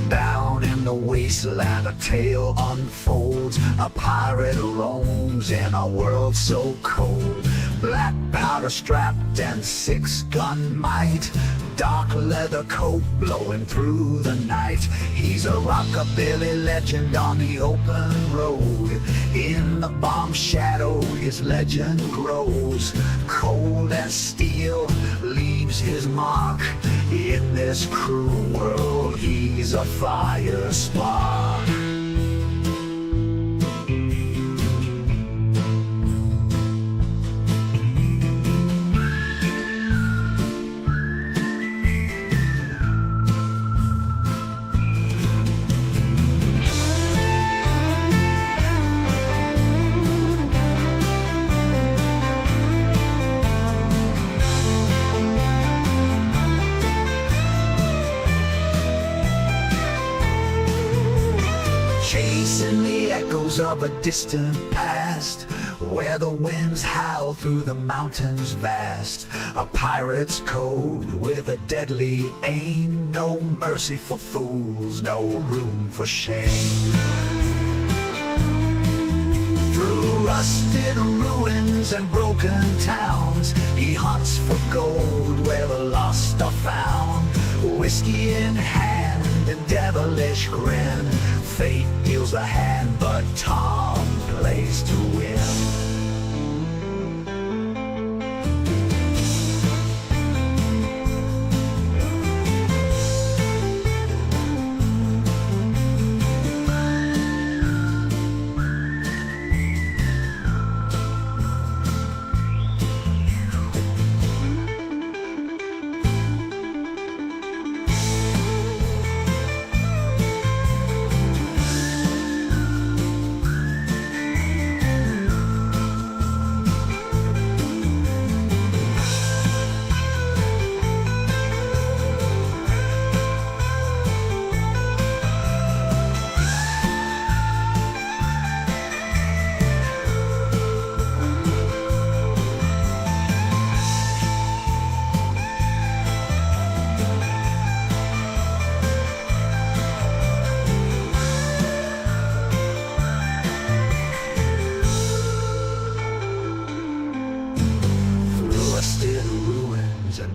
Down in the wasteland, a tale unfolds. A pirate roams in a world so cold. Black powder strapped and six-gun might. Dark leather coat blowing through the night. He's a rockabilly legend on the open road. In the bomb shadow his legend grows. Cold as steel leaves his mark. In this cruel world he's a fire spark. Chasing the echoes of a distant past, where the winds howl through the mountains vast. A pirate's code with a deadly aim. No mercy for fools, no room for shame. Through rusted ruins and broken towns, he hunts for gold where the lost are found. Whiskey in hand and devilish grin. Fate deals a hand, but Tom plays to win.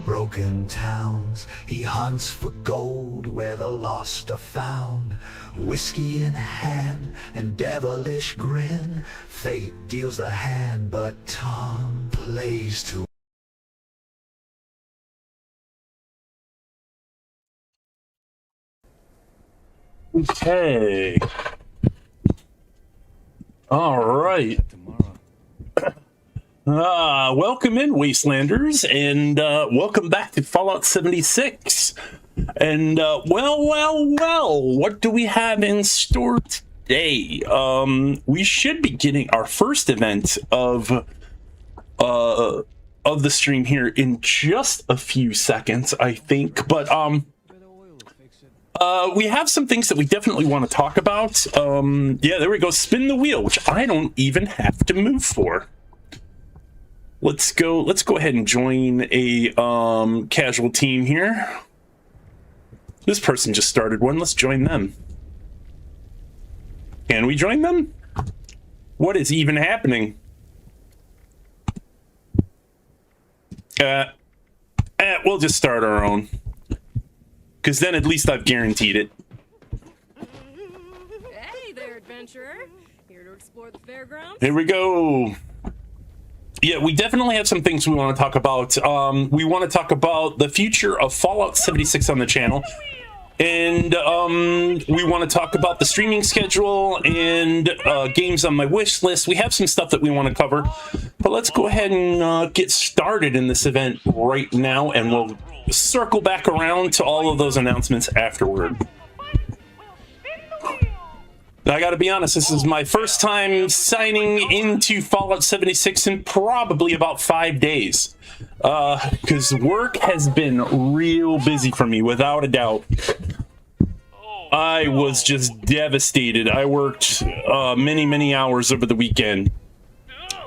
Broken towns, he hunts for gold where the lost are found. Whiskey in hand and devilish grin. Fate deals the hand, but Tom plays to. Okay. All right. Welcome in, Wastelanders, and welcome back to Fallout 76. And well, what do we have in store today? We should be getting our first event of the stream here in just a few seconds, I think. But we have some things that we definitely want to talk about. Yeah, there we go. Spin the wheel, which I don't even have to move for. Let's go ahead and join a casual team here. This person just started one. Let's join them. Can we join them? What is even happening? We'll just start our own. Because then at least I've guaranteed it. Hey there, adventurer. Here to explore the fairgrounds? Here we go. Yeah, we definitely have some things we want to talk about. We want to talk about the future of Fallout 76 on the channel. And we want to talk about the streaming schedule and games on my wish list. We have some stuff that we want to cover. But let's go ahead and get started in this event right now. And we'll circle back around to all of those announcements afterward. I gotta be honest, this is my first time signing into Fallout 76 in probably about 5 days. Because work has been real busy for me, without a doubt. I was just devastated. I worked many hours over the weekend.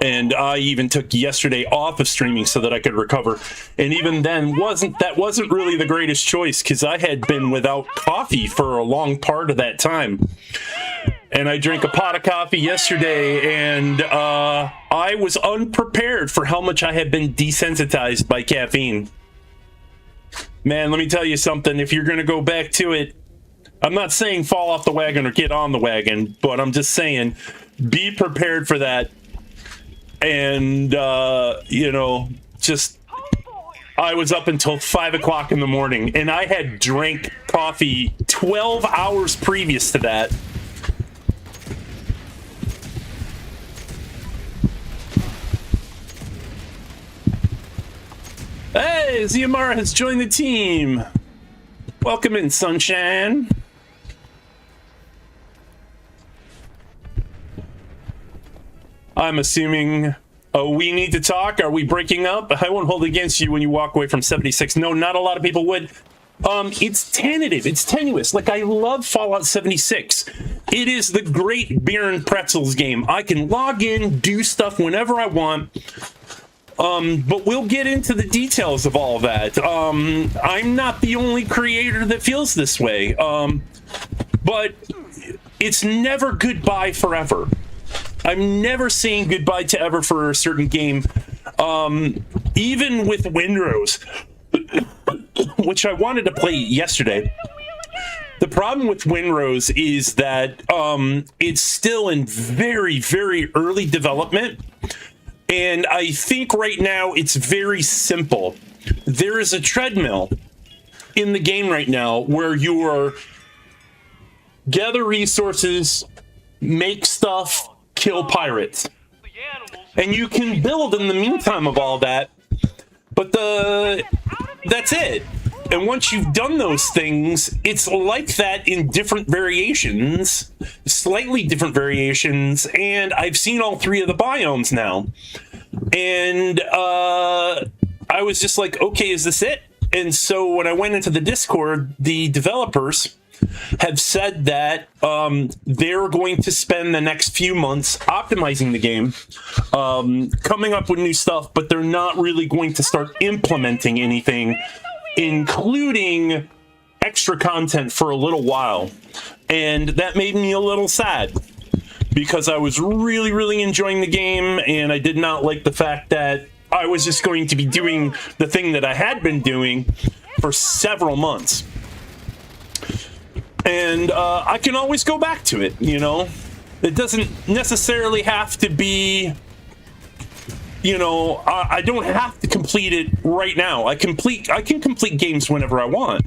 And I even took yesterday off of streaming so that I could recover. And even then, that wasn't really the greatest choice because I had been without coffee for a long part of that time. And I drank a pot of coffee yesterday, and I was unprepared for how much I had been desensitized by caffeine. Man, let me tell you something. If you're going to go back to it, I'm not saying fall off the wagon or get on the wagon, but I'm just saying be prepared for that. And, you know, just, I was up until 5 o'clock in the morning, and I had drank coffee 12 hours previous to that. Hey, Ziamara has joined the team. Welcome in, sunshine. I'm assuming we need to talk. Are we breaking up? I won't hold it against you when you walk away from 76. No, not a lot of people would. It's tentative. It's tenuous. Like, I love Fallout 76. It is the great beer and pretzels game. I can log in, do stuff whenever I want. But we'll get into the details of all that. I'm not the only creator that feels this way. But it's never goodbye forever. I'm never saying goodbye to ever for a certain game. Even with Windrose, which I wanted to play yesterday. The problem with Windrose is that it's still in very, very early development. And I think right now it's very simple. There is a treadmill in the game right now where you are gather resources, make stuff, kill pirates. And you can build in the meantime of all that, but that's it. And once you've done those things, it's like that in different variations, slightly different variations, and I've seen all 3 of the biomes now. And I was just like, okay, is this it? And so when I went into the Discord, the developers have said that they're going to spend the next few months optimizing the game, coming up with new stuff, but they're not really going to start implementing anything, including extra content, for a little while. And that made me a little sad because I was really, really enjoying the game, and I did not like the fact that I was just going to be doing the thing that I had been doing for several months. And I can always go back to it, you know? It doesn't necessarily have to be, you know, I don't have to complete it right now. I can complete games whenever I want.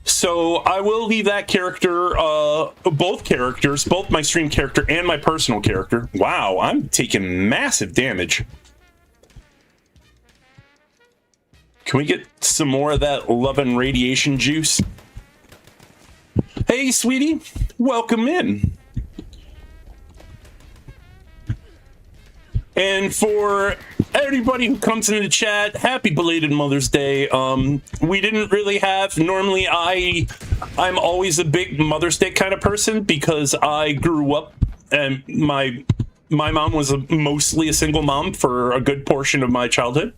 So I will leave that character, both characters, both my stream character and my personal character. Wow, I'm taking massive damage. Can we get some more of that love and radiation juice? Hey, sweetie, welcome in. And for everybody who comes into the chat, happy belated Mother's Day. We didn't really have, normally I'm always a big Mother's Day kind of person because I grew up and my mom was mostly a single mom for a good portion of my childhood.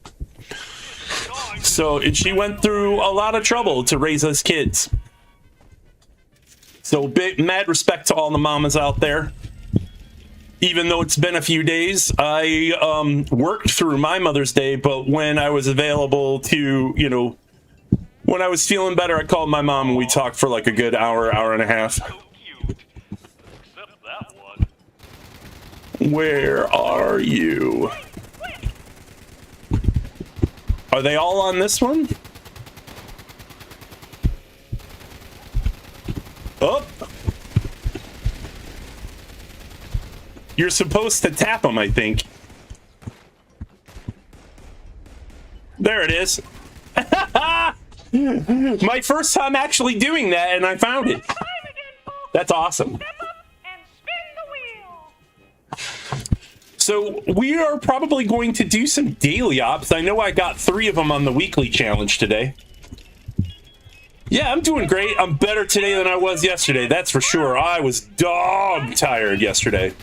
So, and she went through a lot of trouble to raise us kids. So big, mad respect to all the mamas out there. Even though it's been a few days, I worked through my Mother's Day, but when I was available to, you know, when I was feeling better, I called my mom and we talked for like a good hour, hour and a half. Where are you? Are they all on this one? Oh! You're supposed to tap them, I think. There it is. My first time actually doing that, and I found it. That's awesome. So we are probably going to do some daily ops. I know I got 3 of them on the weekly challenge today. Yeah, I'm doing great. I'm better today than I was yesterday. That's for sure. I was dog tired yesterday.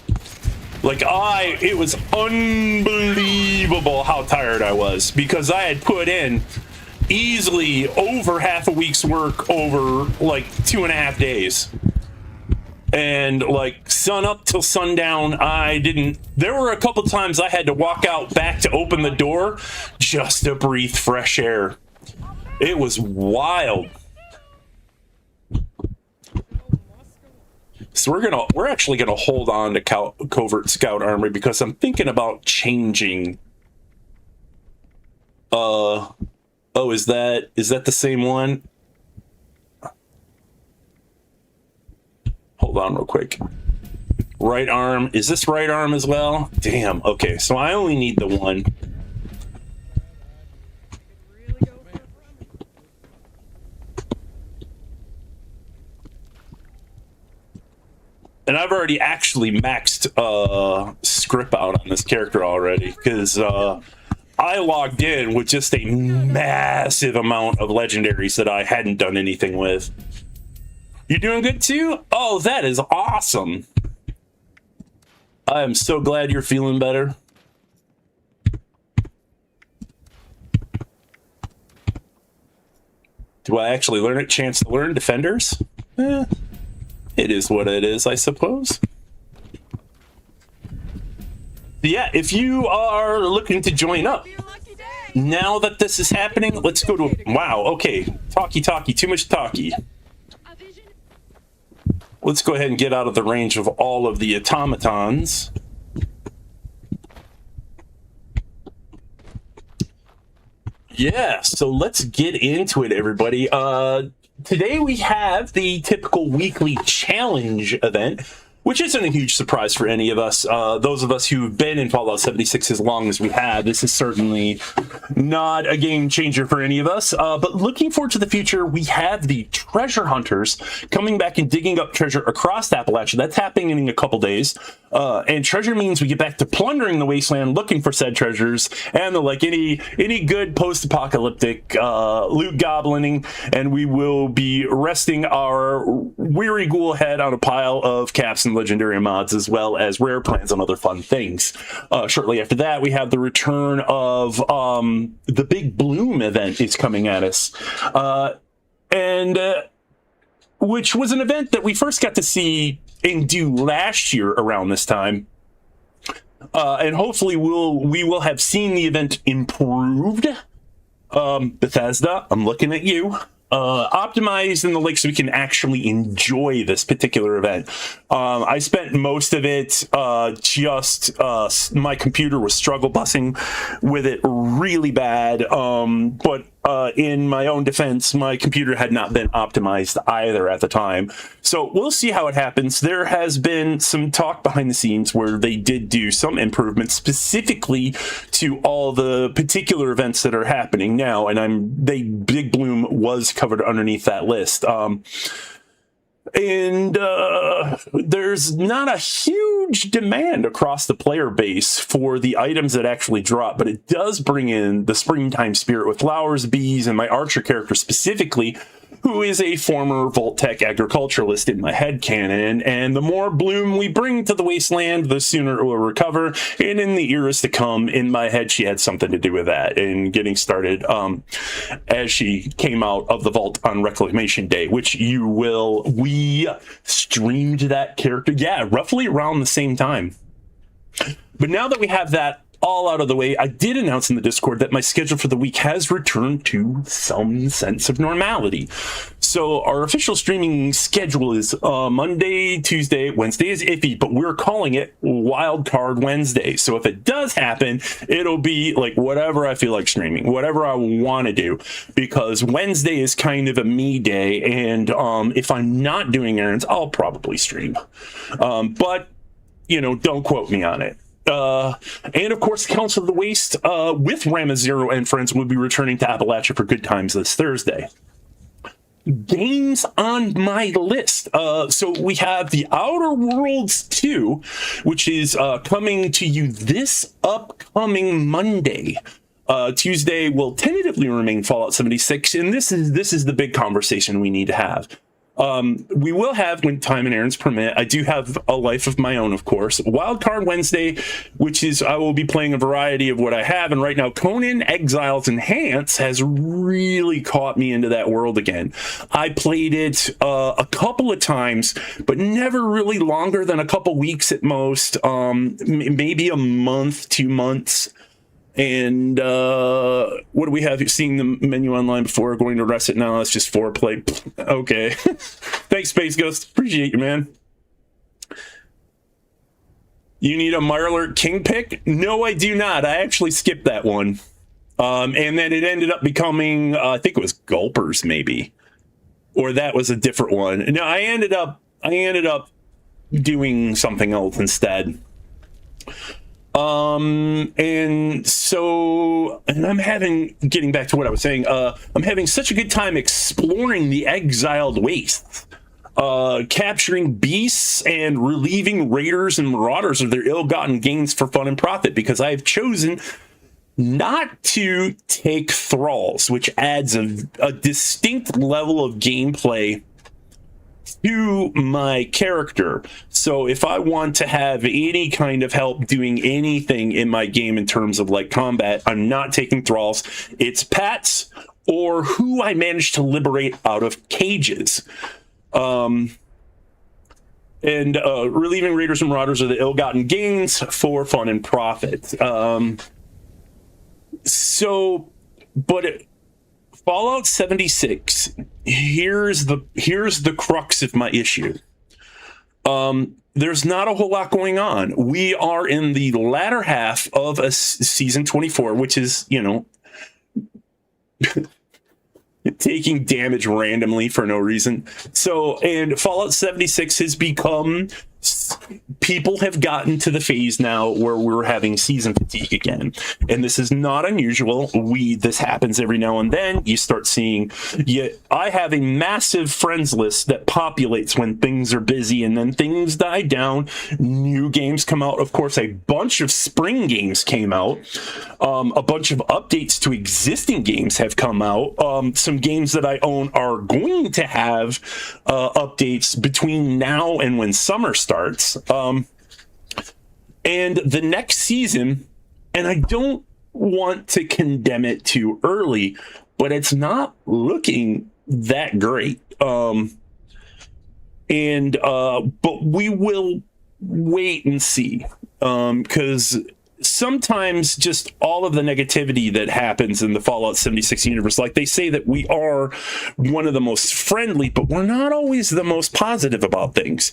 Like it was unbelievable how tired I was because I had put in easily over half a week's work over like 2.5 days. And like sun up till sundown, there were a couple times I had to walk out back to open the door just to breathe fresh air. It was wild. So we're actually gonna hold on to covert scout armor because I'm thinking about changing. Oh, is that the same one? Hold on real quick. Right arm. Is this right arm as well? Damn. Okay, so I only need the one. And I've already actually maxed script out on this character already because I logged in with just a massive amount of legendaries that I hadn't done anything with. You doing good too? Oh, that is awesome. I am so glad you're feeling better. Do I actually learn a chance to learn defenders? It is what it is, I suppose. Yeah, if you are looking to join up, now that this is happening, let's go to... Wow, okay. Talkie, too much talkie. Let's go ahead and get out of the range of all of the automatons. Yeah, so let's get into it, everybody. Today we have the typical weekly challenge event, which isn't a huge surprise for any of us. Those of us who've been in Fallout 76 as long as we have, this is certainly not a game changer for any of us. But looking forward to the future, we have the treasure hunters coming back and digging up treasure across Appalachia. That's happening in a couple days. And treasure means we get back to plundering the wasteland, looking for said treasures, and like any good post-apocalyptic loot goblining, and we will be resting our weary ghoul head on a pile of caps and legendary mods, as well as rare plans and other fun things. Shortly after that, we have the return of the Big Bloom event is coming at us. Which was an event that we first got to see and do last year around this time. And hopefully we will have seen the event improved. Bethesda, I'm looking at you. Optimized in the lake so we can actually enjoy this particular event. I spent most of it my computer was struggle busing with it really bad, but in my own defense, my computer had not been optimized either at the time. So we'll see how it happens. There has been some talk behind the scenes where they did do some improvements specifically to all the particular events that are happening now, and Big Bloom was covered underneath that list. There's not a huge demand across the player base for the items that actually drop, but it does bring in the springtime spirit with flowers, bees, and my archer character specifically, who is a former Vault-Tec agriculturalist in my headcanon, and the more bloom we bring to the wasteland, the sooner it will recover, and in the eras to come, in my head, she had something to do with that, and getting started as she came out of the vault on Reclamation Day, which we streamed that character, yeah, roughly around the same time. But now that we have that all out of the way, I did announce in the Discord that my schedule for the week has returned to some sense of normality. So our official streaming schedule is Monday, Tuesday, Wednesday is iffy, but we're calling it Wildcard Wednesday. So if it does happen, it'll be like whatever I feel like streaming, whatever I want to do, because Wednesday is kind of a me day, and if I'm not doing errands, I'll probably stream. But, don't quote me on it. And of course, Council of the Waste with Ramazero and friends will be returning to Appalachia for good times this Thursday. Games on my list. So we have the Outer Worlds 2, which is coming to you this upcoming Monday. Tuesday will tentatively remain Fallout 76, and this is the big conversation we need to have. We will have, when time and errands permit, I do have a life of my own, of course. Wildcard Wednesday, which is I will be playing a variety of what I have. And right now, Conan Exiles Enhance has really caught me into that world again. I played it a couple of times, but never really longer than a couple weeks at most. Maybe a month, 2 months. And what do we have? Seeing the menu online before going to rest it now. That's just foreplay. Okay. Thanks, Space Ghost. Appreciate you, man. You need a Mirelurk King pick? No, I do not. I actually skipped that one. And then it ended up becoming, I think it was Gulpers, maybe. Or that was a different one. No, I ended up doing something else instead. And so, and getting back to what I was saying, I'm having such a good time exploring the exiled wastes, capturing beasts and relieving raiders and marauders of their ill-gotten gains for fun and profit, because I've chosen not to take thralls, which adds a distinct level of gameplay to my character. So if I want to have any kind of help doing anything in my game in terms of like combat, I'm not taking thralls. It's pets or who I managed to liberate out of cages. And relieving raiders and marauders of the ill-gotten gains for fun and profit. Fallout 76, here's the crux of my issue. There's not a whole lot going on. We are in the latter half of a season 24, which is, taking damage randomly for no reason. So, and Fallout 76 has become, people have gotten to the phase now where we're having season fatigue again. And this is not unusual. This happens every now and then. You start seeing, I have a massive friends list that populates when things are busy, and then things die down. New games come out. Of course, a bunch of spring games came out. A bunch of updates to existing games have come out. Some games that I own are going to have updates between now and when summer starts. And the next season, and I don't want to condemn it too early, but it's not looking that great. But we will wait and see, because sometimes just all of the negativity that happens in the Fallout 76 universe, like they say that we are one of the most friendly, but we're not always the most positive about things.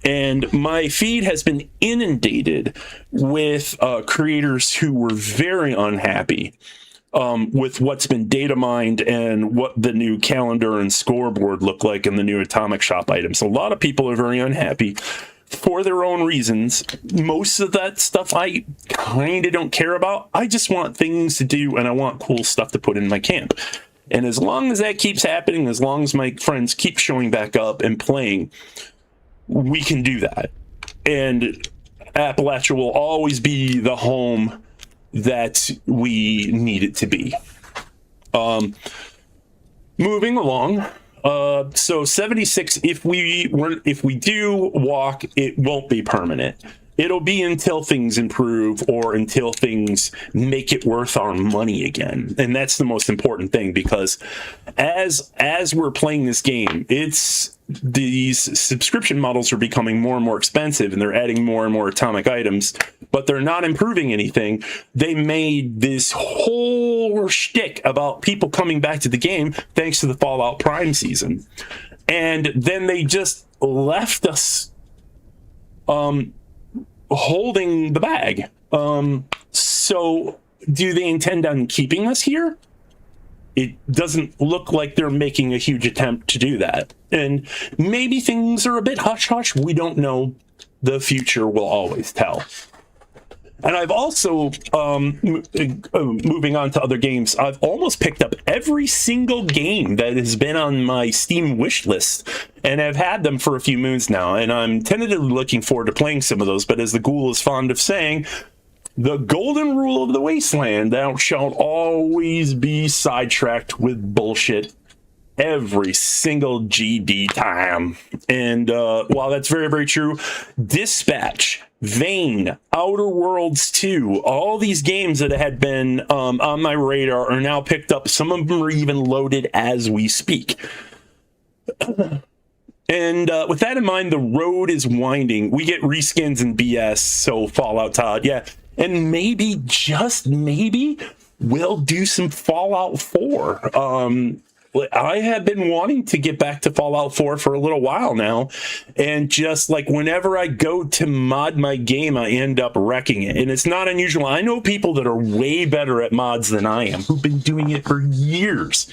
And my feed has been inundated with creators who were very unhappy with what's been data mined and what the new calendar and scoreboard look like in the new Atomic Shop items. A lot of people are very unhappy for their own reasons. Most of that stuff I kind of don't care about. I just want things to do, and I want cool stuff to put in my camp. And as long as that keeps happening, as long as my friends keep showing back up and playing, we can do that. And Appalachia will always be the home that we need it to be. Moving along. So 76, if we do walk, it won't be permanent. It'll be until things improve or until things make it worth our money again. And that's the most important thing, because as we're playing this game, these subscription models are becoming more and more expensive, and they're adding more and more atomic items, but they're not improving anything. They made this whole shtick about people coming back to the game thanks to the Fallout Prime season. And then they just left us holding the bag. So do they intend on keeping us here? It doesn't look like they're making a huge attempt to do that. And maybe things are a bit hush-hush. We don't know. The future will always tell. And I've also, moving on to other games, I've almost picked up every single game that has been on my Steam wish list, and I've had them for a few moons now, and I'm tentatively looking forward to playing some of those. But as the Ghoul is fond of saying, the golden rule of the wasteland, thou shalt always be sidetracked with bullshit every single GD time. And while that's very, very true, Dispatch, Vane, Outer Worlds 2, all these games that had been on my radar are now picked up. Some of them are even loaded as we speak. And with that in mind, the road is winding. We get reskins and BS, so Fallout Todd, yeah. And maybe, just maybe, we'll do some Fallout 4. I have been wanting to get back to Fallout 4 for a little while now, and just like whenever I go to mod my game, I end up wrecking it. And it's not unusual. I know people that are way better at mods than I am, who've been doing it for years,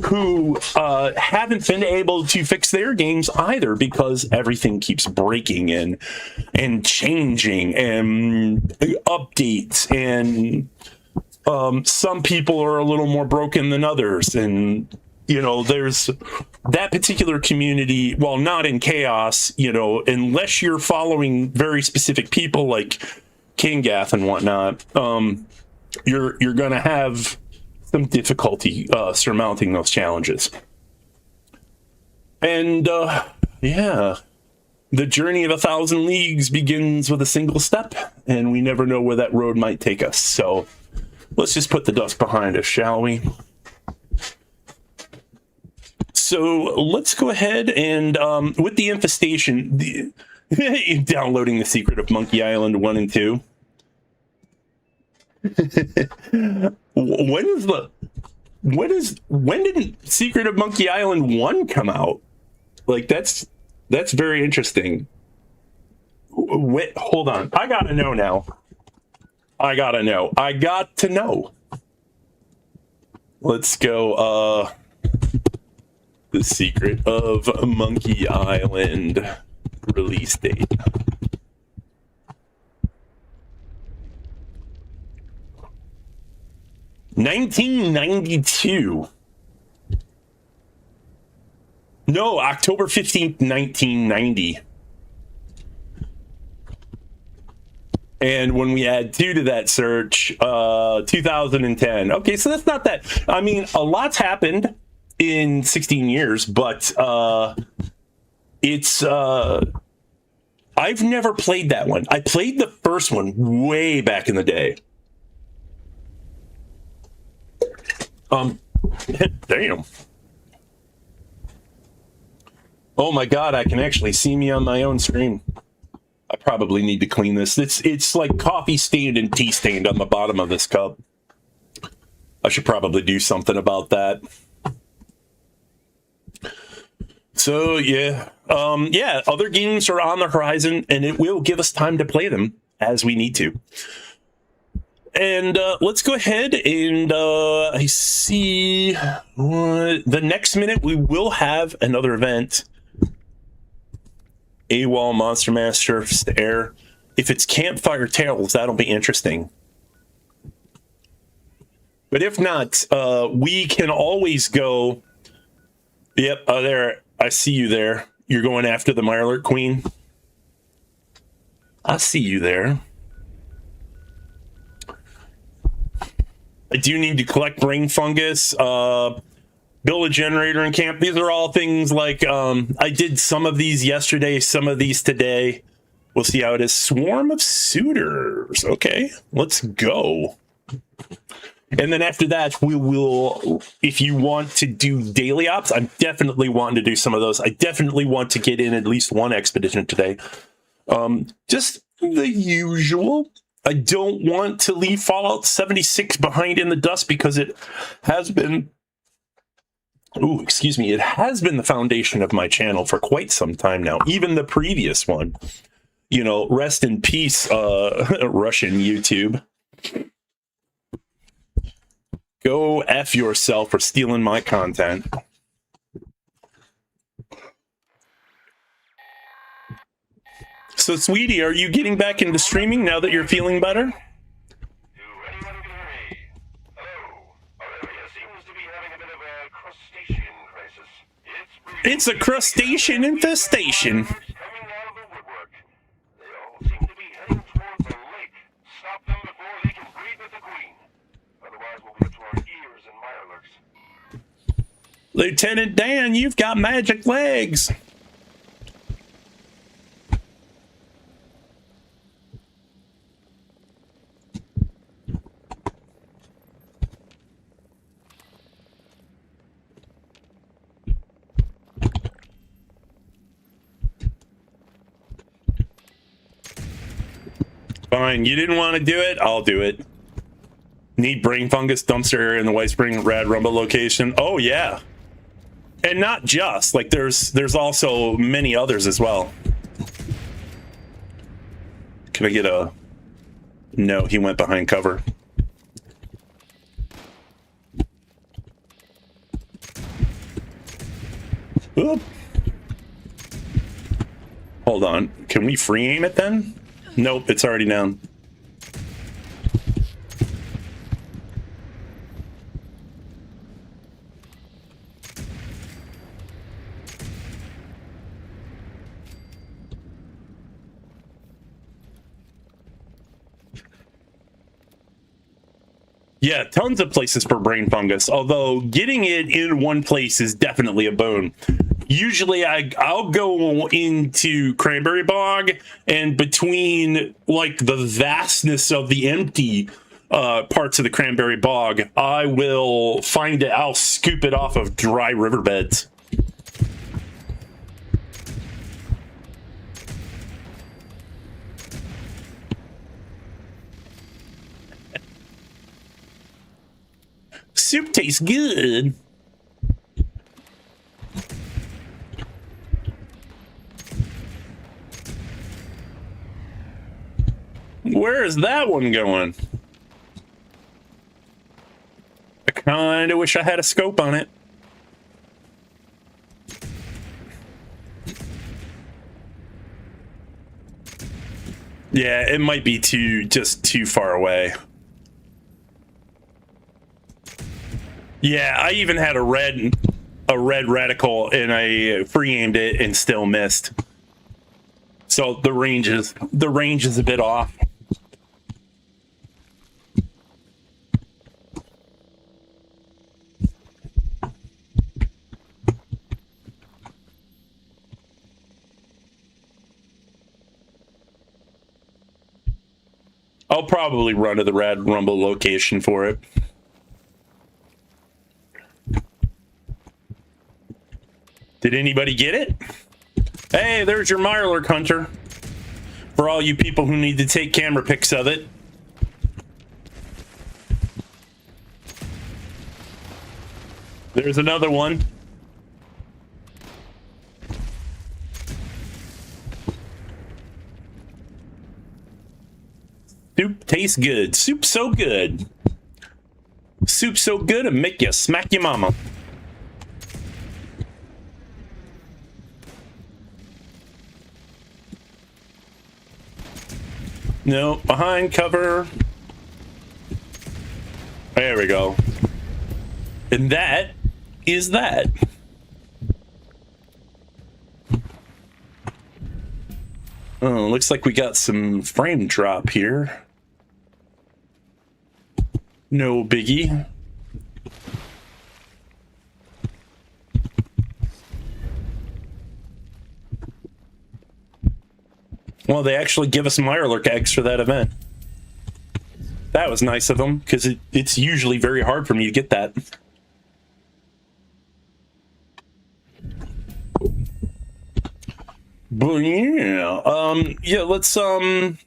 who haven't been able to fix their games either because everything keeps breaking and changing and updates, and some people are a little more broken than others. And you know, there's that particular community, while not in chaos, you know, unless you're following very specific people like Kingath and whatnot, you're going to have some difficulty surmounting those challenges. And yeah, the journey of 1,000 leagues begins with a single step, and we never know where that road might take us. So let's just put the dust behind us, shall we? So let's go ahead and, with the infestation, downloading The Secret of Monkey Island 1 and 2. When did Secret of Monkey Island 1 come out? Like, that's very interesting. Wait, hold on. I gotta know now. I got to know. Let's go, The Secret of Monkey Island release date. $1992. No, October 15th, 1990. And when we add 2 to that search, 2010. Okay, so that's not that. I mean, a lot's happened in 16 years, but it's I've never played that one. I played the first one way back in the day. Damn. Oh my god, I can actually see me on my own screen. I probably need to clean this. It's like coffee stained and tea stained on the bottom of this cup. I should probably do something about that. So yeah, yeah, other games are on the horizon, and it will give us time to play them as we need to. And let's go ahead and I see the next minute we will have another event. AWOL Monster Master Air. If it's Campfire Tales, that'll be interesting. But if not, we can always go. Yep, there. I see you there. You're going after the Mirelurk Queen. I see you there. I do need to collect brain fungus, build a generator in camp. These are all things like, I did some of these yesterday, some of these today. We'll see how it is. Swarm of Suitors. Okay, let's go. And then after that, we will, if you want to do daily ops, I'm definitely wanting to do some of those. I definitely want to get in at least one expedition today. Just the usual. I don't want to leave Fallout 76 behind in the dust because it has been, it has been the foundation of my channel for quite some time now. Even the previous one, you know, rest in peace, Russian YouTube. Go F yourself for stealing my content. So, sweetie, are you getting back into streaming now that you're feeling better? It's a crustacean infestation. Lieutenant Dan, you've got magic legs. Fine, you didn't want to do it? I'll do it. Need brain fungus dumpster area in the White Spring Rad Rumble location. Oh yeah. And not just, like there's also many others as well. Can I get a... No, he went behind cover. Oop. Hold on. Can we free aim it then? Nope, it's already down. Yeah, tons of places for brain fungus, although getting it in one place is definitely a boon. Usually I'll go into Cranberry Bog, and between like the vastness of the empty parts of the Cranberry Bog, I will find it, I'll scoop it off of dry riverbeds. Soup tastes good. Where is that one going? I kind of wish I had a scope on it. Yeah, it might be just too far away. Yeah, I even had a red reticle and I free-aimed it and still missed. So the range is a bit off. I'll probably run to the Rad Rumble location for it. Did anybody get it? Hey, there's your Mirelurk Hunter. For all you people who need to take camera pics of it. There's another one. Soup tastes good. Soup's so good. Soup's so good it'll make you smack your mama. No, behind cover. There we go. And that is that. Oh, looks like we got some frame drop here. No biggie. Well, they actually give us Mirelurk eggs for that event. That was nice of them, because it's usually very hard for me to get that. But yeah, yeah, let's, what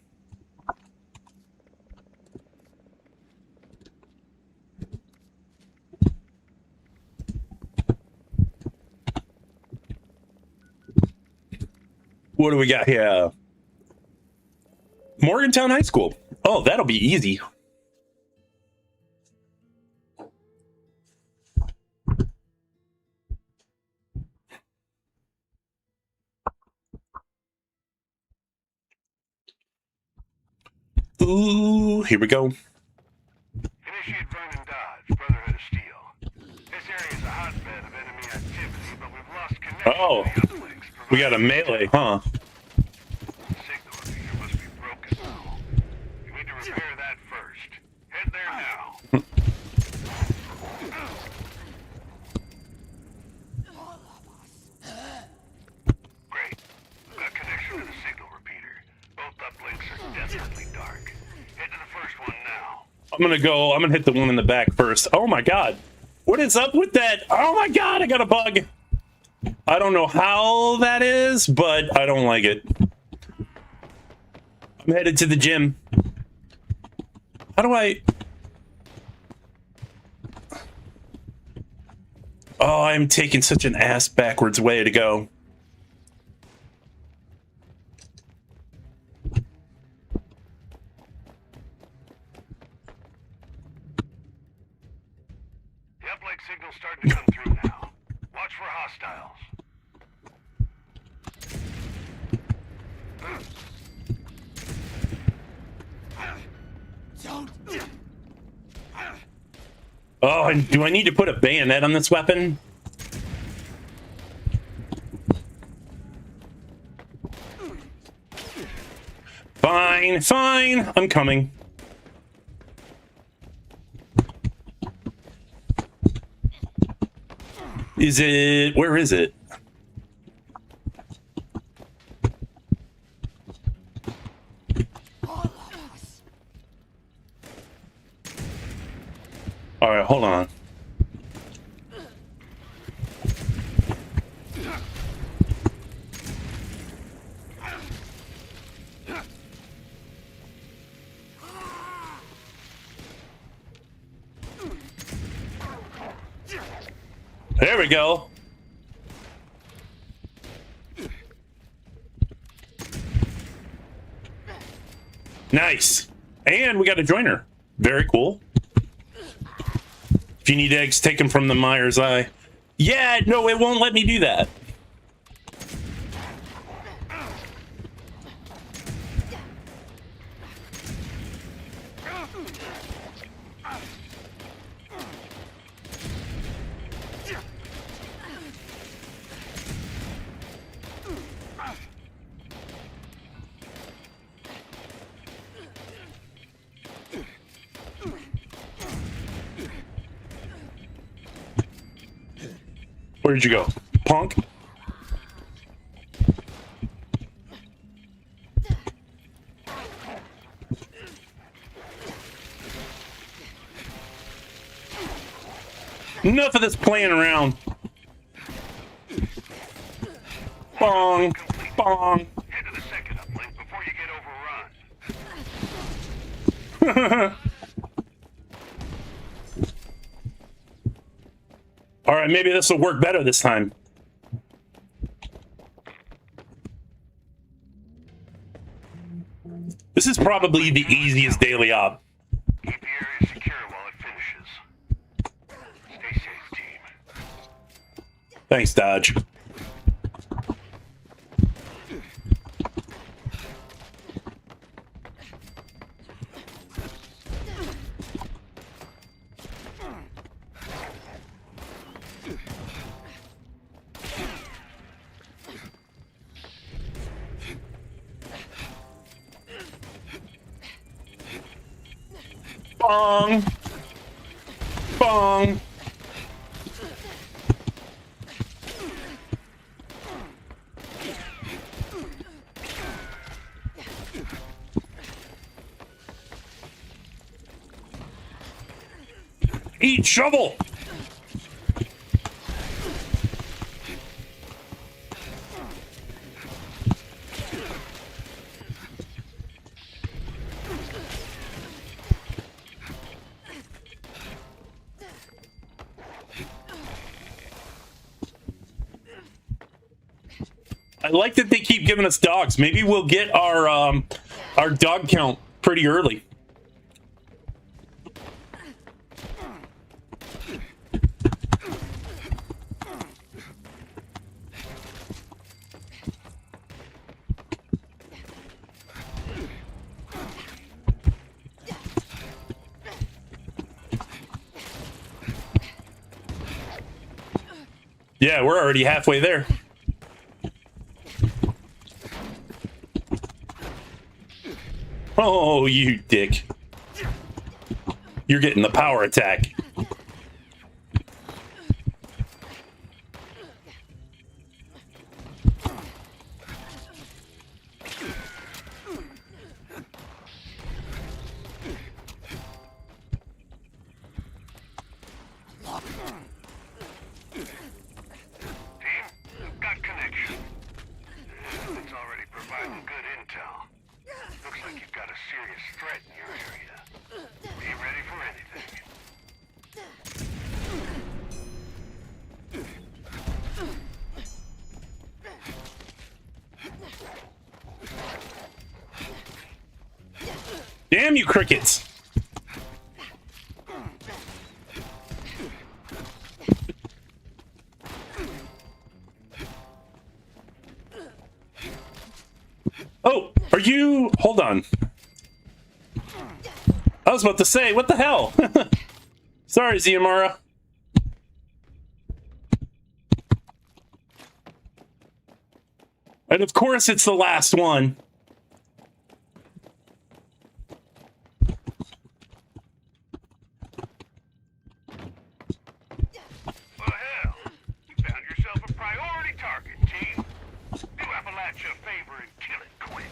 do we got here? Morgantown High School. Oh, that'll be easy. Ooh, here we go. Initiate Vernon Dodge, Brotherhood of Steel. This area is a hotbed of enemy activity, but we've lost connection Oh, to the uplink. we got a melee, huh? Signal repeater must be broken now. You need to repair that first. Head there now. I'm gonna hit the one in the back first. Oh my god. What is up with that? Oh my god, I got a bug. I don't know how that is, but I don't like it. I'm headed to the gym. How do I... Oh, I'm taking such an ass backwards way to go. The uplink signal's starting to come through now. Watch for hostiles. Oh, and do I need to put a bayonet on this weapon? Fine, fine, I'm coming. Is it... Where is it? All right, hold on. There we go. Nice. And we got a joiner. Very cool. If you need eggs, take them from the Myers Eye. Yeah, no, it won't let me do that. Where'd you go, punk? Enough of this playing around. Bong, bong. Head to the second uplink before you get overrun. All right, maybe this will work better this time. This is probably the easiest daily op. Keep the area secure while it finishes. Stay safe, team. Thanks, Dodge. Bong. Bong. Eat shovel. I like that they keep giving us dogs. Maybe we'll get our dog count pretty early. Yeah, we're already halfway there. Oh, you dick. You're getting the power attack. Got connection. It's already providing good intel. Looks like you've got a serious threat in your area. Be ready for anything. Damn you, crickets! Oh, are you... Hold on. I was about to say, what the hell? Sorry, Ziamara. And of course it's the last one. Well, hell, you found yourself a priority target, team. Do Appalachia a favor and kill it quick.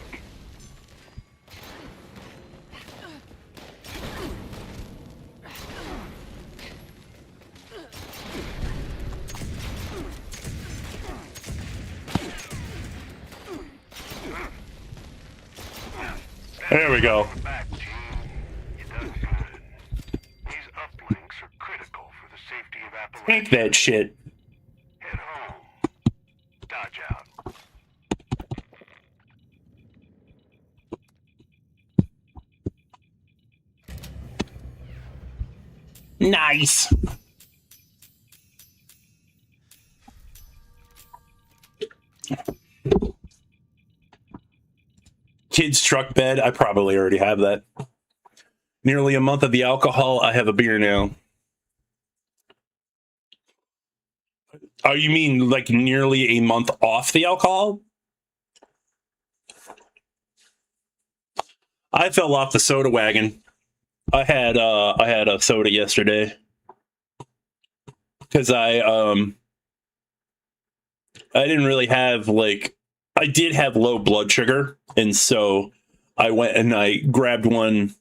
There we go. Back, team. You done good. These uplinks are critical for the safety of Appalachia. Take that shit. Head home. Dodge out. Nice. Kids truck bed. I probably already have that. Nearly a month of the alcohol. I have a beer now. Oh, you mean like nearly a month off the alcohol? I fell off the soda wagon. I had a soda yesterday because I didn't really have like, I did have low blood sugar, and so I went and I grabbed one.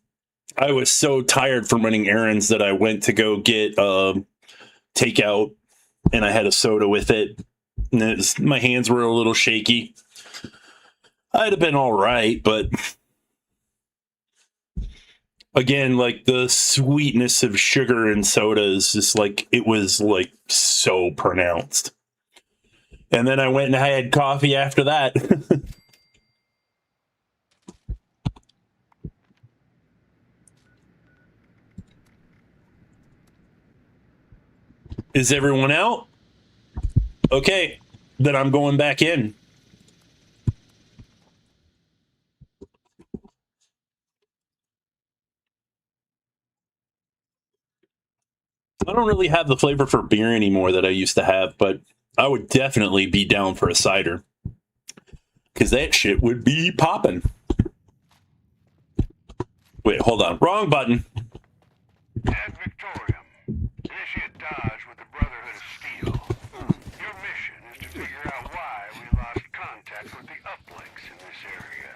I was so tired from running errands that I went to go get takeout, and I had a soda with it. And my hands were a little shaky. I'd have been all right, but again, like the sweetness of sugar and soda is just like, it was like so pronounced. And then I went and I had coffee after that. Is everyone out? Okay, then I'm going back in. I don't really have the flavor for beer anymore that I used to have, but I would definitely be down for a cider. Because that shit would be popping. Wait, hold on. Wrong button. Ad Victorium. Initiate dodge with the Brotherhood of Steel. Your mission is to figure out why we lost contact with the uplinks in this area.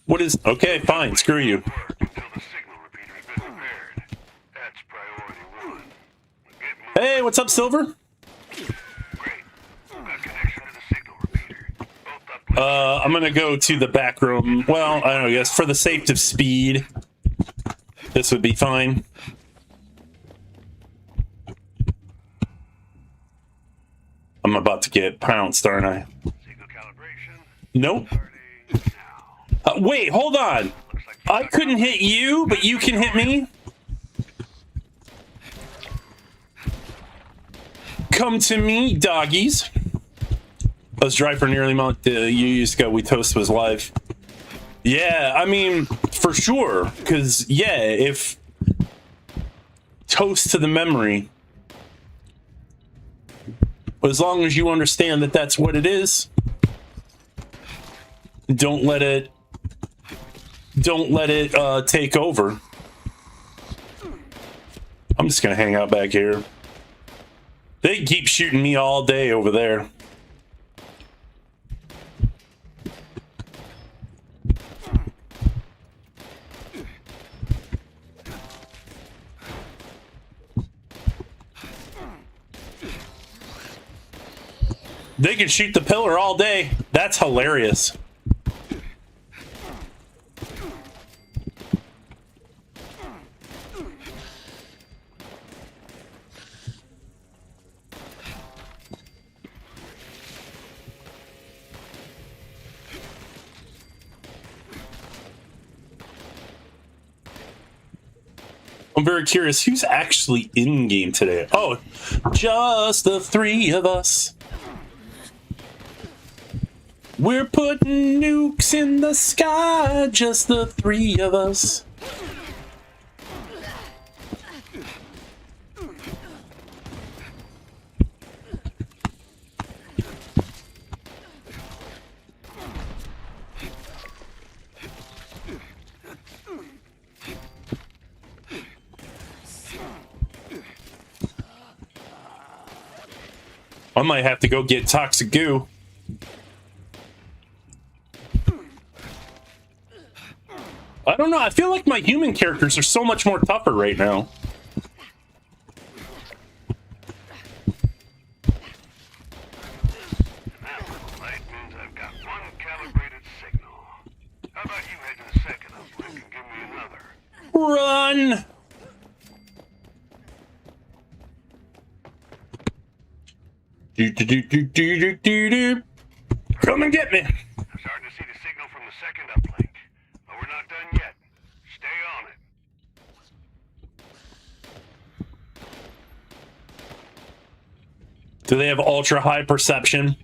What is... Okay, fine. Screw you. Work until the signal repeater's been repaired. That's priority one. Get moving. Hey, what's up, Silver? Great. Got connection to the signal repeater. Both uplinks. I'm gonna go to the back room. Well, I don't know, I guess for the sake of speed, this would be fine. I'm about to get pounced, aren't I? Signal calibration. Nope. Starting now. Wait, hold on. I couldn't hit you, but you can hit me? Come to me, doggies. I was dry for nearly a month. You used to go, we toast was live. Yeah, I mean, for sure. Because, yeah, if toast to the memory, as long as you understand that that's what it is, don't let it take over. I'm just gonna hang out back here. They keep shooting me all day over there. They can shoot the pillar all day. That's hilarious. I'm very curious who's actually in game today. Oh, just the three of us. We're putting nukes in the sky, just the three of us. I might have to go get toxic goo. I don't know. I feel like my human characters are so much more tougher right now. That little light means I've got one calibrated signal. How about you head to the second uplink and give me another? Run! Do. Come and get me. I'm starting to see the signal from the second uplink, but we're not done yet. Stay on it. Do they have ultra high perception?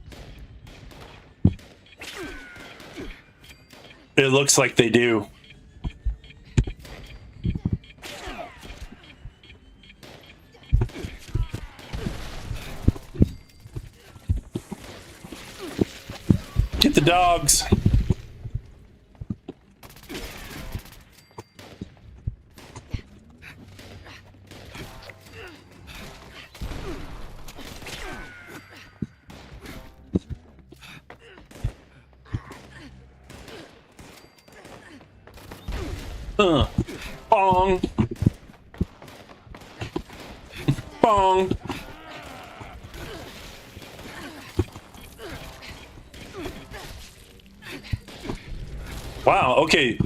It looks like they do. Get the dogs. Bong. Bong. Wow, okay.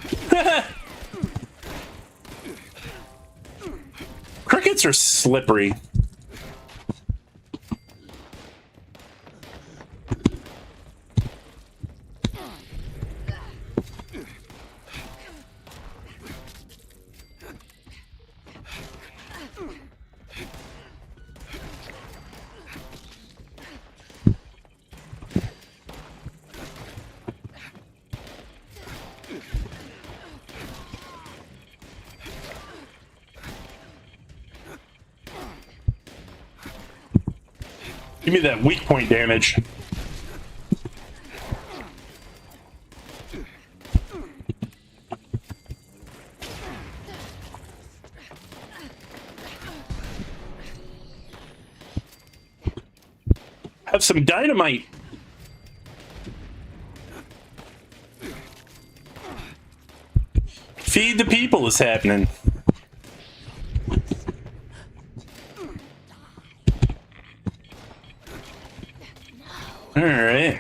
Crickets are slippery. Give me that weak point damage. Have some dynamite. Feed the people is happening. All right.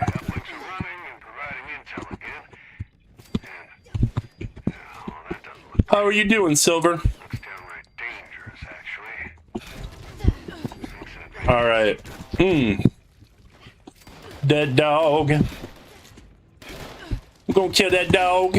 How are you doing, Silver? Looks downright dangerous, actually. All right. Dead dog. I'm gonna kill that dog.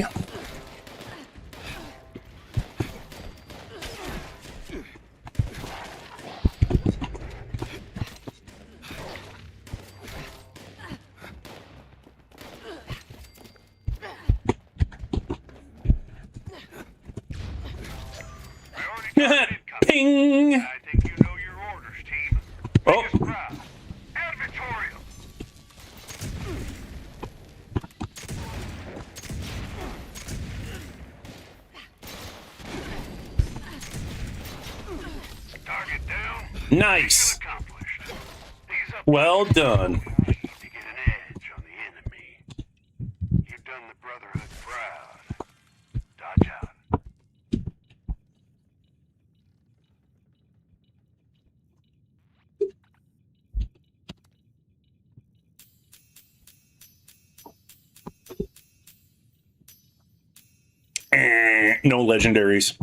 Ping! I think you know your orders, team. Oh. Make us proud. Advertorial. Target down. Nice. Accomplished. These up Well done. need to get an edge on the enemy. You've done the Brotherhood proud. Dodge out. No legendaries.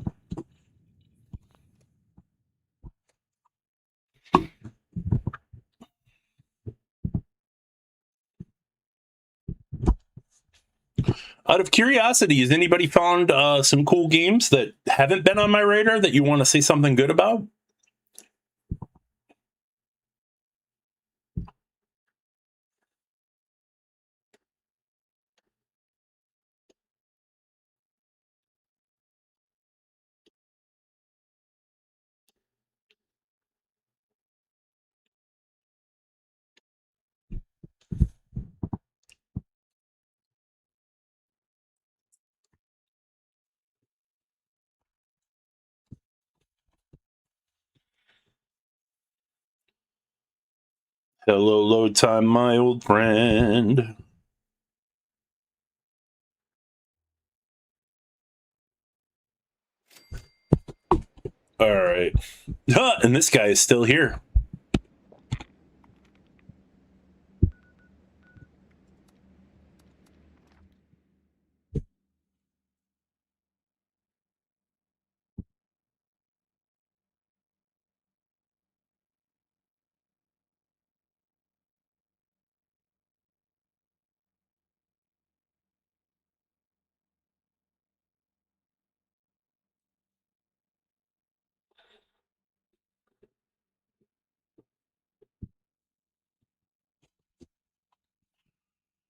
Out of curiosity, has anybody found some cool games that haven't been on my radar that you want to say something good about? Hello, load time, my old friend. All right. And this guy is still here.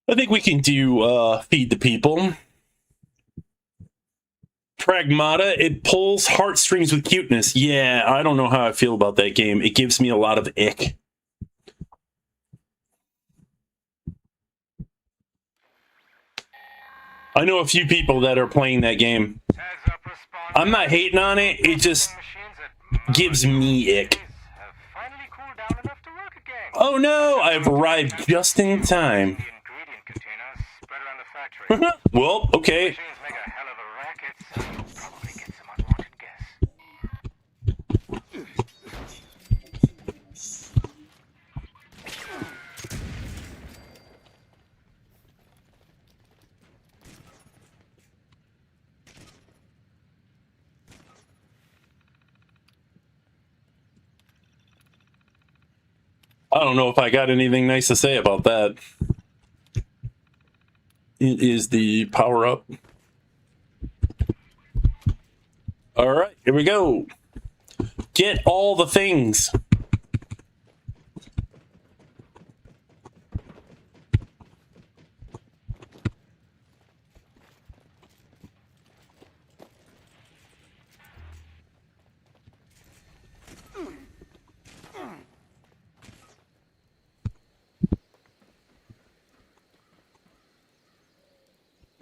I think we can do Feed the People. Pragmata, it pulls heartstrings with cuteness. Yeah, I don't know how I feel about that game. It gives me a lot of ick. I know a few people that are playing that game. I'm not hating on it. It just gives me ick. Oh no, I've arrived just in time. Well, okay. I don't know if I got anything nice to say about that. It is the power up. All right, here we go. Get all the things.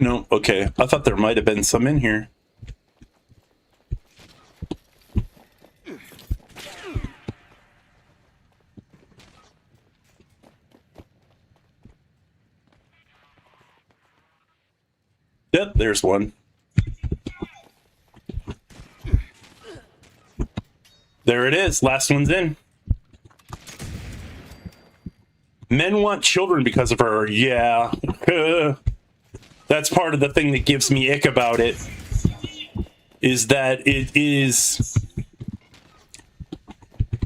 No, okay. I thought there might have been some in here. Yep, there's one. There it is. Last one's in. Men want children because of her. Yeah. That's part of the thing that gives me ick about it. Is that it is...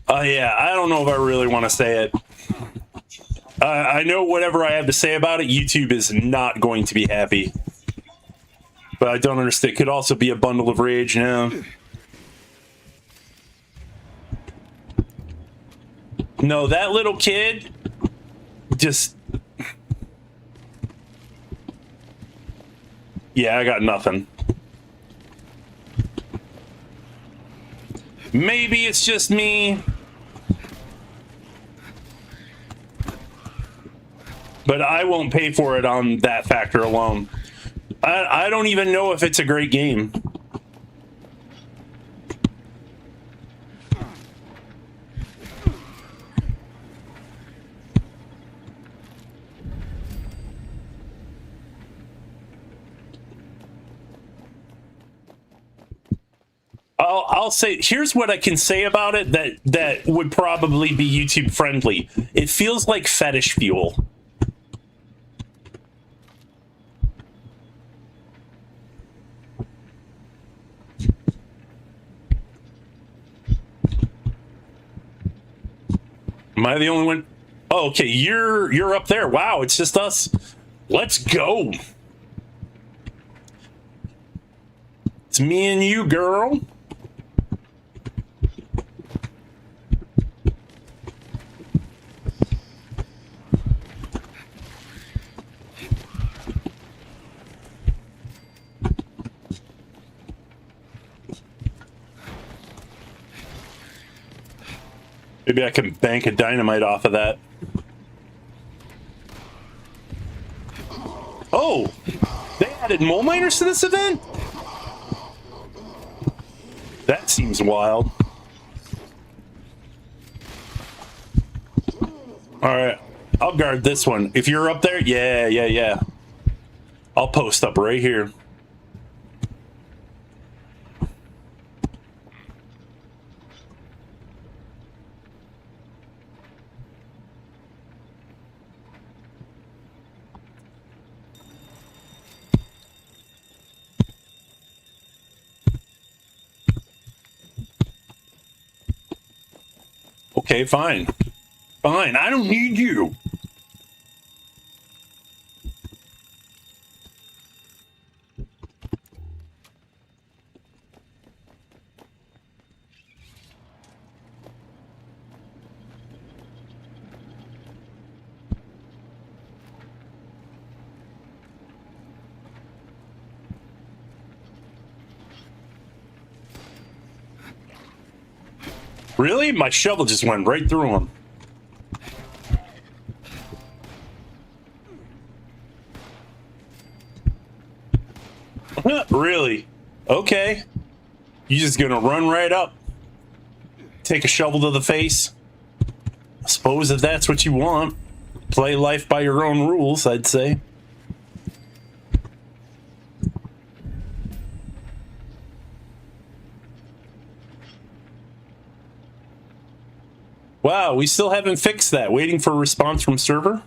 yeah, I don't know if I really want to say it. I know whatever I have to say about it, YouTube is not going to be happy. But I don't understand. It could also be a bundle of rage now. No, that little kid just... Yeah, I got nothing. Maybe it's just me. But I won't pay for it on that factor alone. I don't even know if it's a great game. I'll say, here's what I can say about it that would probably be YouTube friendly. It feels like fetish fuel. Am I the only one? Oh, okay, you're up there. Wow, it's just us. Let's go. It's me and you, girl. Maybe I can bank a dynamite off of that. Oh, they added mole miners to this event? That seems wild. All right, I'll guard this one. If you're up there, yeah. I'll post up right here. Okay, fine. Fine, I don't need you. Really? My shovel just went right through him. Really? Okay. You just gonna run right up, take a shovel to the face? I suppose if that's what you want. Play life by your own rules, I'd say. Wow, we still haven't fixed that. Waiting for a response from server?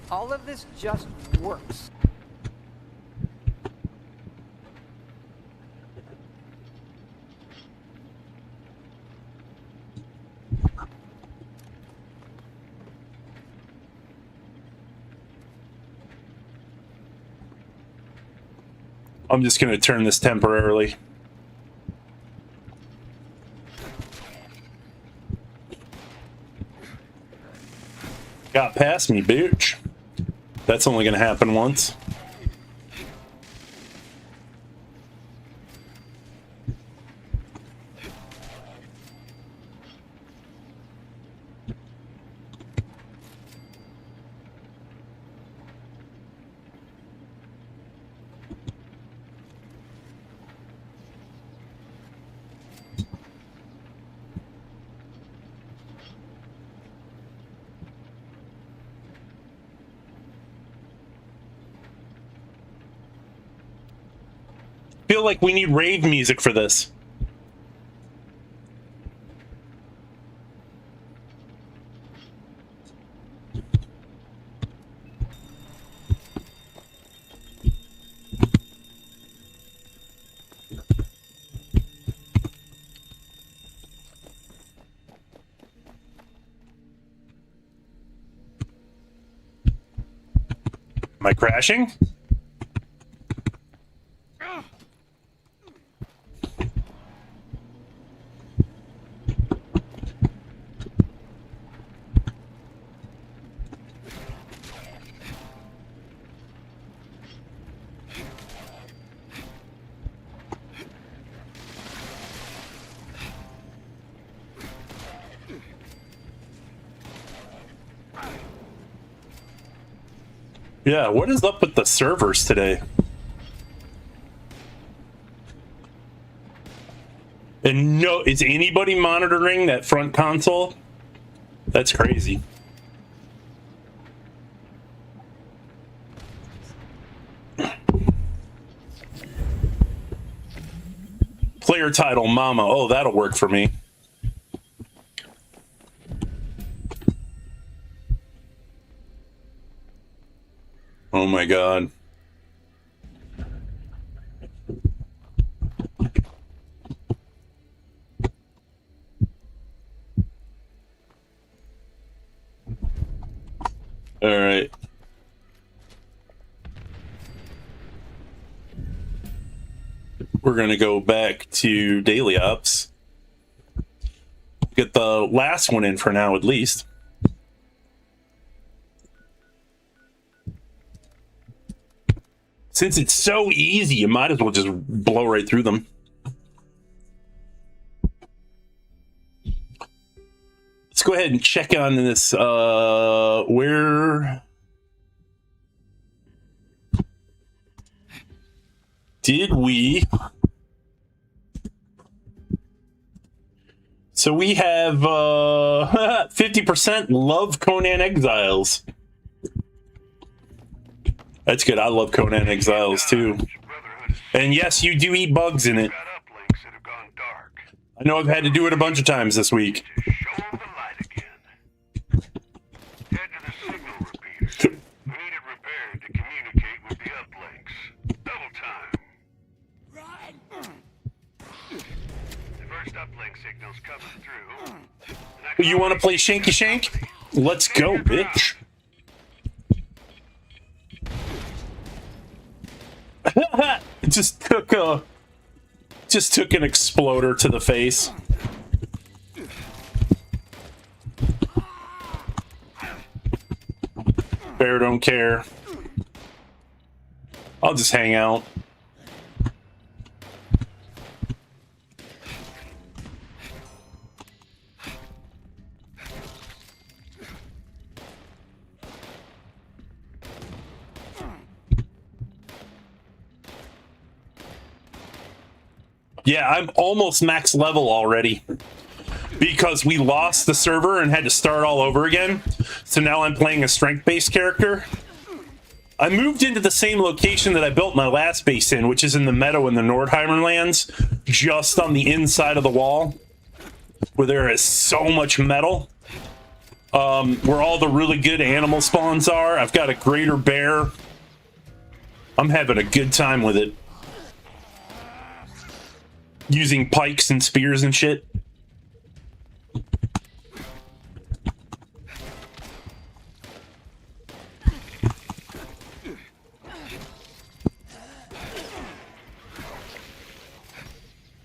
All of this just works. I'm just going to turn this temporarily. Got past me, bitch. That's only going to happen once. Feel like we need rave music for this. Am I crashing? Yeah, what is up with the servers today? And no, is anybody monitoring that front console? That's crazy. Player title, Mama. Oh, that'll work for me. Oh my God. we're going to go back to daily ops. Get the last one in for now, at least. Since it's so easy, you might as well just blow right through them. Let's go ahead and check on this. Where did we? So we have 50% love Conan Exiles. That's good. I love Conan Exiles too. And yes, you do eat bugs in it. I know I've had to do it a bunch of times this week. You want to play Shanky Shank? Let's go, bitch. just took an exploder to the face. Bear don't care. I'll just hang out. Yeah, I'm almost max level already because we lost the server and had to start all over again. So now I'm playing a strength-based character. I moved into the same location that I built my last base in, which is in the meadow in the Nordheimer lands, just on the inside of the wall, where there is so much metal. Where all the really good animal spawns are. I've got a greater bear. I'm having a good time with it. Using pikes and spears and shit.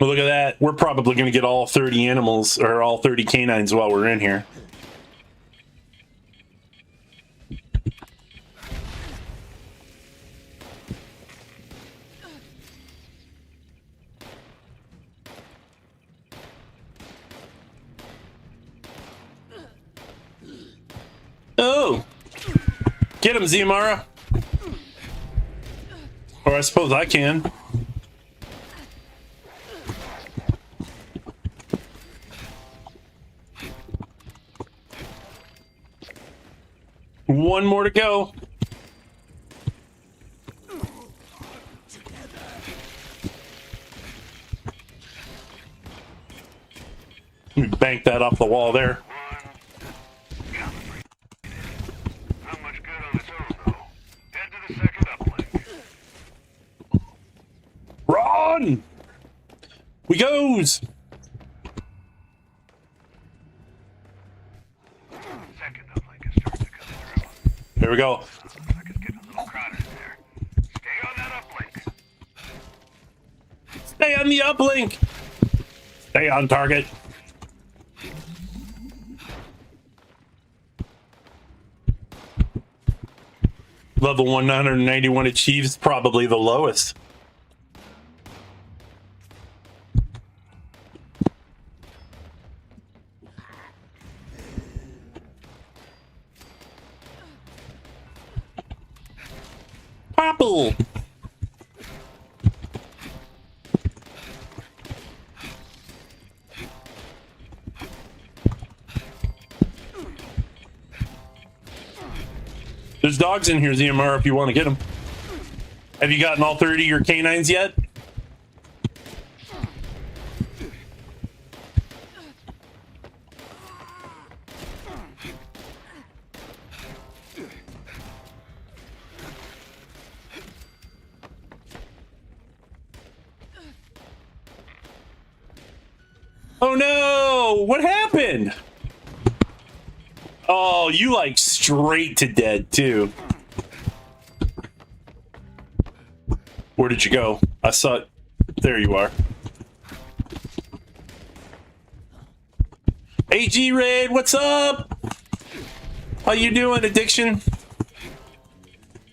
Well, look at that. We're probably going to get all 30 animals, or all 30 canines while we're in here. Oh! Get him, Ziamara! Or I suppose I can. One more to go. Let me bank that off the wall there. Run! We goes! There we go. Stay on the uplink! Stay on target. Level 191 achieves probably the lowest. Apple. There's dogs in here, ZMR, if you want to get them. Have you gotten all 30 of your canines yet? Oh no! What happened? Oh, you like straight to dead too. Where did you go? I saw it. There you are. Hey, G-Raid, what's up? How you doing, Addiction?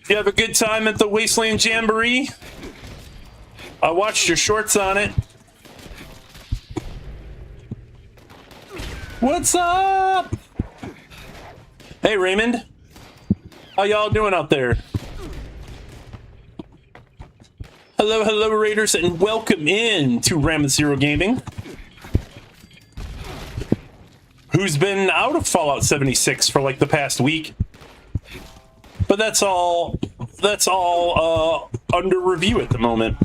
You have a good time at the Wasteland Jamboree? I watched your shorts on it. What's up? Hey, Raymond. How y'all doing out there? Hello, hello, Raiders, and welcome in to Ram Zero Gaming, who's been out of Fallout 76 for like the past week. But that's all under review at the moment.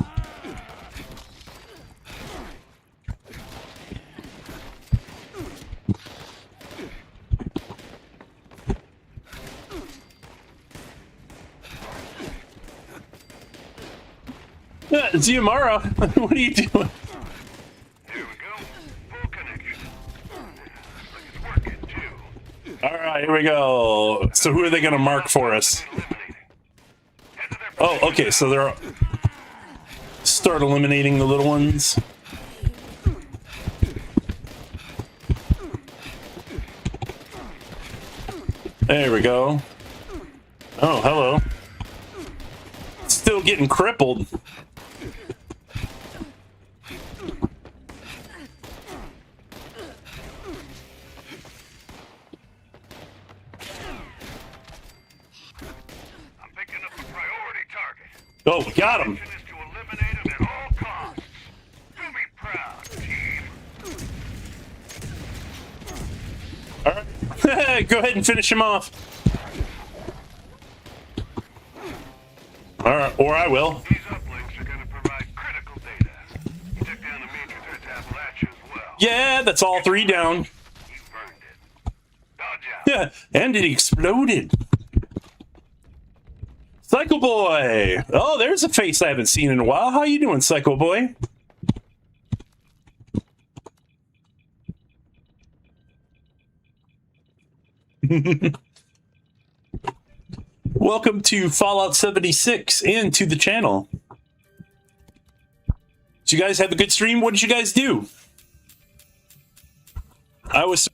Ziamara, what are you doing? Here we go. Full connection. Looks like it's working too. All right, here we go. So who are they going to mark for us? Oh, okay, so they're... Start eliminating the little ones. There we go. Oh, hello. Still getting crippled. Oh, we got him. All right, go ahead and finish him off. All right, or I will. These uplinks are going to provide critical data. You took down a major threat to Appalachia as well. Yeah, that's all three down. You burned it. Dodge out. Yeah, and it exploded. Psycho Boy! Oh, there's a face I haven't seen in a while. How you doing, Psycho Boy? Welcome to Fallout 76 and to the channel. Did you guys have a good stream? What did you guys do? I was...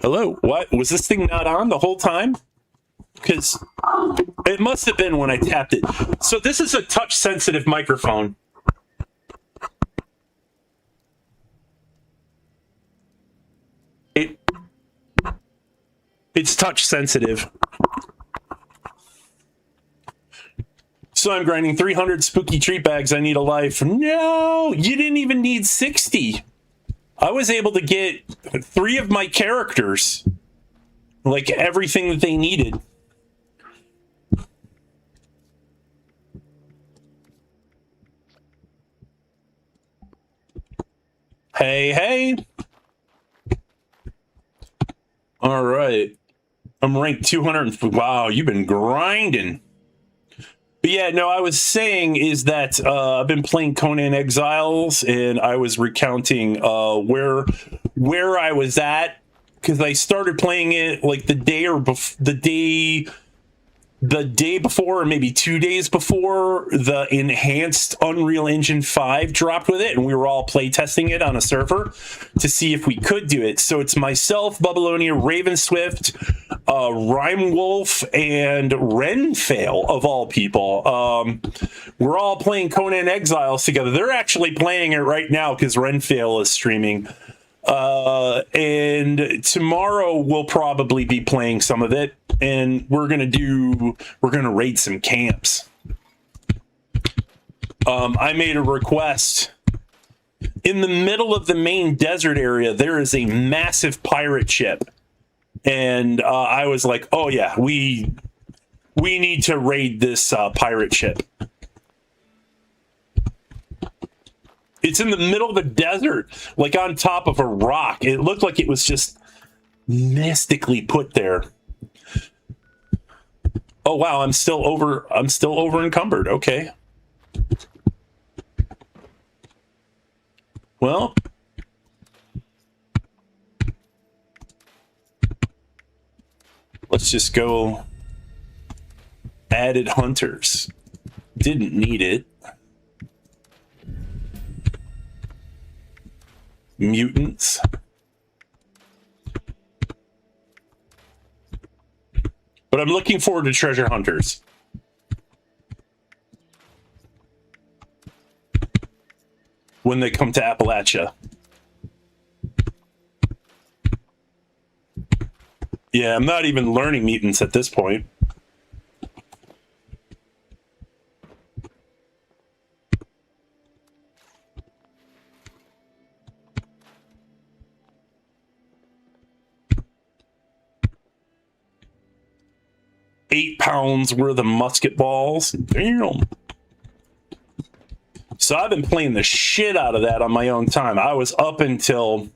Hello? What? Was this thing not on the whole time? Because it must have been when I tapped it. So this is a touch-sensitive microphone. It's touch-sensitive. So I'm grinding 300 spooky treat bags. I need a life. No! You didn't even need 60. I was able to get 3 of my characters, like everything that they needed. Hey, hey. All right. I'm ranked 200. Wow, you've been grinding. But yeah, no, I was saying is that I've been playing Conan Exiles, and I was recounting where I was at because I started playing it like the day before, or maybe 2 days before the enhanced Unreal Engine 5 dropped with it, and we were all play testing it on a server to see if we could do it. So it's myself, Babylonia, Raven Swift, Rhyme Wolf, and Renfail, of all people. We're all playing Conan Exiles together. They're actually playing it right now because Renfail is streaming. And tomorrow we'll probably be playing some of it, and we're gonna raid some camps. I made a request. In the middle of the main desert area, there is a massive pirate ship, and I was like, oh yeah, we need to raid this pirate ship. It's in the middle of the desert, like on top of a rock. It looked like it was just mystically put there. Oh wow, I'm still over encumbered. Okay. Well, let's just go added hunters. Didn't need it. Mutants. But I'm looking forward to treasure hunters. When they come to Appalachia. Yeah, I'm not even learning mutants at this point. £8 worth of musket balls. Damn. So I've been playing the shit out of that on my own time. I was up until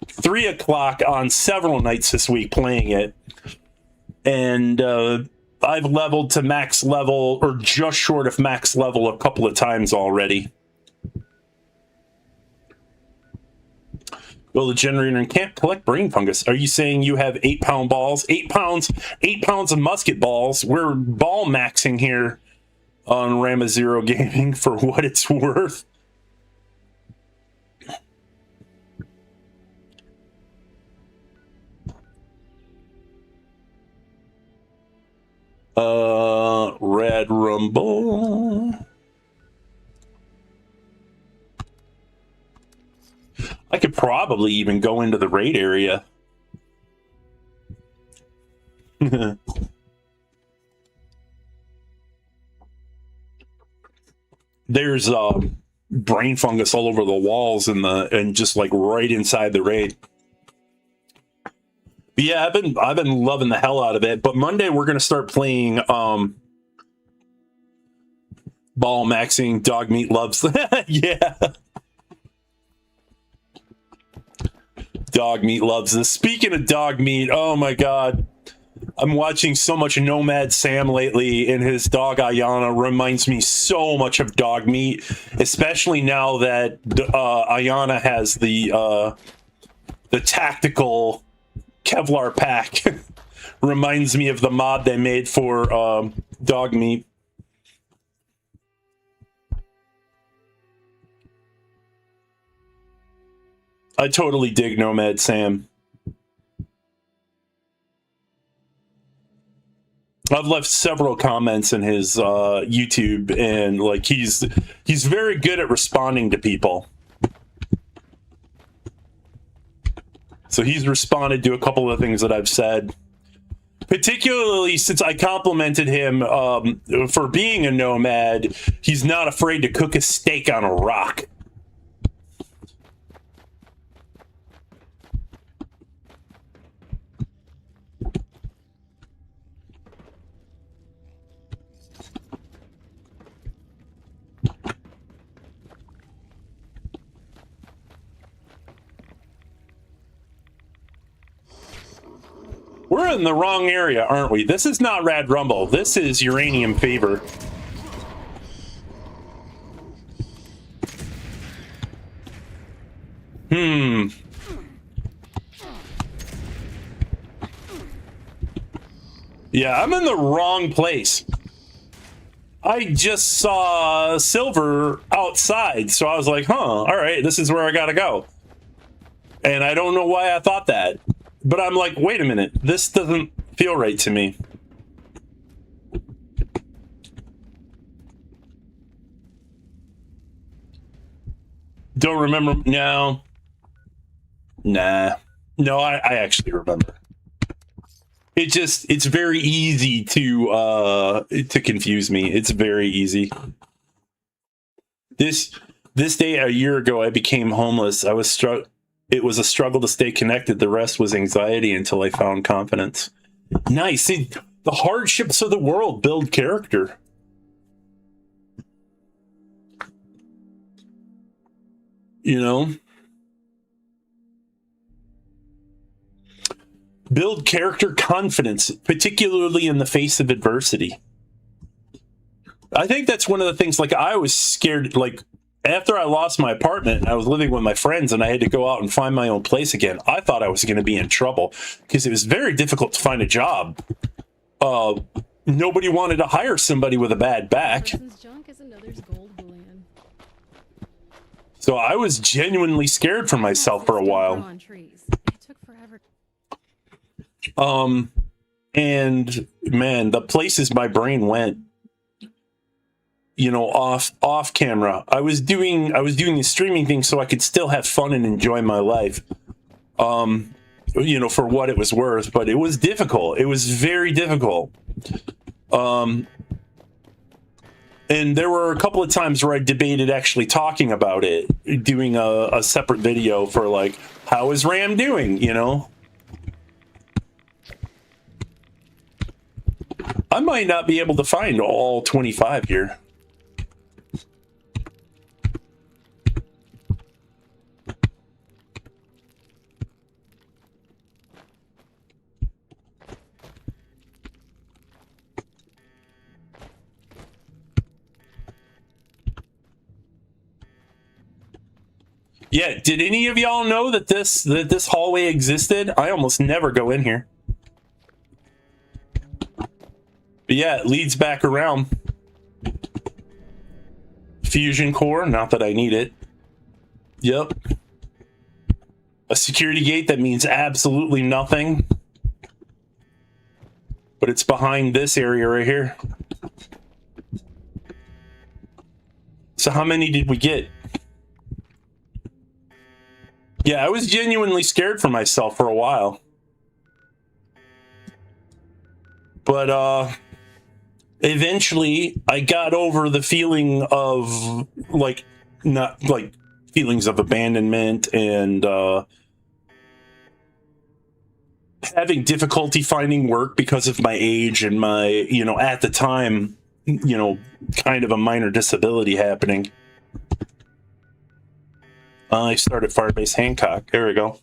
3 o'clock on several nights this week playing it. And I've leveled to max level, or just short of max level, a couple of times already. Well, the generator and can't collect brain fungus. Are you saying you have 8-pound balls? 8 pounds of musket balls. We're ball maxing here on Ramazero Gaming for what it's worth. Red Rumble. I could probably even go into the raid area. There's brain fungus all over the walls and just like right inside the raid. But yeah, I've been loving the hell out of it. But Monday we're gonna start playing ball maxing. Dog meat loves. Yeah. Dog meat loves this. Speaking of dog meat, oh my god, I'm watching so much Nomad Sam lately, and his dog Ayana reminds me so much of dog meat, especially now that Ayana has the tactical Kevlar pack. Reminds me of the mod they made for dog meat. I totally dig Nomad Sam. I've left several comments in his YouTube, and like he's very good at responding to people. So he's responded to a couple of things that I've said, particularly since I complimented him for being a nomad. He's not afraid to cook a steak on a rock. We're in the wrong area, aren't we? This is not Rad Rumble. This is Uranium Fever. Yeah, I'm in the wrong place. I just saw silver outside, so I was like, huh, all right, this is where I gotta go. And I don't know why I thought that. But I'm like, wait a minute, this doesn't feel right to me. Don't remember. No. Nah. No, I actually remember. It's very easy to confuse me. It's very easy. This day a year ago, I became homeless. It was a struggle to stay connected. The rest was anxiety until I found confidence. Nice. See, the hardships of the world build character. You know? Build character confidence, particularly in the face of adversity. I think that's one of the things, like, I was scared, like, after I lost my apartment and I was living with my friends and I had to go out and find my own place again, I thought I was going to be in trouble because it was very difficult to find a job. Nobody wanted to hire somebody with a bad back. Junk is another's gold bullion. So I was genuinely scared for myself for a while. On trees. It took forever. And man, the places my brain went, you know, off camera. I was doing the streaming thing so I could still have fun and enjoy my life. You know, for what it was worth, but it was difficult. It was very difficult. And there were a couple of times where I debated actually talking about it, doing a separate video for, like, how is Ram doing, you know? I might not be able to find all 25 here. Yeah, did any of y'all know that this hallway existed? I almost never go in here. But yeah, it leads back around. Fusion core, not that I need it. Yep. A security gate that means absolutely nothing. But it's behind this area right here. So how many did we get? Yeah, I was genuinely scared for myself for a while. But eventually I got over the feeling of, like, not like feelings of abandonment and having difficulty finding work because of my age and my, you know, at the time, you know, kind of a minor disability happening. I started Firebase Hancock. There we go.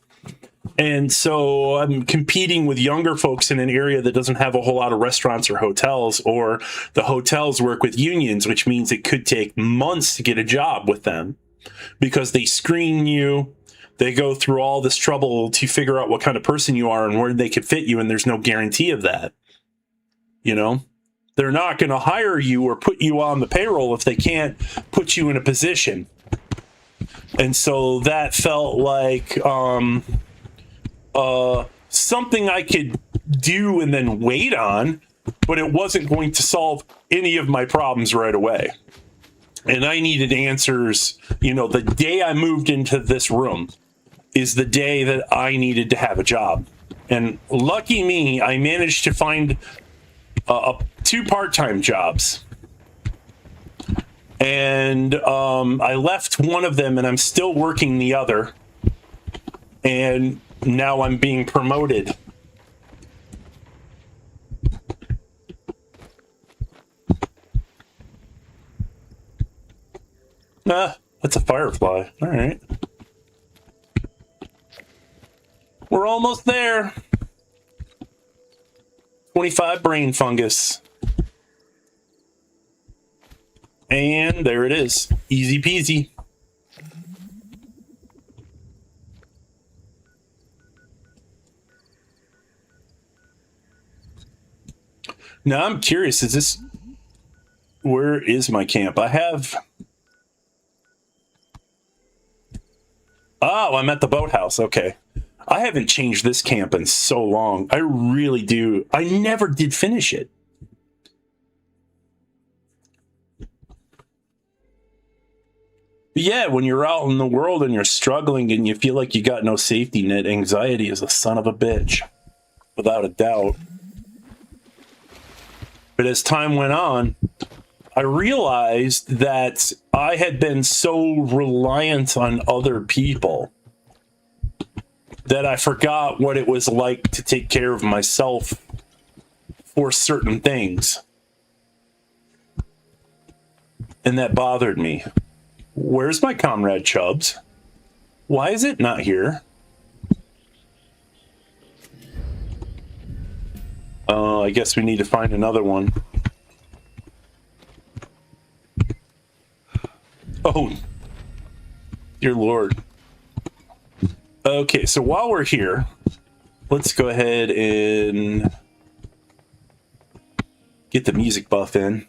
And so I'm competing with younger folks in an area that doesn't have a whole lot of restaurants or hotels, or the hotels work with unions, which means it could take months to get a job with them because they screen you. They go through all this trouble to figure out what kind of person you are and where they could fit you. And there's no guarantee of that. You know, they're not going to hire you or put you on the payroll if they can't put you in a position. And so that felt like something I could do and then wait on, but it wasn't going to solve any of my problems right away. And I needed answers. You know, the day I moved into this room is the day that I needed to have a job. And lucky me, I managed to find 2 part-time jobs. And I left one of them and I'm still working the other. And now I'm being promoted. That's a firefly. All right. We're almost there. 25 brain fungus. And there it is. Easy peasy. Now I'm curious, is this... Where is my camp? I have... Oh, I'm at the boathouse. Okay. I haven't changed this camp in so long. I really do. I never did finish it. But yeah, when you're out in the world and you're struggling and you feel like you got no safety net, anxiety is a son of a bitch. Without a doubt. But as time went on, I realized that I had been so reliant on other people that I forgot what it was like to take care of myself for certain things. And that bothered me. Where's my comrade Chubbs? Why is it not here? I guess we need to find another one. Oh, dear Lord. Okay, so while we're here, let's go ahead and get the music buff in.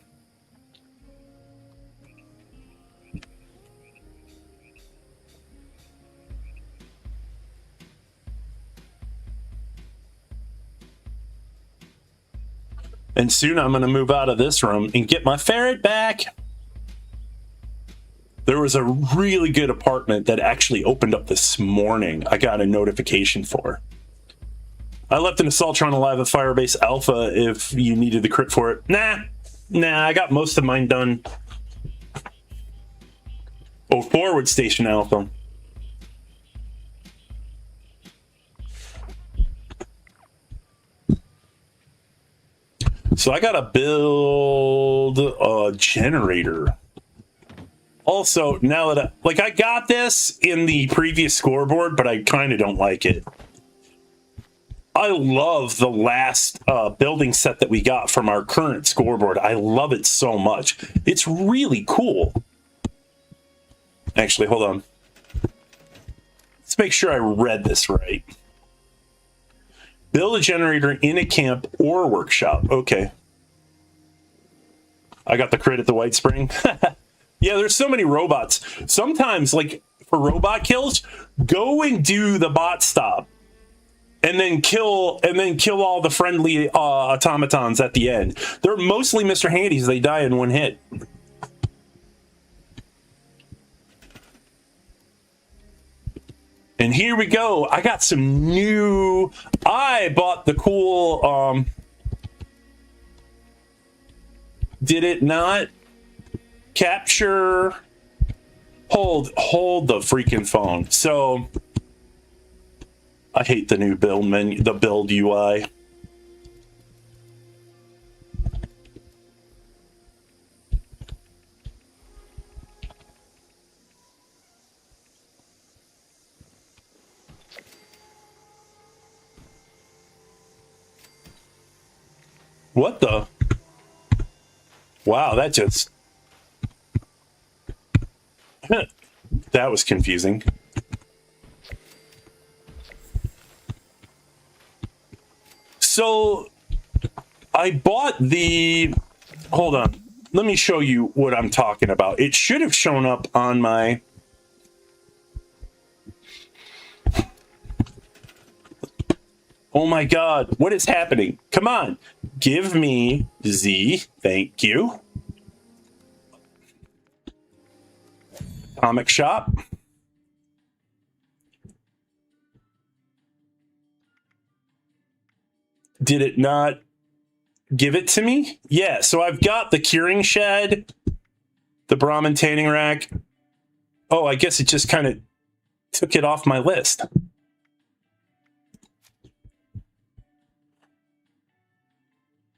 And soon I'm going to move out of this room and get my ferret back. There was a really good apartment that actually opened up this morning. I got a notification for. I left an Assaultron alive at Firebase Alpha if you needed the crit for it. Nah, I got most of mine done. Oh, Forward Station Alpha. So I gotta build a generator. Also, now that I got this in the previous scoreboard, but I kind of don't like it. I love the last building set that we got from our current scoreboard. I love it so much. It's really cool. Actually, hold on. Let's make sure I read this right. Build a generator in a camp or workshop. Okay. I got the crit at the White Spring. Yeah, there's so many robots. Sometimes, like, for robot kills, go and do the bot stop. And then kill all the friendly automatons at the end. They're mostly Mr. Handys. They die in one hit. And here we go. I got some new... I bought the cool... Did it not capture... Hold the freaking phone. So... I hate the new build menu, the build UI. What the? Wow, that just... that was confusing. So, I bought the... Hold on. Let me show you what I'm talking about. It should have shown up on my... Oh my god, what is happening? Come on. Give me Z. Thank you. Comic shop. Did it not give it to me? Yeah, so I've got the curing shed, the Brahmin tanning rack. Oh, I guess it just kind of took it off my list.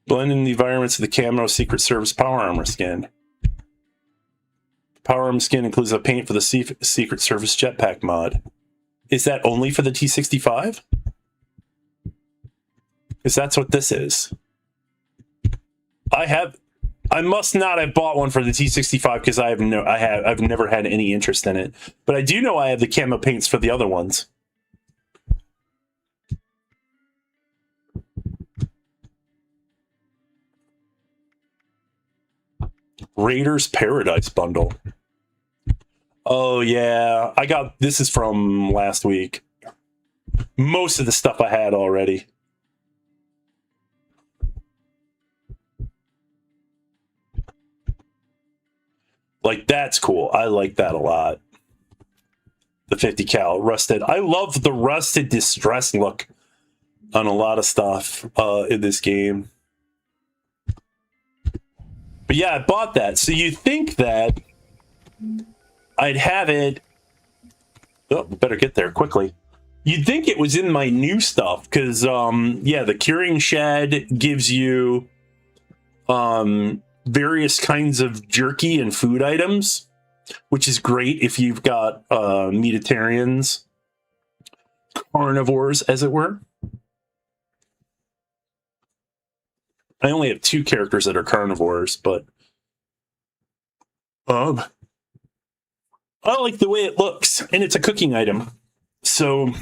Blend in the environments of the Camo Secret Service Power Armor skin. Power Armor skin includes a paint for the Secret Service Jetpack mod. Is that only for the T-65? Because that's what this is. I must not have bought one for the T-65 because I've never had any interest in it. But I do know I have the camo paints for the other ones. Raiders Paradise bundle. Oh yeah, I got this is from last week. Most of the stuff I had already. Like, that's cool. I like that a lot. The 50 cal rusted. I love the rusted distress look on a lot of stuff in this game. But yeah, I bought that. So you think that I'd have it. Oh, better get there quickly. You'd think it was in my new stuff because, yeah, the curing shed gives you various kinds of jerky and food items, which is great if you've got meatitarians, carnivores, as it were. I only have 2 characters that are carnivores, but I like the way it looks, and it's a cooking item, so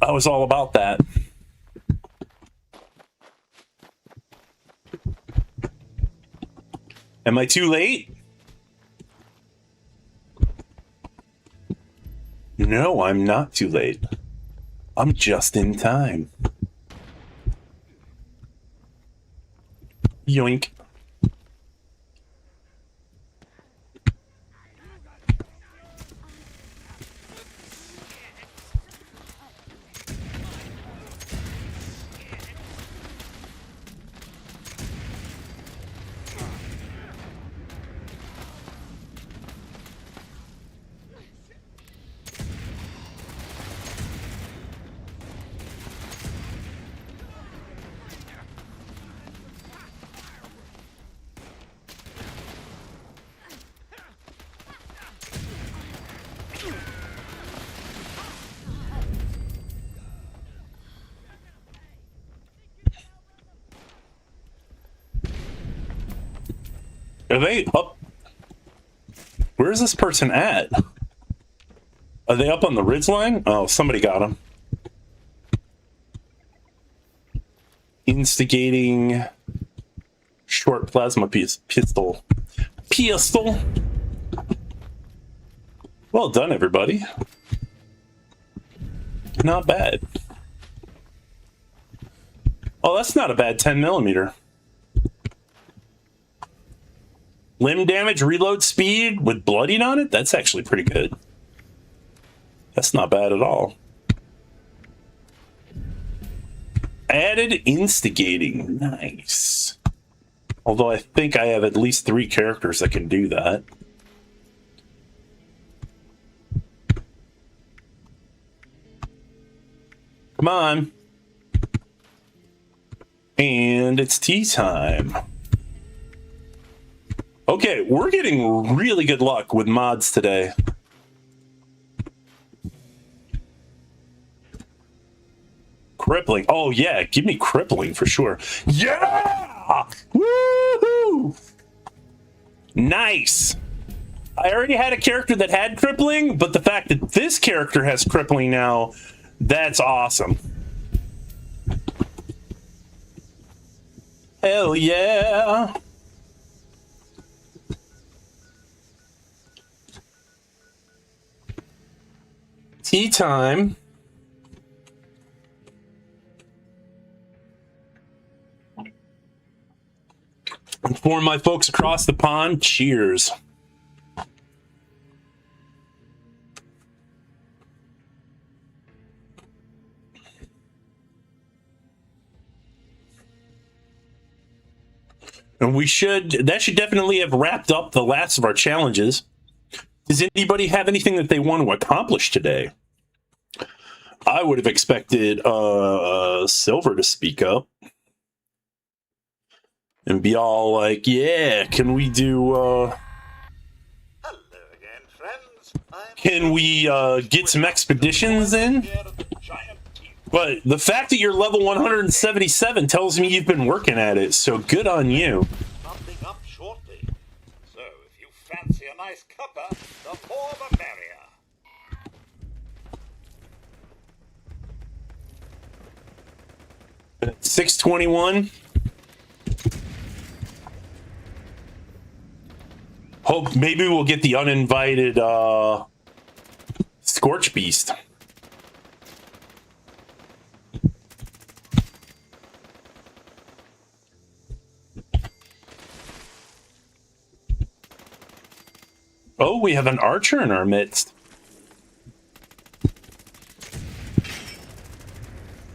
I was all about that. Am I too late? No, I'm not too late. I'm just in time. Yoink. Are they up? Where is this person at? Are they up on the ridge line? Oh, somebody got him. Instigating short plasma pistol. Pistol. Well done, everybody. Not bad. Oh, that's not a bad 10mm. Limb damage, reload speed with bloodied on it? That's actually pretty good. That's not bad at all. Added instigating. Nice. Although I think I have at least 3 characters that can do that. Come on. And it's tea time. Okay, we're getting really good luck with mods today. Crippling. Oh, yeah, give me crippling for sure. Yeah! Woohoo! Nice. I already had a character that had crippling, but the fact that this character has crippling now, that's awesome. Hell yeah! Tea time. And for my folks across the pond, cheers. And that should definitely have wrapped up the last of our challenges. Does anybody have anything that they want to accomplish today? I would have expected Silver to speak up and be all like, yeah, can we do Hello again, friends. can we get some expeditions in? But the fact that you're level 177 tells me you've been working at it, so good on you. Something up shortly. So if you fancy a nice cuppa, the more the merrier. At 621. Hope maybe we'll get the uninvited Scorch Beast. Oh, we have an archer in our midst.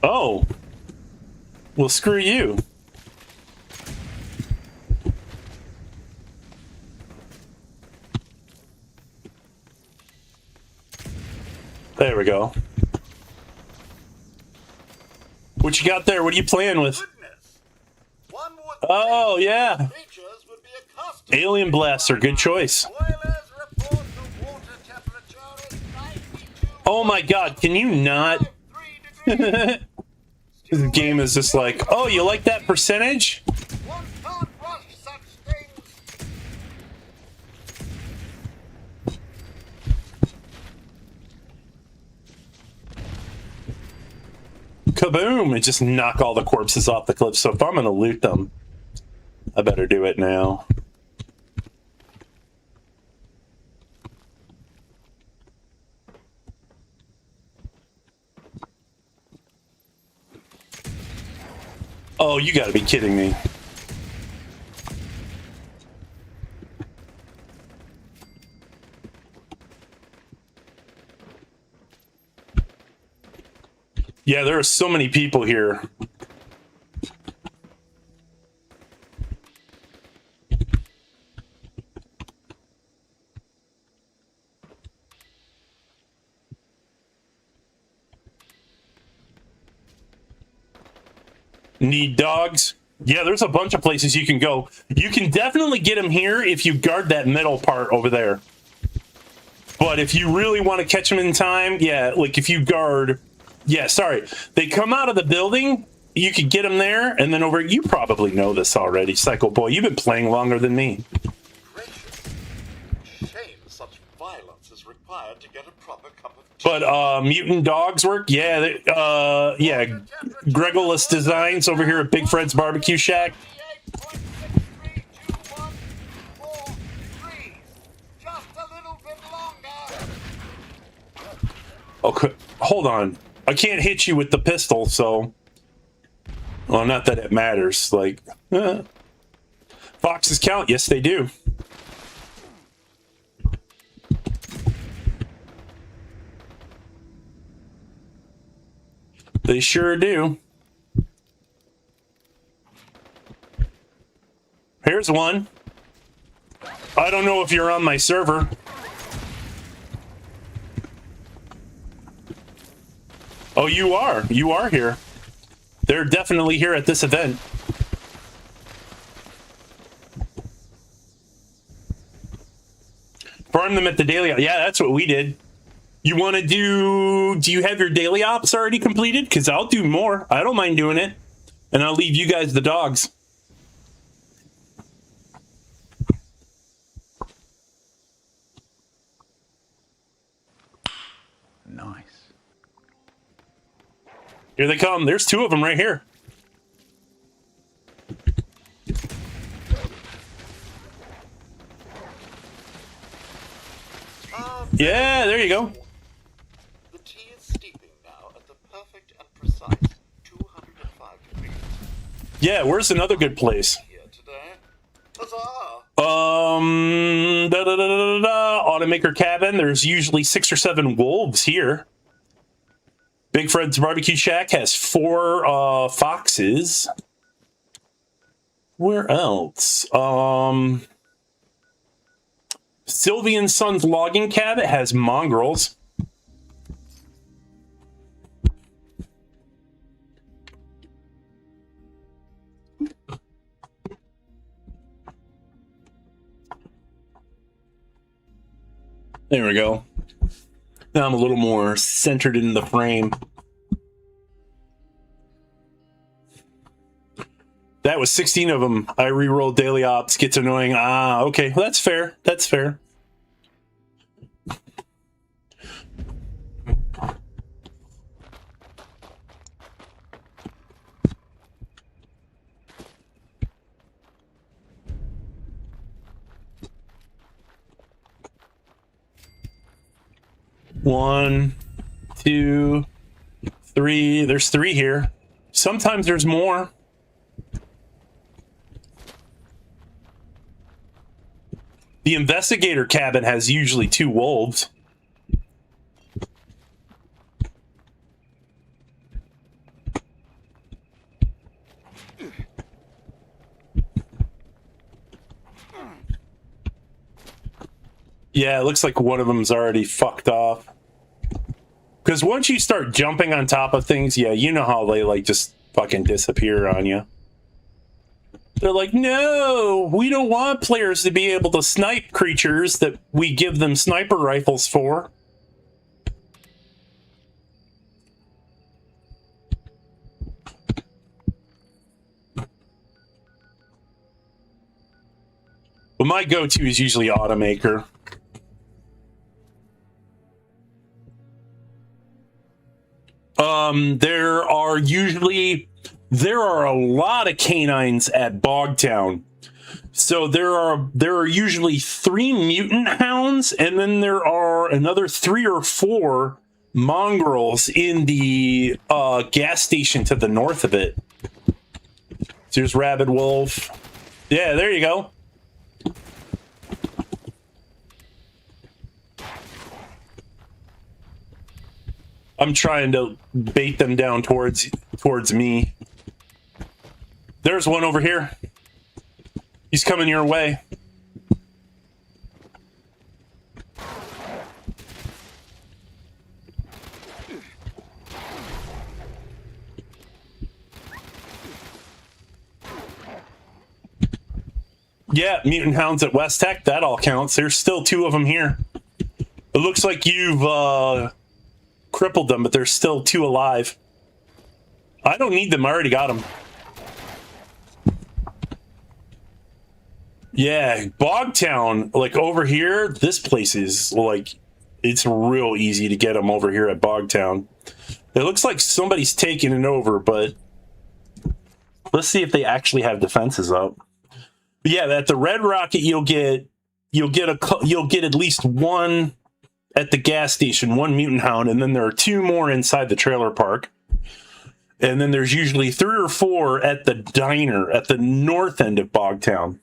Oh. Well, screw you. There we go. What you got there? What are you playing with? Goodness. One would Oh, think yeah. creatures would be accustomed Alien Blaster, good choice. Boilers report the water temperature is 92. Oh my god, can you not? 3 degrees. This game is just like, oh, you like that percentage? One can't rush such things. Kaboom! And just knock all the corpses off the cliff. So if I'm gonna loot them, I better do it now. Oh, you gotta be kidding me. Yeah, there are so many people here. Need dogs? Yeah, there's a bunch of places you can go. You can definitely get them here if you guard that middle part over there. But if you really want to catch them in time, yeah, like if you guard... Yeah, sorry. They come out of the building, you could get them there, and then over... You probably know this already, Psycho Boy. You've been playing longer than me. Gracious. Shame such violence is required to get a proper cup of tea. But mutant dogs work? Yeah, yeah. Gregolus Designs over here at Big Fred's Barbecue Shack. 58.632143. Just a little bit longer. Okay, hold on. I can't hit you with the pistol, so... Well, not that it matters. Like, foxes count. Yes, they do. They sure do. Here's one. I don't know if you're on my server. Oh, you are. You are here. They're definitely here at this event. Farm them at the daily. Yeah, that's what we did. You want to do you have your daily ops already completed? Because I'll do more. I don't mind doing it. And I'll leave you guys the dogs. Nice. Here they come. There's two of them right here. Yeah, there you go. The tea is steeping now at the perfect and precise 205 degrees. Yeah, where's another good place? Here today. Huzzah! Automaker cabin. There's usually 6 or 7 wolves here. Big Fred's Barbecue Shack has 4 foxes. Where else? Sylvie and Sons Logging Cabin has mongrels. There we go. Now I'm a little more centered in the frame. That was 16 of them. I re-rolled daily ops. Gets annoying. Ah, okay. Well, that's fair. That's fair. 1, 2, 3. There's 3 here. Sometimes there's more. The investigator cabin has usually 2 wolves. Yeah, it looks like one of them's already fucked off. Because once you start jumping on top of things, yeah, you know how they like just fucking disappear on you. They're like, no, we don't want players to be able to snipe creatures that we give them sniper rifles for. But my go-to is usually Automaker. There are a lot of canines at Bogtown. So there are usually 3 mutant hounds, and then there are another 3 or 4 mongrels in the gas station to the north of it. So there's Rabid Wolf. Yeah, there you go. I'm trying to bait them down towards me. There's one over here. He's coming your way. Yeah, mutant hounds at West Tech, that all counts. There's still 2 of them here. It looks like you've crippled them, but there's still 2 alive. I don't need them, I already got them. Yeah, Bogtown, like over here, this place is like, it's real easy to get them over here at Bogtown. It looks like somebody's taking it over, but let's see if they actually have defenses up. But yeah, at the Red Rocket, you'll get at least 1 at the gas station, 1 mutant hound, and then there are 2 more inside the trailer park. And then there's usually 3 or 4 at the diner at the north end of Bogtown.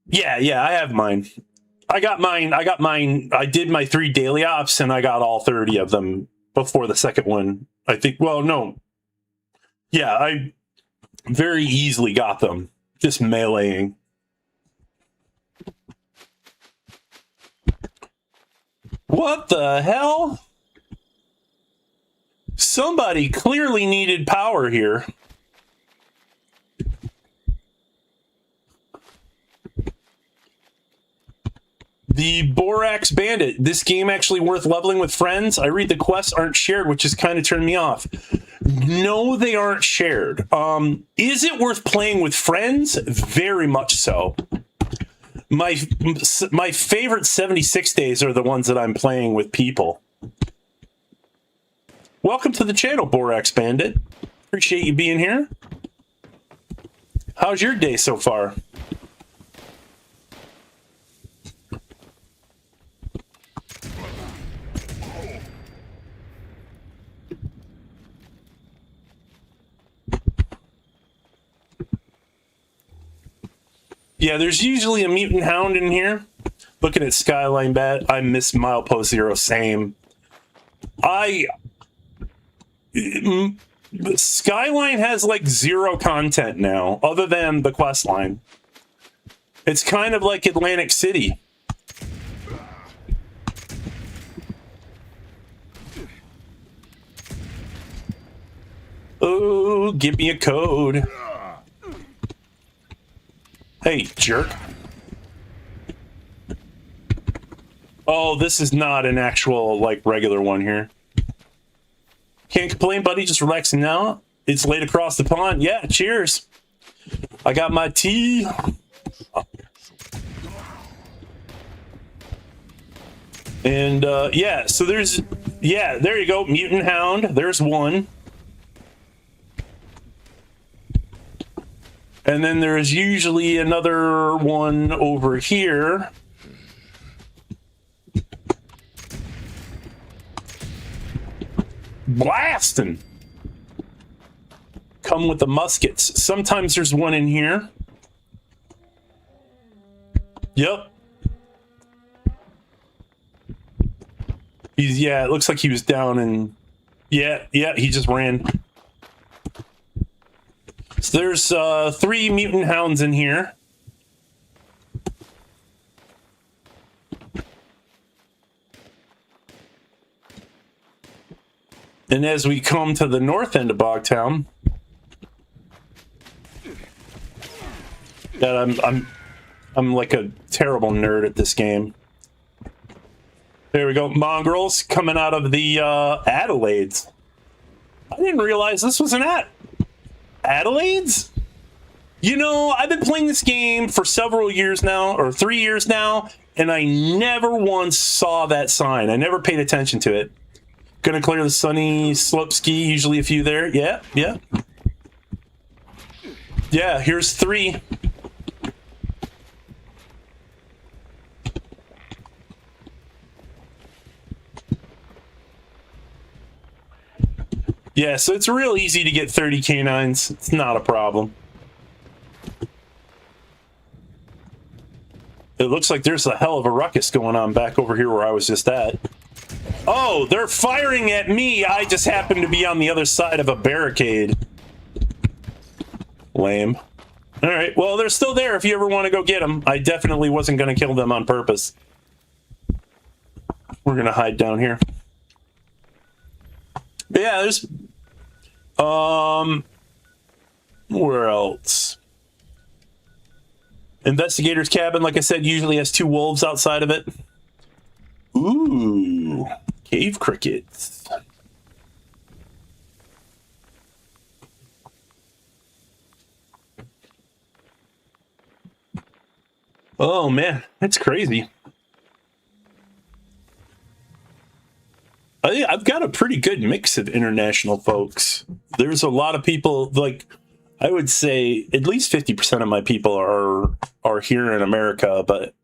Yeah, I have mine. I got mine. I did my 3 daily ops, and I got all 30 of them before the second one. I think, well, no. Yeah, I very easily got them. Just meleeing. What the hell? Somebody clearly needed power here. The Borax Bandit. This game actually worth leveling with friends? I read the quests aren't shared, which has kind of turned me off. No, they aren't shared. Is it worth playing with friends? Very much so. My favorite 76 days are the ones that I'm playing with people. Welcome to the channel, Borax Bandit. Appreciate you being here. How's your day so far? Yeah, there's usually a mutant hound in here. Looking at Skyline Bat, I miss Milepost Zero, same. Skyline has like 0 content now, other than the quest line. It's kind of like Atlantic City. Oh, give me a code. Hey, jerk. Oh, this is not an actual, like, regular one here. Can't complain, buddy. Just relaxing now. It's late across the pond. Yeah, cheers. I got my tea. And, yeah, so there's... Yeah, there you go. Mutant Hound. There's one. And then there's usually another one over here. blasting. Come with the muskets. Sometimes there's one in here. Yep. Yeah, it looks like he was down and yeah, he just ran. So there's 3 mutant hounds in here. And as we come to the north end of Bogtown, that I'm like a terrible nerd at this game. There we go, mongrels coming out of the Adelaides. I didn't realize this was an Adelaides. You know, I've been playing this game for several years now, or 3 years now, and I never once saw that sign. I never paid attention to it. Gonna clear the sunny slope ski, usually a few there. Yeah. Yeah, here's 3. Yeah, so it's real easy to get 30 canines. It's not a problem. It looks like there's a hell of a ruckus going on back over here where I was just at. Oh, they're firing at me. I just happen to be on the other side of a barricade. Lame. All right, well, they're still there if you ever want to go get them. I definitely wasn't going to kill them on purpose. We're going to hide down here. But yeah, there's... Where else? Investigator's cabin, like I said, usually has 2 wolves outside of it. Ooh, cave crickets. Oh man, that's crazy. I've got a pretty good mix of international folks. There's a lot of people, like, I would say at least 50% of my people are here in America, but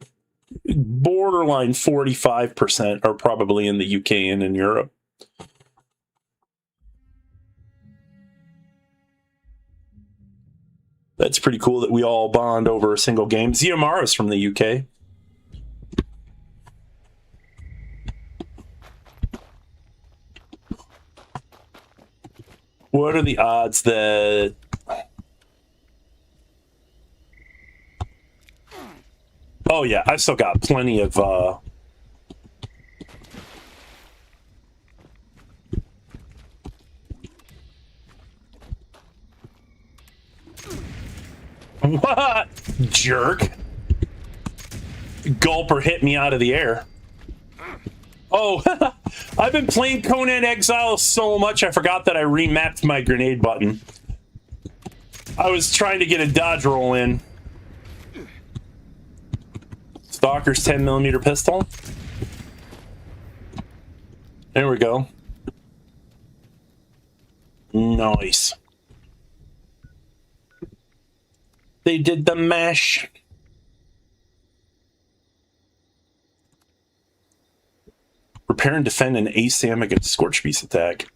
borderline 45% are probably in the UK and in Europe. That's pretty cool that we all bond over a single game. Ziamara's from the UK. What are the odds that... Oh yeah, I still got plenty of What? Jerk. Gulper hit me out of the air. Oh, I've been playing Conan Exile so much I forgot that I remapped my grenade button. I was trying to get a dodge roll in. Stalker's 10mm pistol. There we go. Nice. They did the mash. Repair and defend an ASAM against Scorch Beast attack.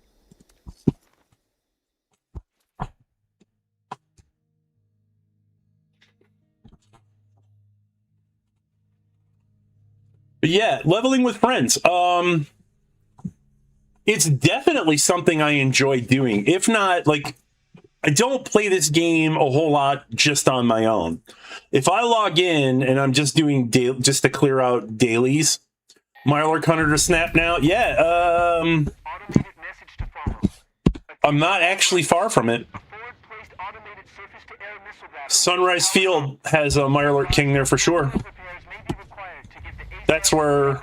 But yeah, leveling with friends. It's definitely something I enjoy doing. If not, like, I don't play this game a whole lot just on my own. If I log in and I'm just doing just to clear out dailies, Mirelurk Hunter to snap now. Yeah, I'm not actually far from it. Sunrise Field has a Mirelurk King there for sure. That's where...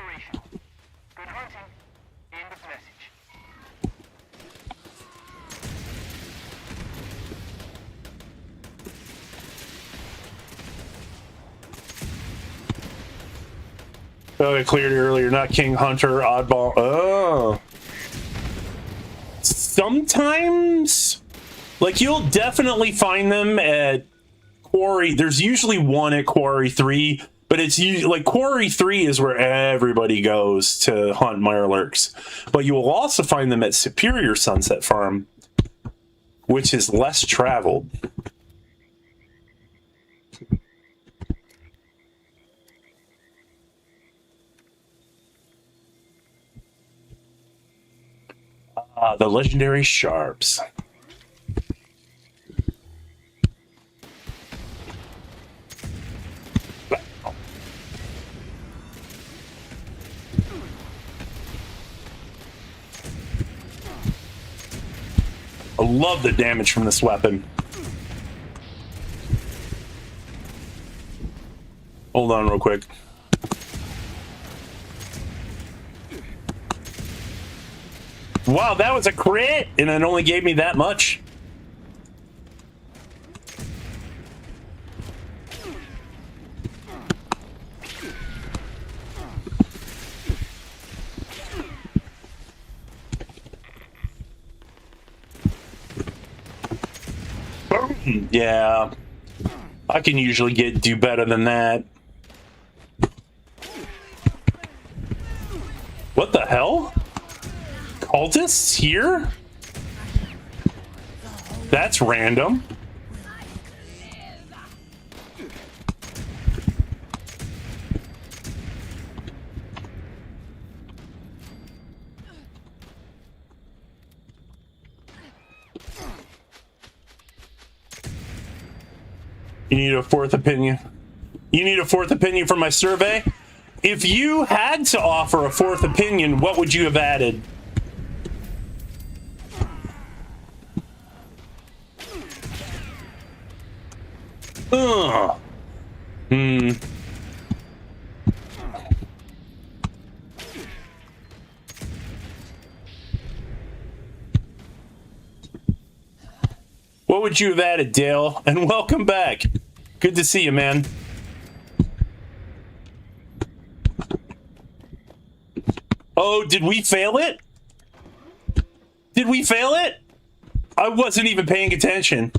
Oh, I cleared it earlier. Not King Hunter, Oddball. Oh. Sometimes, like, you'll definitely find them at Quarry. There's usually one at Quarry 3, But it's like Quarry 3 is where everybody goes to hunt mirelurks. But you will also find them at Superior Sunset Farm, which is less traveled. The legendary sharps. I love the damage from this weapon. Hold on real quick. Wow, that was a crit, and it only gave me that much. Yeah, I can usually do better than that. What the hell? Cultists here? That's random. You need a fourth opinion. You need a fourth opinion from my survey? If you had to offer a fourth opinion, what would you have added? What would you have added, Dale? And welcome back. Good to see you, man. Oh, did we fail it? Did we fail it? I wasn't even paying attention.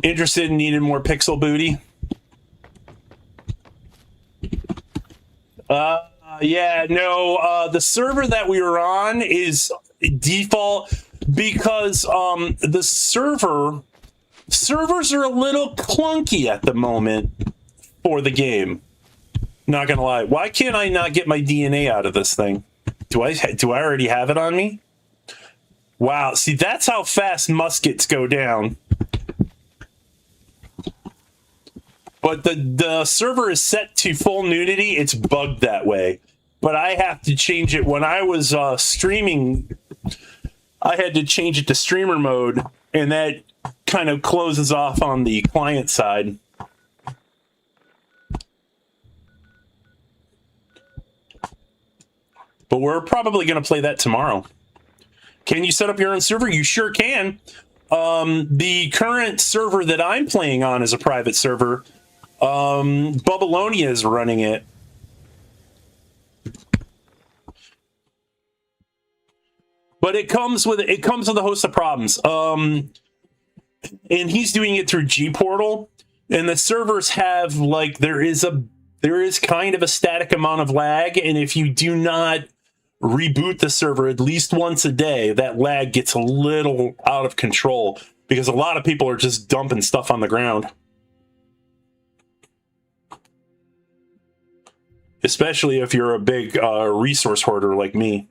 Interested in needing more pixel booty? Yeah, no, the server that we were on is default because the servers are a little clunky at the moment for the game. Not gonna lie. Why can't I not get my DNA out of this thing? Do I already have it on me? Wow, see, that's how fast muskets go down. But the server is set to full nudity. It's bugged that way. But I have to change it. When I was streaming, I had to change it to streamer mode, and that kind of closes off on the client side. But we're probably going to play that tomorrow. Can you set up your own server? You sure can. The current server that I'm playing on is a private server. Babylonia is running it. But it comes with a host of problems. And he's doing it through G Portal, and the servers have like there is kind of a static amount of lag, and if you do not reboot the server at least once a day, that lag gets a little out of control because a lot of people are just dumping stuff on the ground. Especially if you're a big resource hoarder like me.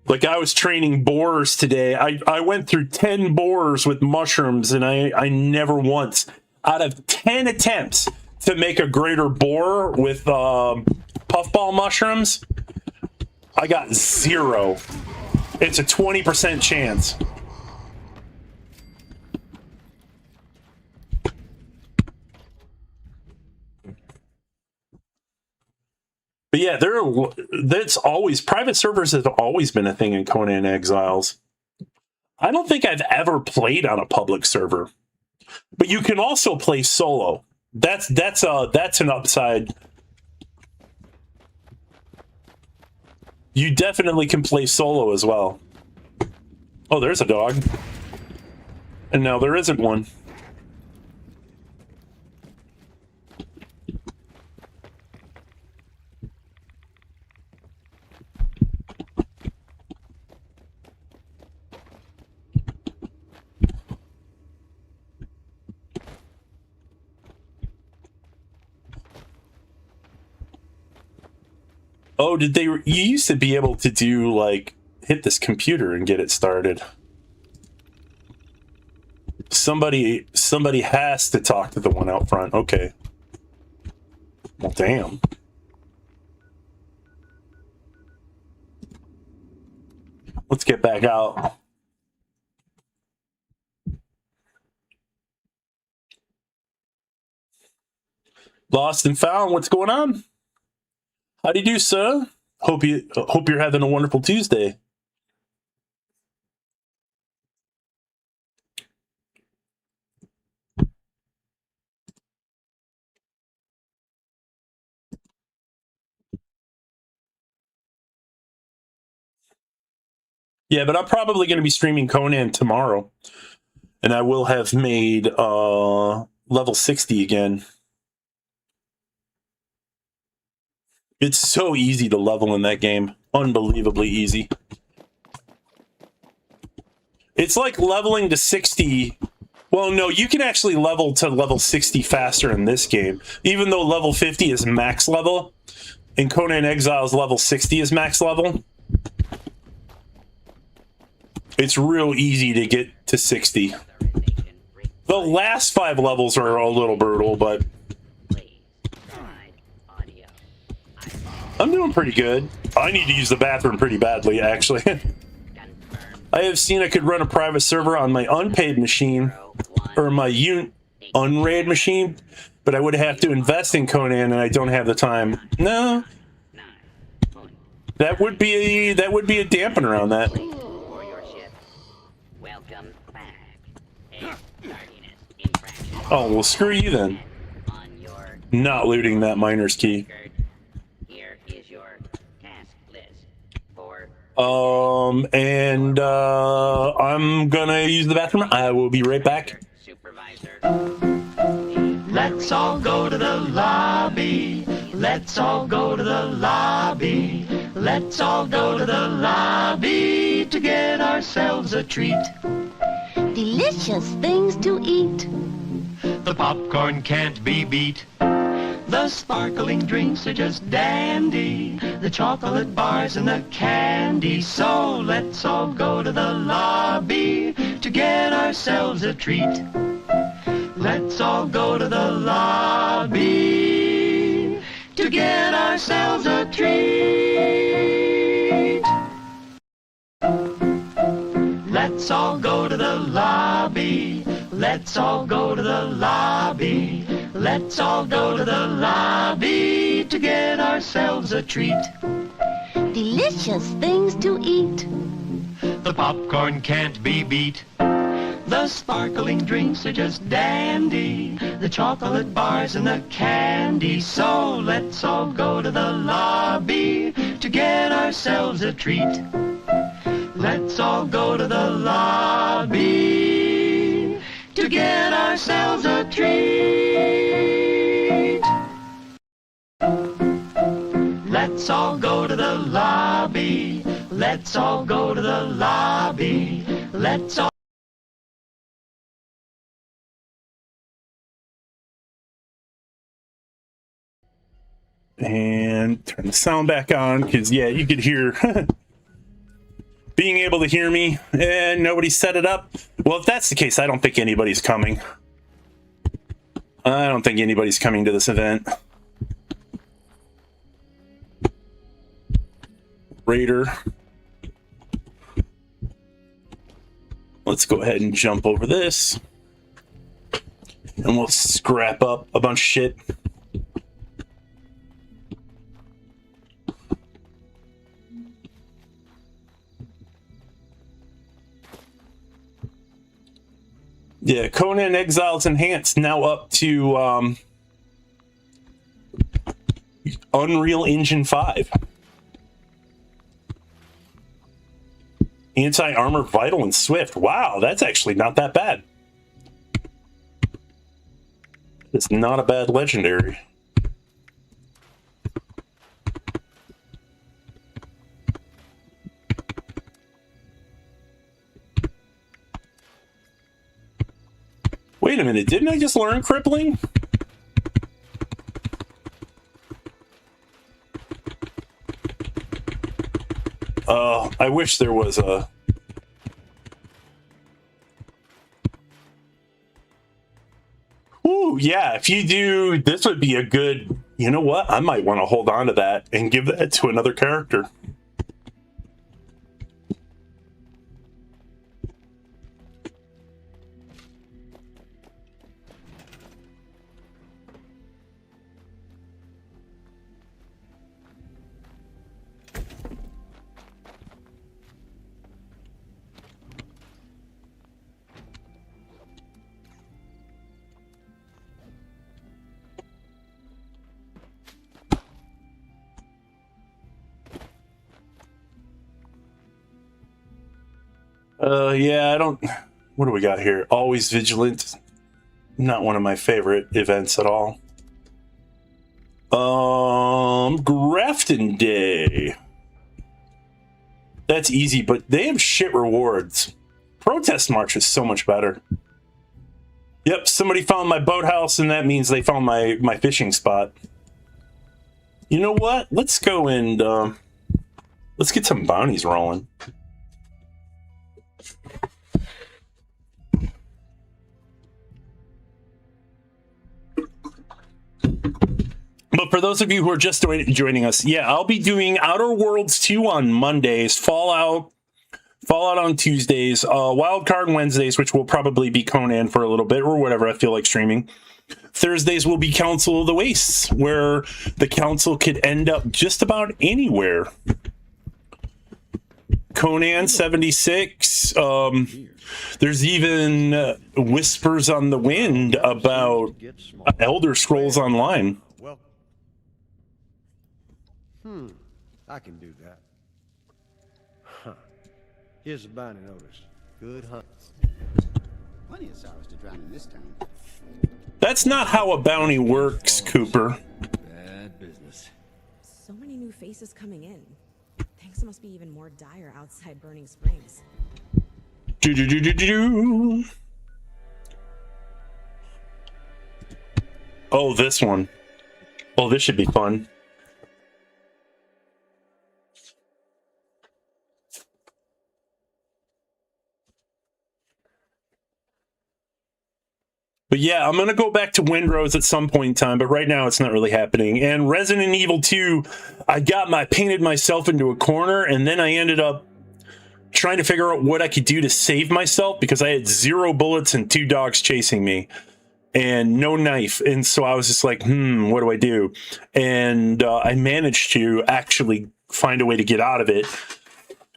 Like I was training boars today. I went through 10 boars with mushrooms, and I never once, out of 10 attempts to make a greater boar with puffball mushrooms, I got 0. It's a 20% chance. But yeah, that's always, private servers have always been a thing in Conan Exiles. I don't think I've ever played on a public server, but you can also play solo. That's an upside. You definitely can play solo as well. Oh, there's a dog. And now there isn't one. Oh, did they? You used to be able to do like hit this computer and get it started. Somebody has to talk to the one out front. Okay. Well, damn. Let's get back out. Lost and found. What's going on? How do you do, sir? Hope you're having a wonderful Tuesday. Yeah, but I'm probably going to be streaming Conan tomorrow, and I will have made level 60 again. It's so easy to level in that game. Unbelievably easy. It's like leveling to 60. Well, no, you can actually level to level 60 faster in this game. Even though level 50 is max level. In Conan Exiles, level 60 is max level. It's real easy to get to 60. The last 5 levels are a little brutal, but I'm doing pretty good. I need to use the bathroom pretty badly, actually. I have seen I could run a private server on my unpaid machine, or my unraid machine, but I would have to invest in Conan, and I don't have the time. No, that would be a dampener on that. Oh, well, screw you then. Not looting that miner's key. I'm gonna use the bathroom. I will be right back. Let's all go to the lobby. Let's all go to the lobby. Let's all go to the lobby to get ourselves a treat. Delicious things to eat. The popcorn can't be beat. The sparkling drinks are just dandy. The chocolate bars and the candy. So let's all go to the lobby to get ourselves a treat. Let's all go to the lobby to get ourselves a treat. Let's all go to the lobby. Let's all go to the lobby. Let's all go to the lobby to get ourselves a treat. Delicious things to eat. The popcorn can't be beat. The sparkling drinks are just dandy. The chocolate bars and the candy. So let's all go to the lobby to get ourselves a treat. Let's all go to the lobby to get ourselves a treat. Let's all go to the lobby. Let's all go to the lobby. Let's all... And turn the sound back on, because, yeah, you could hear... being able to hear me, and nobody set it up. Well, if that's the case, I don't think anybody's coming. I don't think anybody's coming to this event. Raider. Let's go ahead and jump over this. And we'll scrap up a bunch of shit. Yeah, Conan Exiles Enhanced now up to Unreal Engine 5. Anti-armor vital and swift. Wow, that's actually not that bad. It's not a bad legendary. Wait a minute, didn't I just learn crippling? I wish there was a... Ooh, yeah, if you do, this would be a good... You know what? I might want to hold on to that and give that to another character. Yeah, I don't... What do we got here? Always Vigilant. Not one of my favorite events at all. Grafton Day. That's easy, but they have shit rewards. Protest March is so much better. Yep, somebody found my boathouse, and that means they found my fishing spot. You know what? Let's go and let's get some bounties rolling. But for those of you who are just joining us, yeah, I'll be doing Outer Worlds 2 on Mondays, Fallout on Tuesdays, Wildcard Wednesdays, which will probably be Conan for a little bit or whatever I feel like streaming. Thursdays will be Council of the Wastes, where the council could end up just about anywhere. Conan 76. There's even whispers on the wind about Elder Scrolls Online. I can do that. Huh. Here's a bounty notice. Good hunt. Plenty of sorrows to drown in this town. That's not how a bounty works, Cooper. Bad business. So many new faces coming in. Things must be even more dire outside Burning Springs. Oh, this one. Oh, this should be fun. But yeah, I'm going to go back to Windrose at some point in time, but right now it's not really happening. And Resident Evil 2, I painted myself into a corner, and then I ended up trying to figure out what I could do to save myself because I had 0 bullets and 2 dogs chasing me and no knife. And so I was just like, what do I do? And I managed to actually find a way to get out of it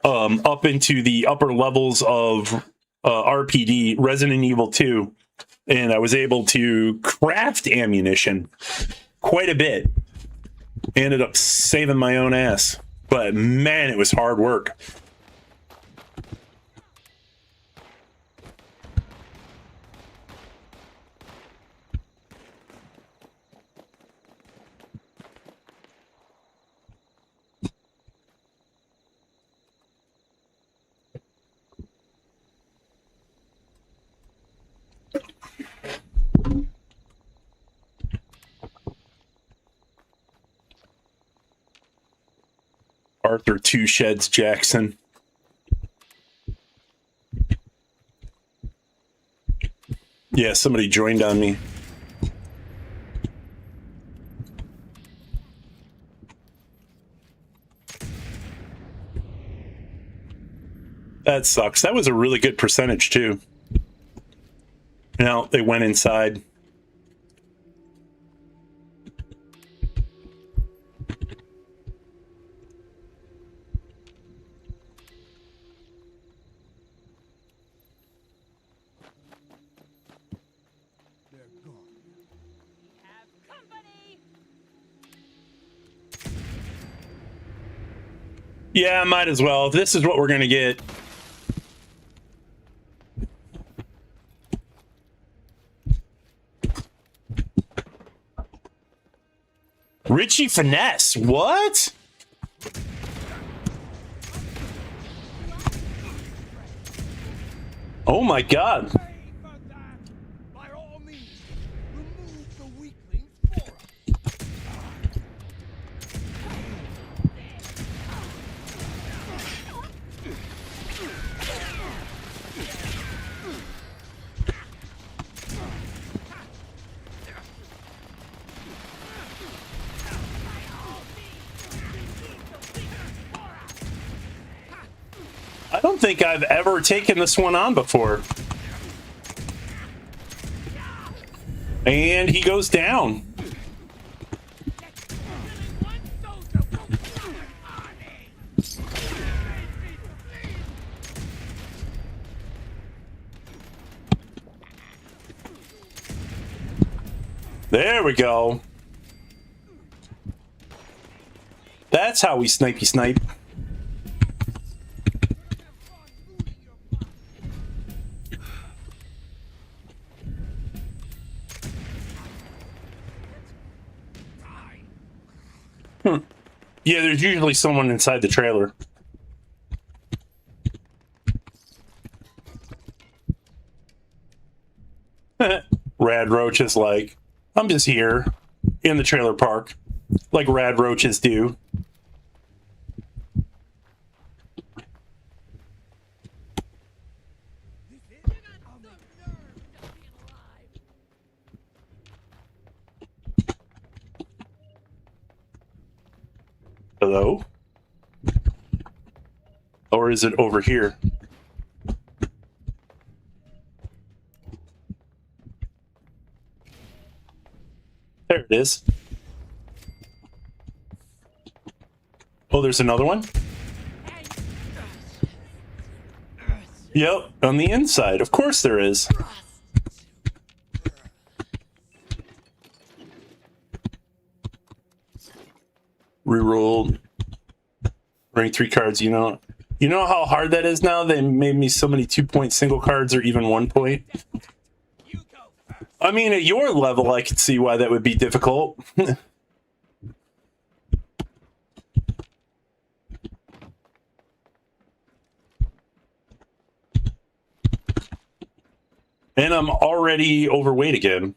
up into the upper levels of RPD, Resident Evil 2. And I was able to craft ammunition quite a bit. Ended up saving my own ass. But man, it was hard work. Arthur Two Sheds Jackson. Yeah, somebody joined on me. That sucks. That was a really good percentage too. Now they went inside. Yeah, might as well. This is what we're going to get. Richie Finesse, what? Oh my God. I don't think I've ever taken this one on before. And he goes down. There we go. That's how we snipey snipe. Yeah, there's usually someone inside the trailer. Rad Roach is like, I'm just here in the trailer park, like rad roaches do. Hello? Or is it over here? There it is. Oh, there's another one? Yep, on the inside. Of course there is. Rerolled. Rank 3 cards, you know how hard that is now? They made me so many 2-point single cards or even 1 point. I mean, at your level, I could see why that would be difficult. And I'm already overweight again.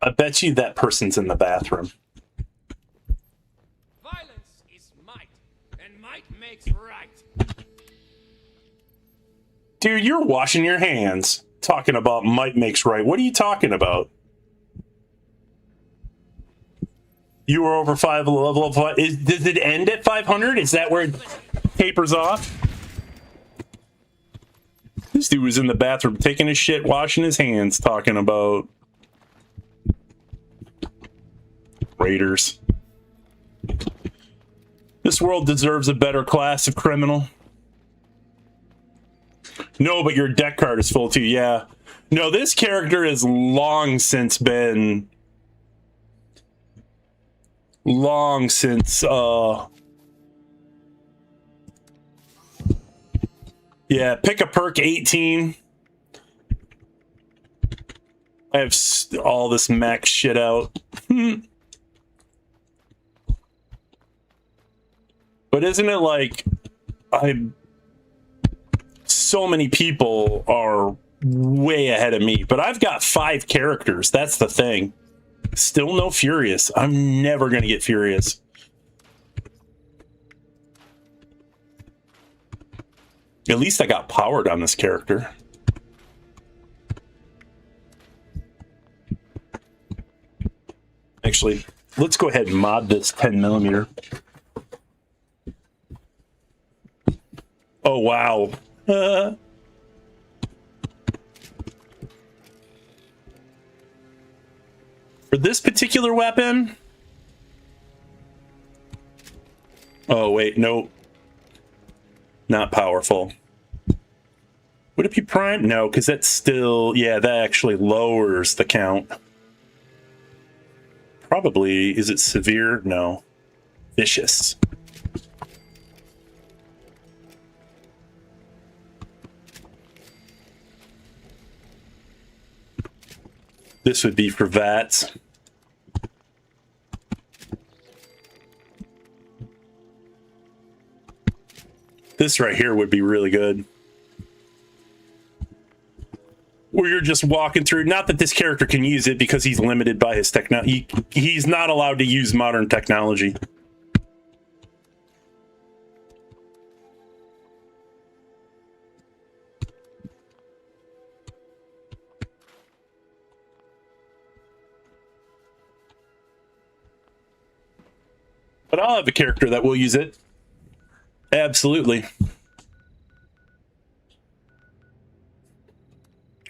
I bet you that person's in the bathroom. Violence is might, and might makes right. Dude, you're washing your hands talking about might makes right. What are you talking about? You were over level of 5. Does it end at 500? Is that where it tapers off? This dude was in the bathroom taking his shit, washing his hands, talking about Raiders. This world deserves a better class of criminal. No, but your deck card is full too. Yeah. No, this character has long since been... Yeah, pick a perk 18. I have all this max shit out. But isn't it like so many people are way ahead of me, but I've got 5 characters. That's the thing. Still no Furious. I'm never going to get Furious. At least I got powered on this character. Actually, let's go ahead and mod this 10mm. Oh, wow. For this particular weapon... Oh, wait, no. Not powerful. Would it be prime? No, because that's still... Yeah, that actually lowers the count. Probably... Is it severe? No. Vicious. This would be for VATS. This right here would be really good. Where you're just walking through, not that this character can use it because he's limited by his technology. He's not allowed to use modern technology. But I'll have a character that will use it. Absolutely.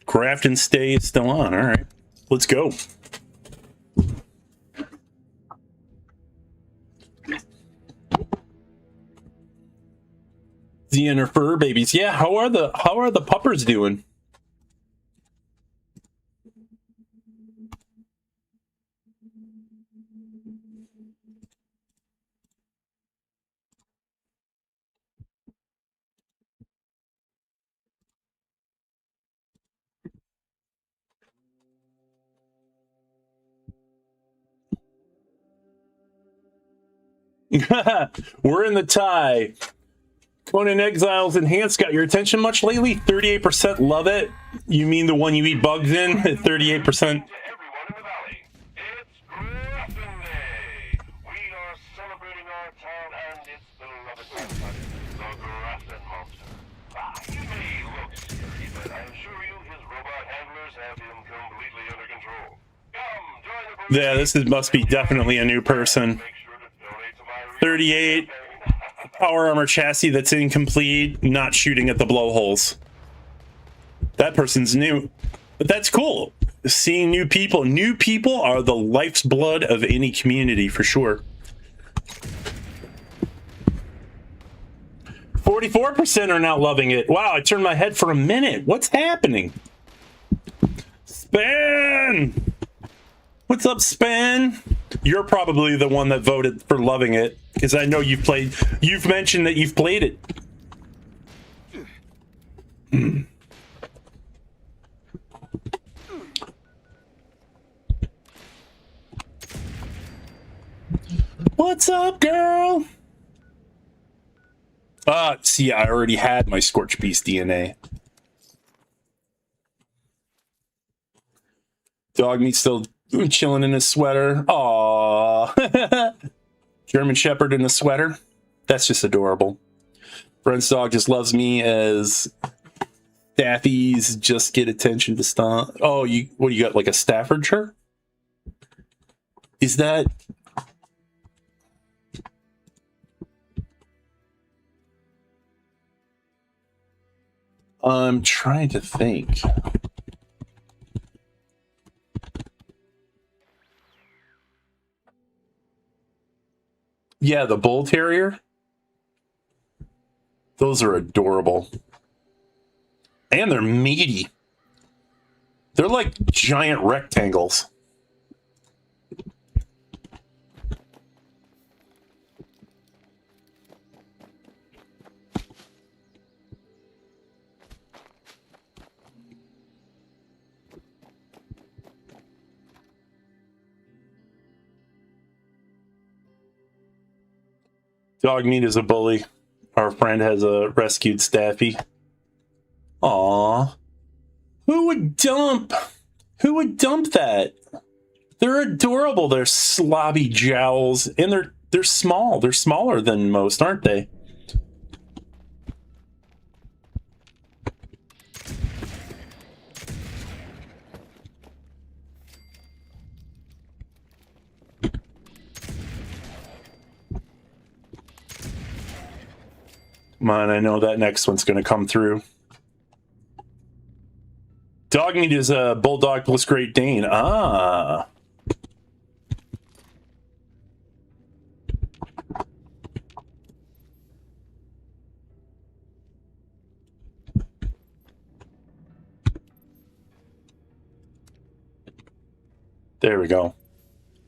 Craft and stay is still on. All right, let's go. The inner fur babies. Yeah, how are the puppers doing? We're in the tie. Conan Exiles Enhanced got your attention much lately? 38% love it. You mean the one you eat bugs in? 38%. Yeah, must be definitely a new person. 38 power armor chassis that's incomplete, not shooting at the blowholes. That person's new. But that's cool. Seeing new people. New people are the life's blood of any community, for sure. 44% are now loving it. Wow, I turned my head for a minute. What's happening? Span! What's up, Span? You're probably the one that voted for loving it, because I know you've mentioned that you've played it. What's up, girl? See, I already had my Scorch Beast DNA. Dog meat still chilling in his sweater. Aww. German Shepherd in the sweater. That's just adorable. Friend's dog just loves me as staffies just get attention to stomp. Oh, what do you got? Like a Staffordshire? Is that... I'm trying to think. Yeah, the Bull Terrier. Those are adorable. And they're meaty. They're like giant rectangles. Dog meat is a bully. Our friend has a rescued Staffy. Aww. Who would dump that? They're adorable. They're slobby jowls, and they're small. They're smaller than most, aren't they? Come on, I know that next one's going to come through. Dog meat is a Bulldog plus Great Dane. Ah. There we go.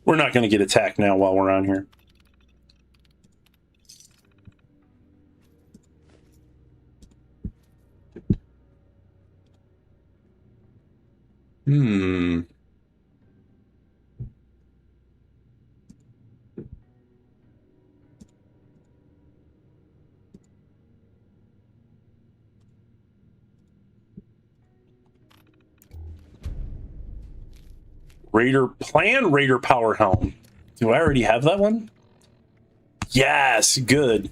We're not going to get attacked now while we're on here. Raider Power Helm. Do I already have that one? Yes, good.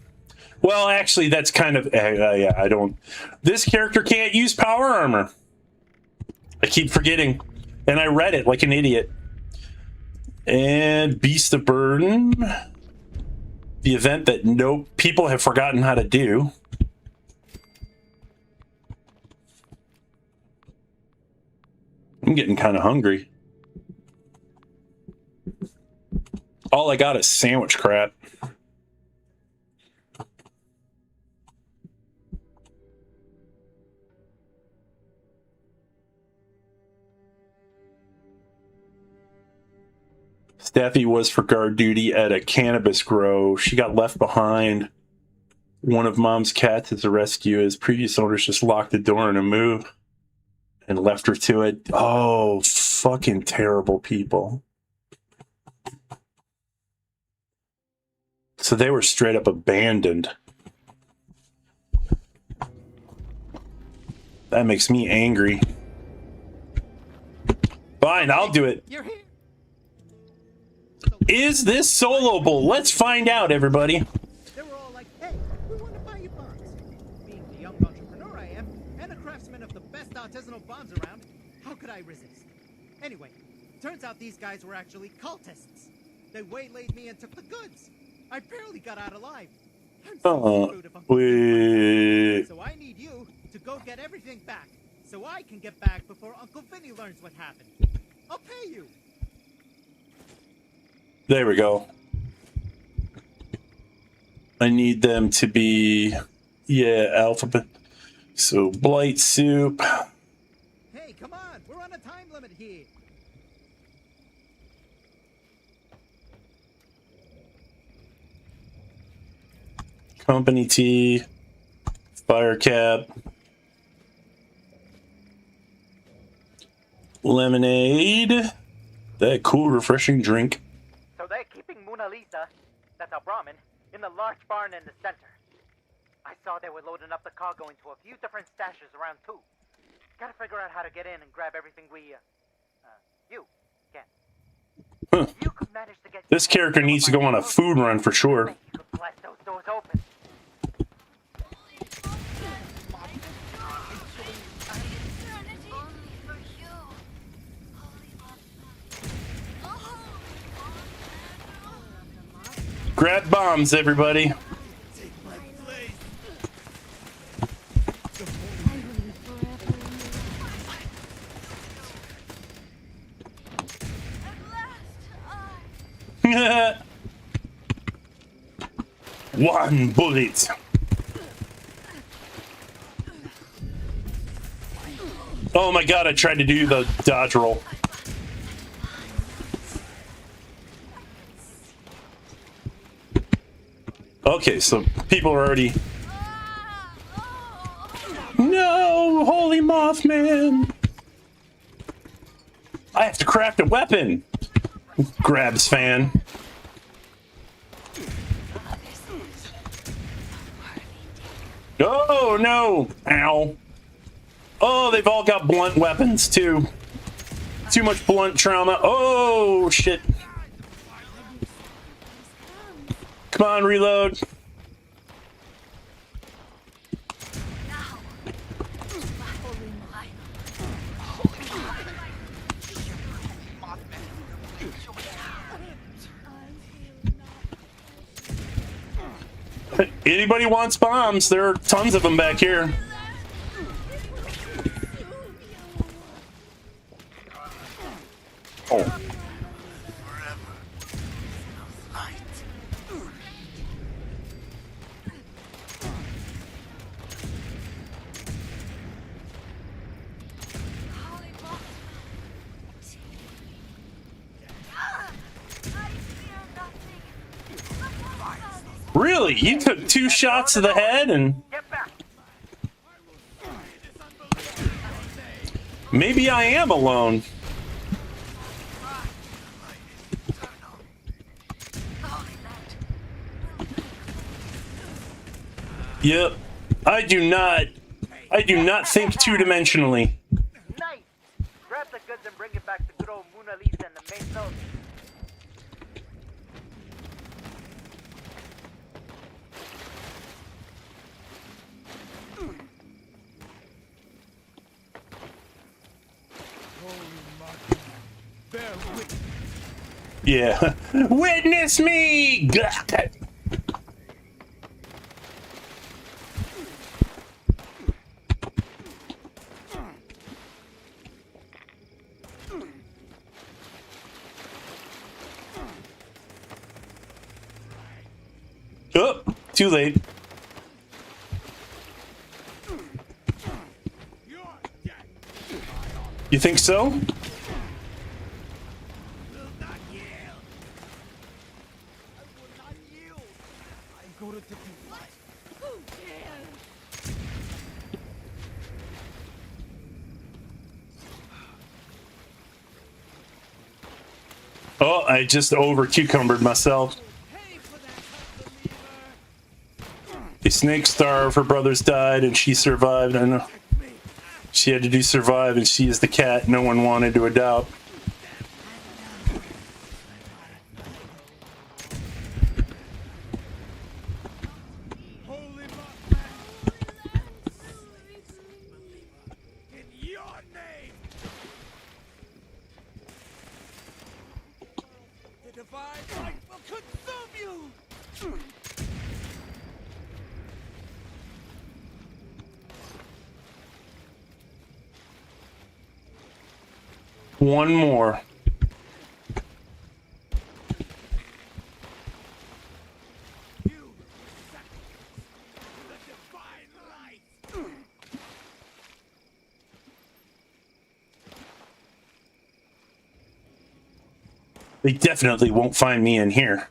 Well, actually, that's kind of... yeah, I don't... This character can't use power armor. I keep forgetting. And I read it like an idiot. And Beast of Burden. The event that no people have forgotten how to do. I'm getting kind of hungry. All I got is sandwich crap. Staffy was for guard duty at a cannabis grow. She got left behind. One of Mom's cats is a rescue. His previous owners just locked the door in a move and left her to it. Oh, fucking terrible people. So they were straight up abandoned. That makes me angry. Fine, I'll do it. You're here. Is this soloable? Let's find out, everybody. They were all like, hey, we want to buy you bombs. Being the young entrepreneur I am, and a craftsman of the best artisanal bombs around, how could I resist? Anyway, turns out these guys were actually cultists. They waylaid me and took the goods. I barely got out alive. I'm so screwed if I'm Wait. So I need you to go get everything back, so I can get back before Uncle Vinny learns what happened. I'll pay you. There we go. I need them to be, yeah, alphabet. So blight soup. Hey, come on, we're on a time limit here. Company tea. Fire cap. Lemonade. That cool, refreshing drink. So they're keeping Mona Lisa, that's our Brahmin, in the large barn in the center. I saw they were loading up the cargo into a few different stashes around too. Gotta figure out how to get in and grab everything we, you can. Huh. You could manage to get This character needs to go on a food run for sure. you could blast those doors open. Grab bombs, everybody. One bullet. Oh my god, I tried to do the dodge roll. Okay, so people are already... No, holy Mothman! I have to craft a weapon! Grabs fan. Oh, no! Ow. Oh, they've all got blunt weapons, too. Too much blunt trauma. Oh, shit. Come on, reload. Anybody wants bombs? There are tons of them back here. Oh. Really? You took 2 shots to the head and... Maybe I am alone. Yep. I do not think two-dimensionally. Nice! Grab the goods and bring it back to good old Mona Lisa and the main building. Yeah. Witness me! Too late. You think so? Oh, I just over cucumbered myself. A snake starved, her brothers died, and she survived. I know. She had to do survive, and she is the cat no one wanted to adopt. One more. They definitely won't find me in here.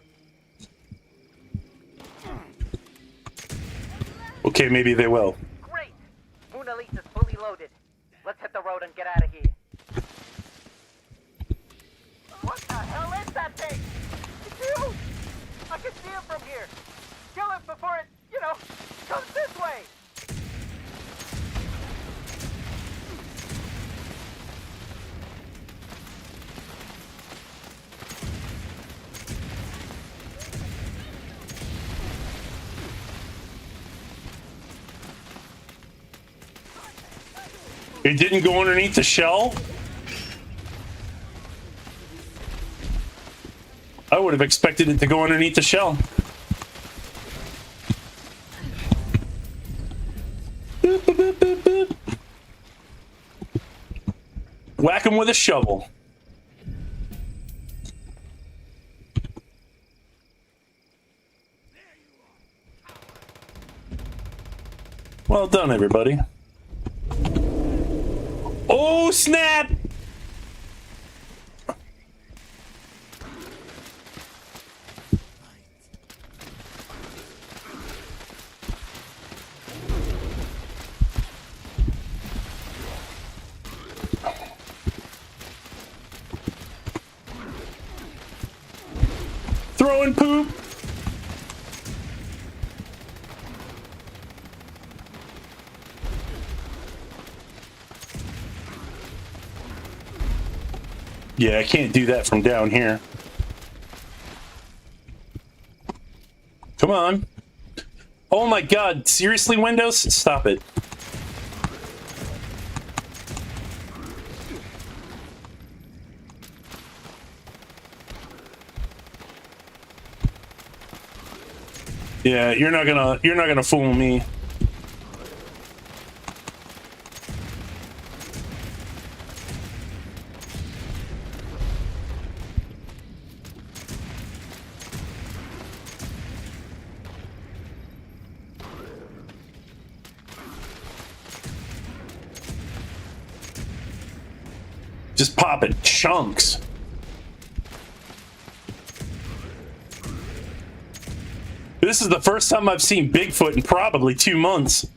Okay, maybe they will. Great! Mona Lisa's fully loaded. Let's hit the road and get out of here. What the hell is that thing? It's huge! I can see it from here. Kill it before it, comes this way. It didn't go underneath the shell? I would have expected it to go underneath the shell. Boop, boop, boop, boop, boop. Whack him with a shovel. Well done, everybody. Oh, snap! Throwing poop. Yeah, I can't do that from down here. Come on. Oh my god, seriously, Windows? Stop it. Yeah, you're not gonna fool me. Just pop it, chunks. This is the first time I've seen Bigfoot in probably 2 months.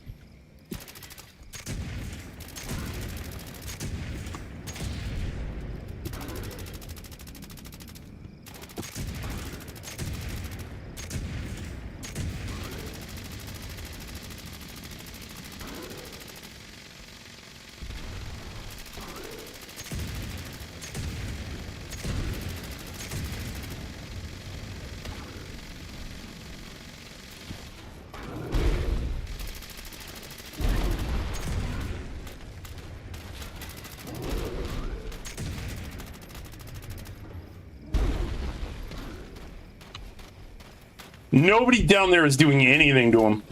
Nobody down there is doing anything to him.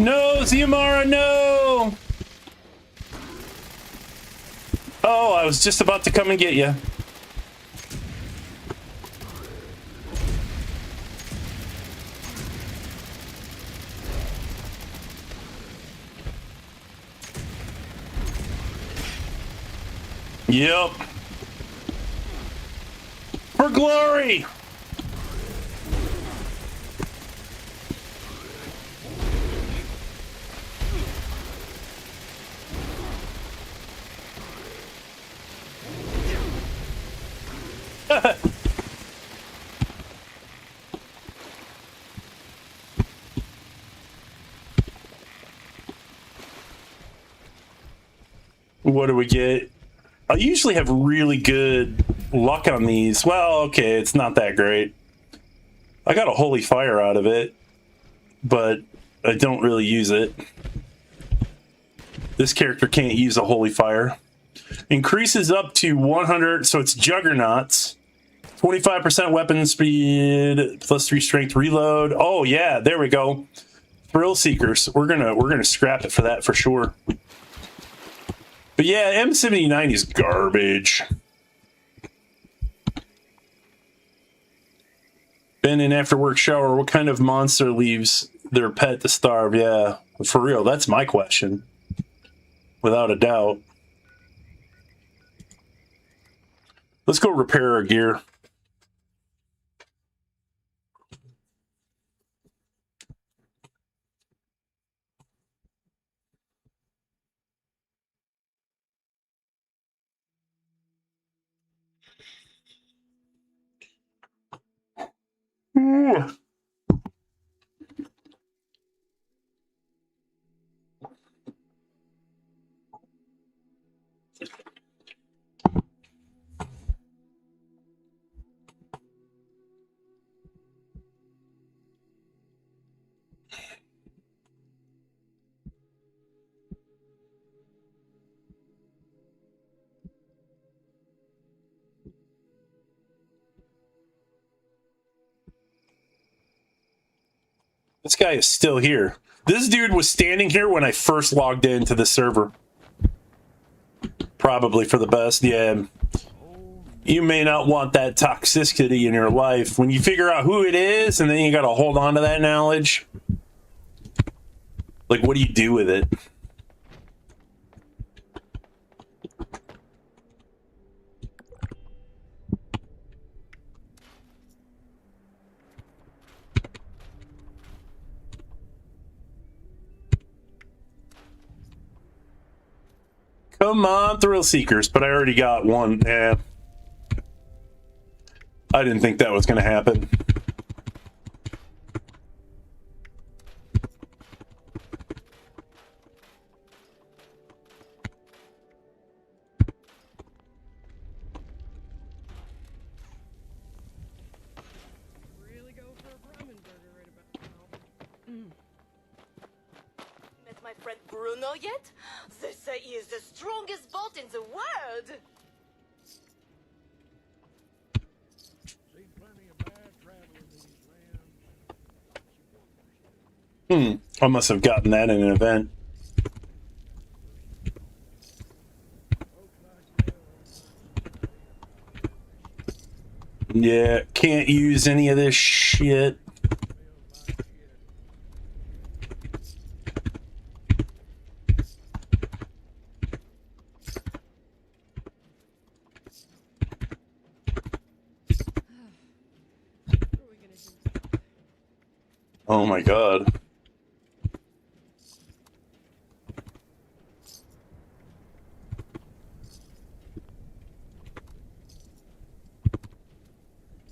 No, Xiomara, no! Oh, I was just about to come and get you. Yep. For glory! What do we get? I usually have really good luck on these. Well, okay, it's not that great. I got a holy fire out of it, but I don't really use it. This character can't use a holy fire. Increases up to 100, so it's juggernauts. 25% weapon speed, plus 3 strength reload. Oh yeah, there we go. Thrill Seekers. We're gonna scrap it for that for sure. But yeah, M79 is garbage. Been in after work shower. What kind of monster leaves their pet to starve? Yeah, for real. That's my question. Without a doubt. Let's go repair our gear. Ooh. This guy is still here. This dude was standing here when I first logged into the server. Probably for the best, yeah. You may not want that toxicity in your life. When you figure out who it is, and then you got to hold on to that knowledge. Like, what do you do with it? Come on, Thrill Seekers, but I already got one. Yeah. I didn't think that was going to happen. Met my friend Bruno yet? They say he is the strongest boat in the world. I must have gotten that in an event. Yeah, can't use any of this shit. Oh my god.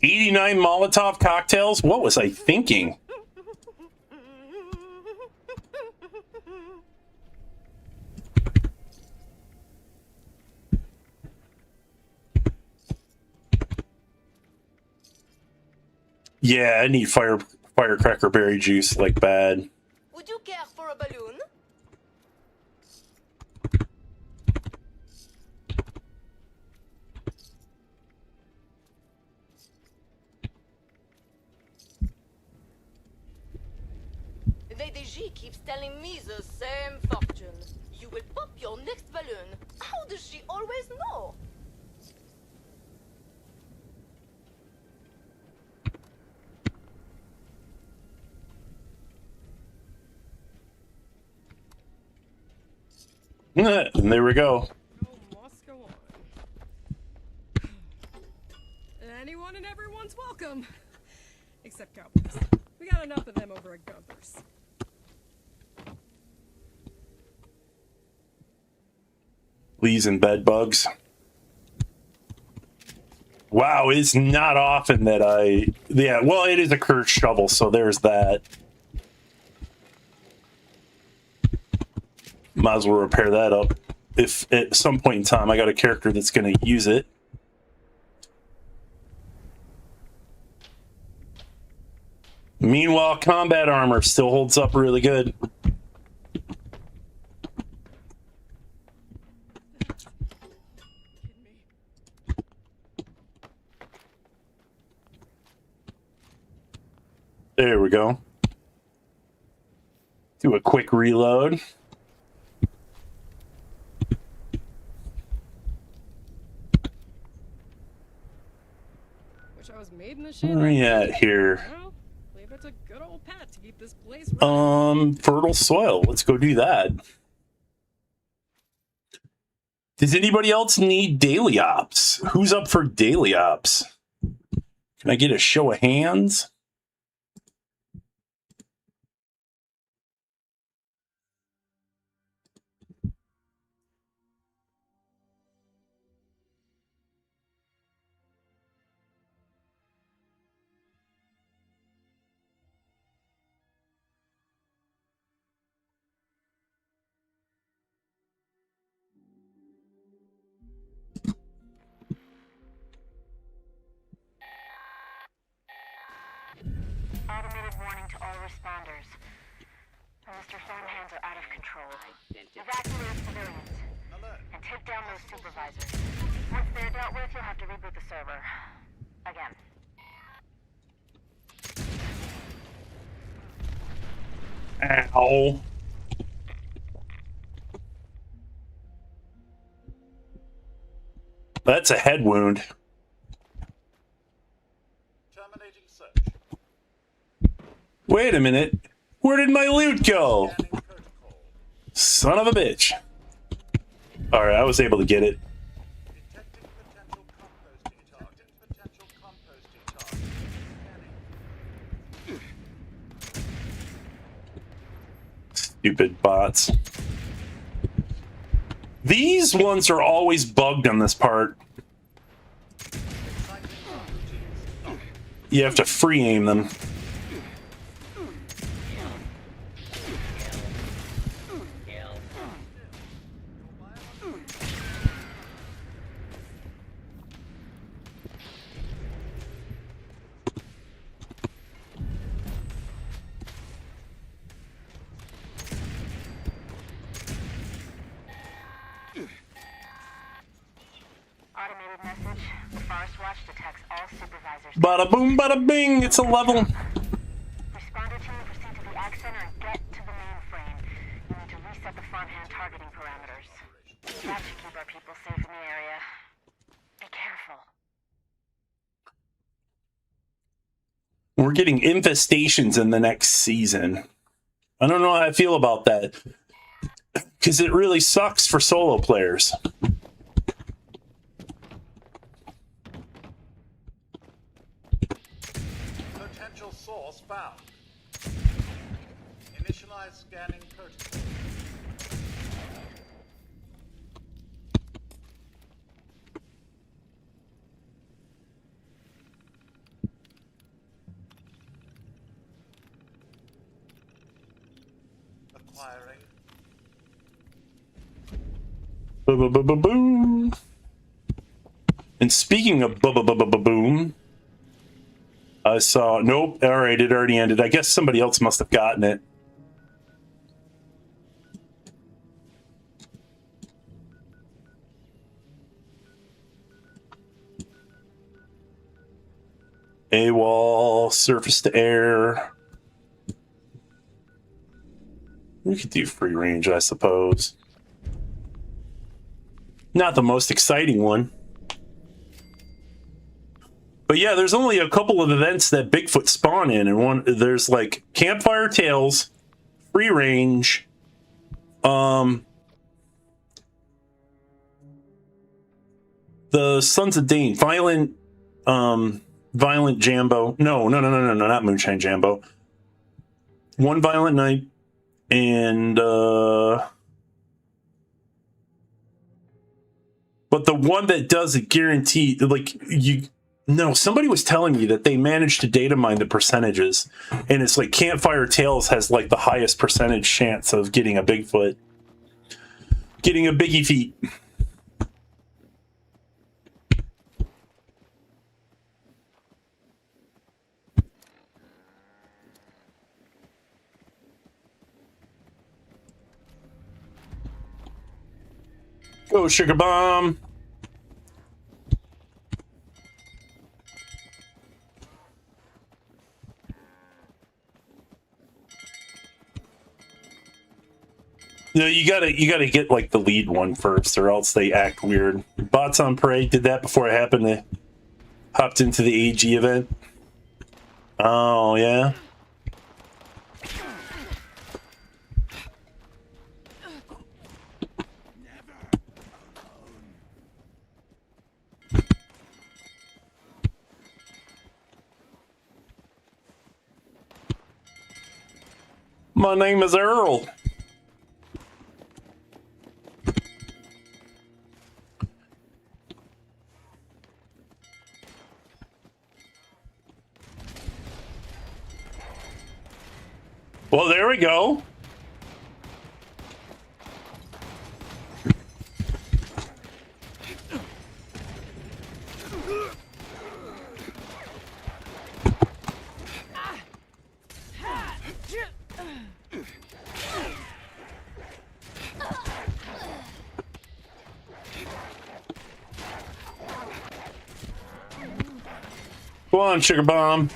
$89 Molotov cocktails? What was I thinking? Yeah, I need firecracker berry juice like bad. Would you care for a balloon? she keeps telling me the same fortune. You will pop your next balloon. How does she always know? And there we go. Must go on. Anyone and everyone's welcome. Except cowboys. We got enough of them over at Gunther's. Fleas and bed bugs. Wow, it's not often that yeah, well, it is a cursed shovel, so there's that. Might as well repair that up. If at some point in time I got a character that's going to use it. Meanwhile, combat armor still holds up really good. There we go. Do a quick reload. Wish I was made in the Where are we at here? Well, believe it's a good old pat to keep this place running. Fertile soil. Let's go do that. Does anybody else need daily ops? Who's up for daily ops? Can I get a show of hands? Automated warning to all responders. Mr. Farmhands are out of control. Evacuate civilians. And take down those supervisors. Once they're dealt with, you'll have to reboot the server. Again. Ow. That's a head wound. Terminating search. Wait a minute. Where did my loot go? Son of a bitch. Alright, I was able to get it. Stupid bots. These ones are always bugged on this part. You have to free aim them. Automated message. The Forest Watch detects all supervisors. Bada boom, bada bing. It's a level. Responder team, proceed to the Ag Center and get to the mainframe. You need to reset the farmhand targeting parameters. That should keep our people safe in the area. Be careful. We're getting infestations in the next season. I don't know how I feel about that. Because it really sucks for solo players. Potential source found. Initialize scanning protocol. Acquiring. Boom. And speaking of boom, I saw, nope, all right, it already ended. I guess somebody else must have gotten it. AWOL, surface to air. We could do free range, I suppose. Not the most exciting one. But yeah, there's only a couple of events that Bigfoot spawn in, and there's like Campfire Tales, free range, the Sons of Dane, Violent Jambo. No, not Moonshine Jambo. One Violent Night, and but the one that does it guaranteed, like somebody was telling me that they managed to data mine the percentages, and it's like Campfire Tales has like the highest percentage chance of getting a Bigfoot, getting a biggie feet. Go, Sugar Bomb. No, you gotta get like the lead one first, or else they act weird. Bots on Prey did that before it happened. They hopped into the AG event. Oh yeah. My name is Earl. Well, there we go. Go on, Sugar Bomb.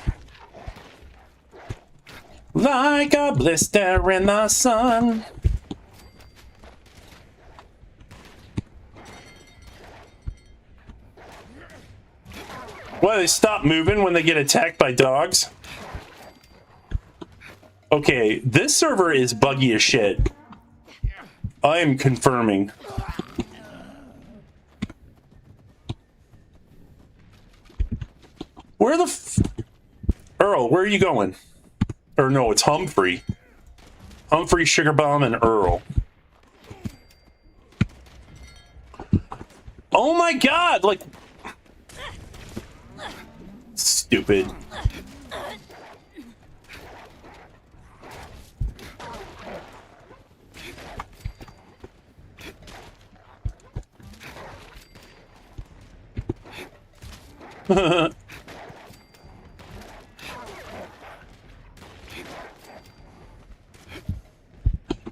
Like a blister in the sun. Why they stop moving when they get attacked by dogs? Okay, this server is buggy as shit. I am confirming. Where the Earl, where are you going? Or no, it's Humphrey. Humphrey, Sugar Bomb, and Earl. Oh my god, like... Stupid.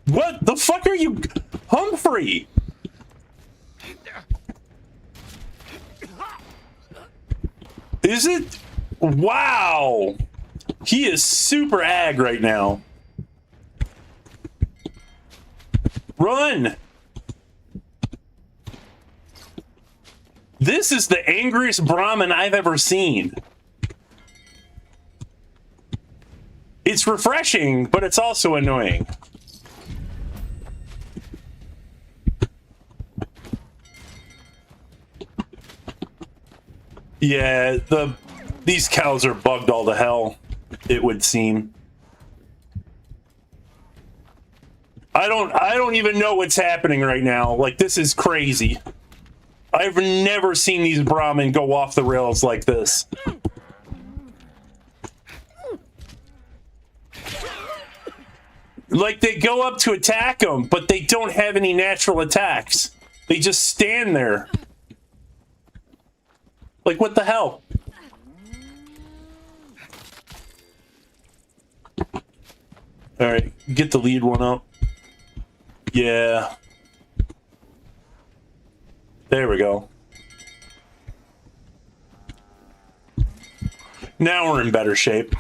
What the fuck are you... Humphrey! Is it? Wow! He is super ag right now. Run! This is the angriest Brahmin I've ever seen. It's refreshing, but it's also annoying. Yeah, these cows are bugged all to hell, it would seem. I don't even know what's happening right now. Like, this is crazy. I've never seen these Brahmin go off the rails like this. Like, they go up to attack them, but they don't have any natural attacks. They just stand there. Like, what the hell? Alright, get the lead one up. Yeah. There we go. Now we're in better shape.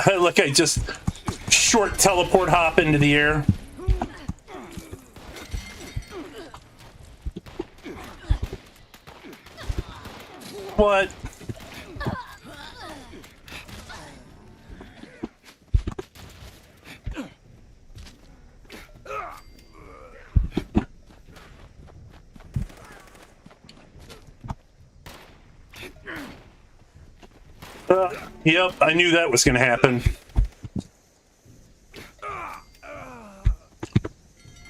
Look, I just short teleport hop into the air. What? Yep, I knew that was going to happen.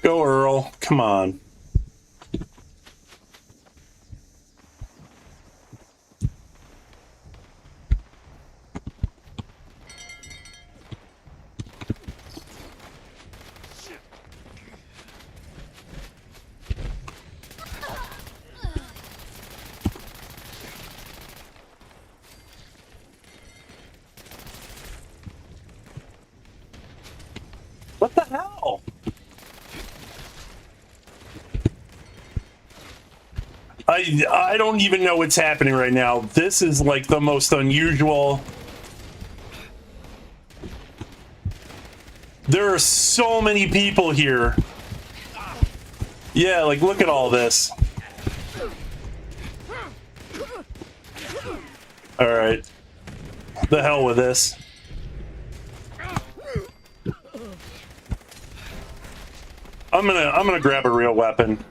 Go, Earl. Come on. What the hell? I don't even know what's happening right now. This is like the most unusual. There are so many people here. Yeah, like look at all this. All right. The hell with this. I'm gonna grab a real weapon.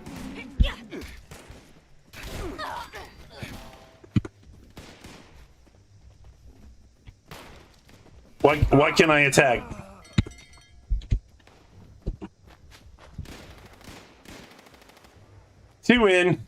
Why can't I attack? Two in.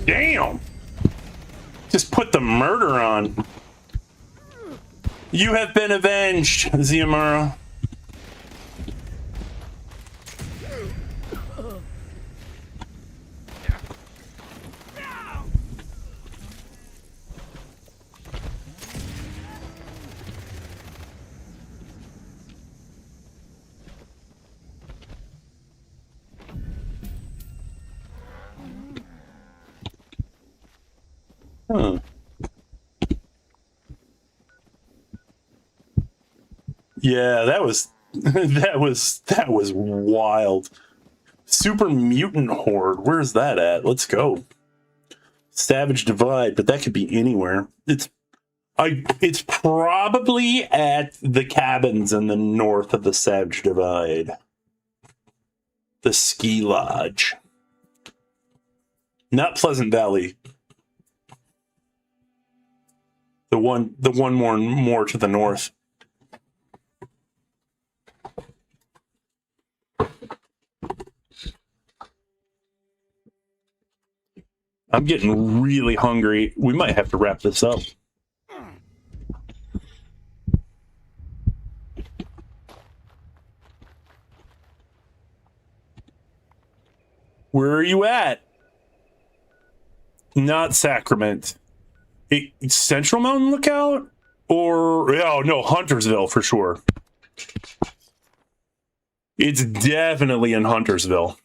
Damn! Just put the murder on. You have been avenged, Ziamara. Huh. Yeah, that was that was wild. Super mutant horde. Where's that at? Let's go. Savage Divide, but that could be anywhere. It's probably at the cabins in the north of the Savage Divide. The ski lodge. Not Pleasant Valley. The one more to the north. I'm getting really hungry. We might have to wrap this up. Where are you at? Not Sacrament. Central Mountain Lookout? Or, oh no, Huntersville for sure. It's definitely in Huntersville.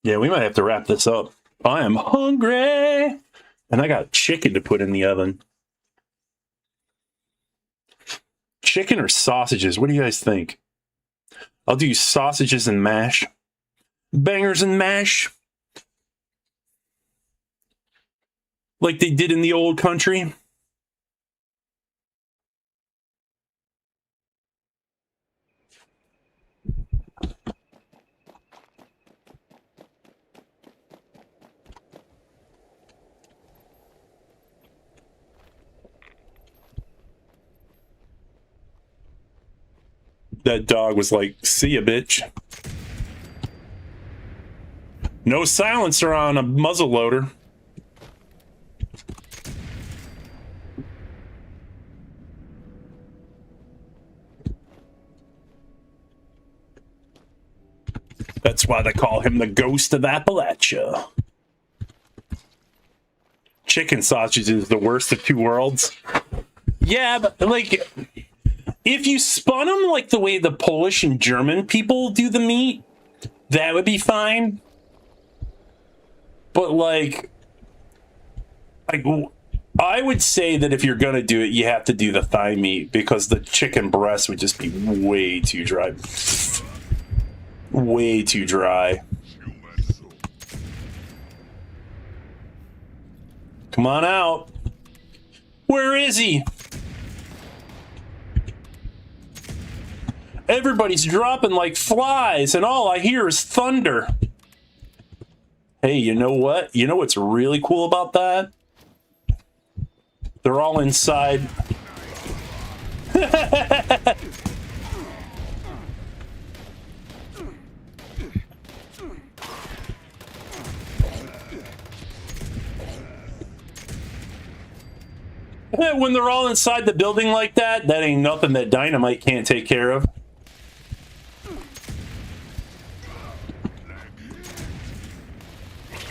Yeah, we might have to wrap this up. I am hungry. And I got chicken to put in the oven. Chicken or sausages? What do you guys think? I'll do sausages and mash. Bangers and mash. Like they did in the old country. That dog was like, see ya, bitch. No silencer on a muzzle loader. That's why they call him the ghost of Appalachia. Chicken sausage is the worst of two worlds. Yeah, but like, if you spun them like the way the Polish and German people do the meat, that would be fine. But like I would say that if you're gonna do it, you have to do the thigh meat, because the chicken breast would just be way too dry. Way too dry. Come on out. Where is he? Everybody's dropping like flies, and all I hear is thunder. Hey, you know what? You know what's really cool about that? They're all inside. When they're all inside the building like that, that ain't nothing that dynamite can't take care of.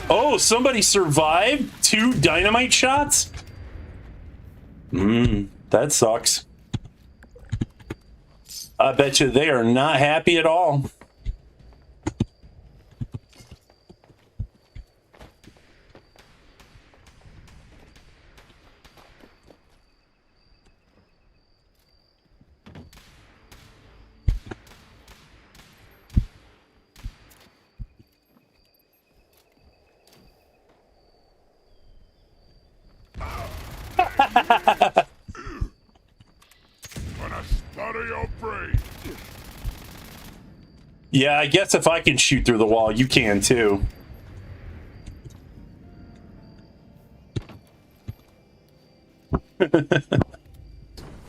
Oh, somebody survived 2 dynamite shots? That sucks. I bet you they are not happy at all. Yeah, I guess if I can shoot through the wall, you can too.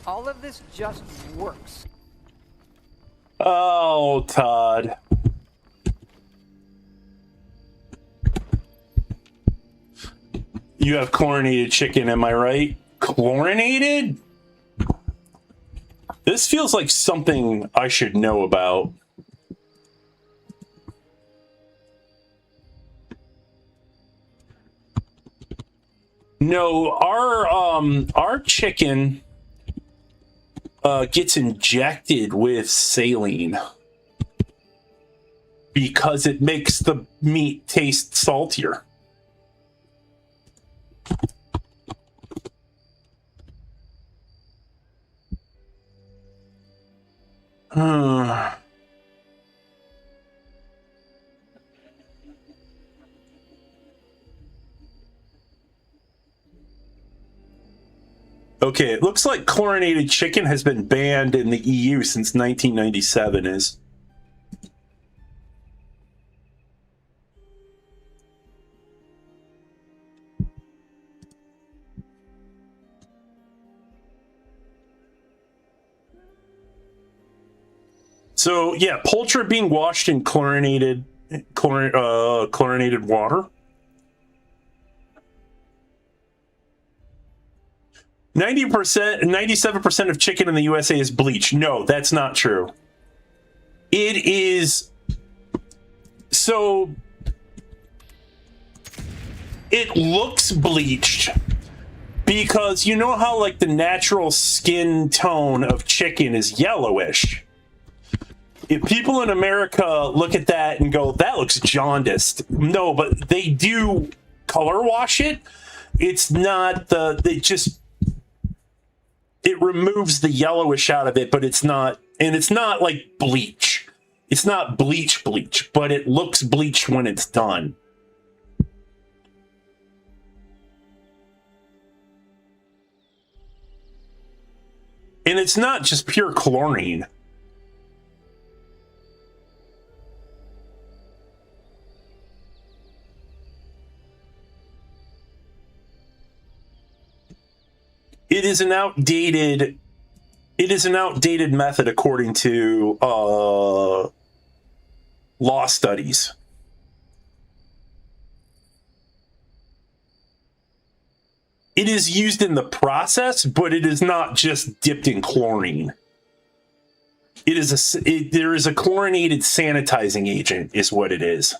All of this just works. Oh, Todd. You have chlorinated chicken, am I right? Chlorinated? This feels like something I should know about. No, our chicken gets injected with saline because it makes the meat taste saltier. Okay, it looks like chlorinated chicken has been banned in the EU since 1997 is. So, yeah, poultry being washed in chlorinated water. 97% of chicken in the USA is bleached. No, that's not true. It is... So... It looks bleached because you know how, like, the natural skin tone of chicken is yellowish? If people in America look at that and go, that looks jaundiced. No, but they do color wash it. It's not the... It removes the yellowish out of it, but it's not... And it's not like bleach. It's not bleach, but it looks bleached when it's done. And it's not just pure chlorine. It is an outdated method according to law studies. It is used in the process, but it is not just dipped in chlorine. It is there is a chlorinated sanitizing agent is what it is.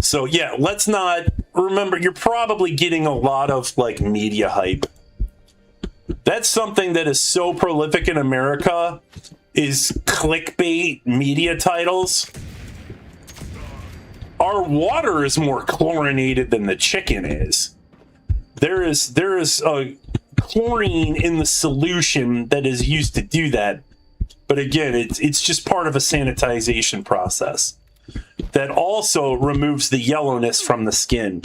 So yeah, let's not remember, you're probably getting a lot of like media hype. That's something that is so prolific in America is clickbait media titles. Our water is more chlorinated than the chicken is. There is a chlorine in the solution that is used to do that. But again, it's just part of a sanitization process that also removes the yellowness from the skin.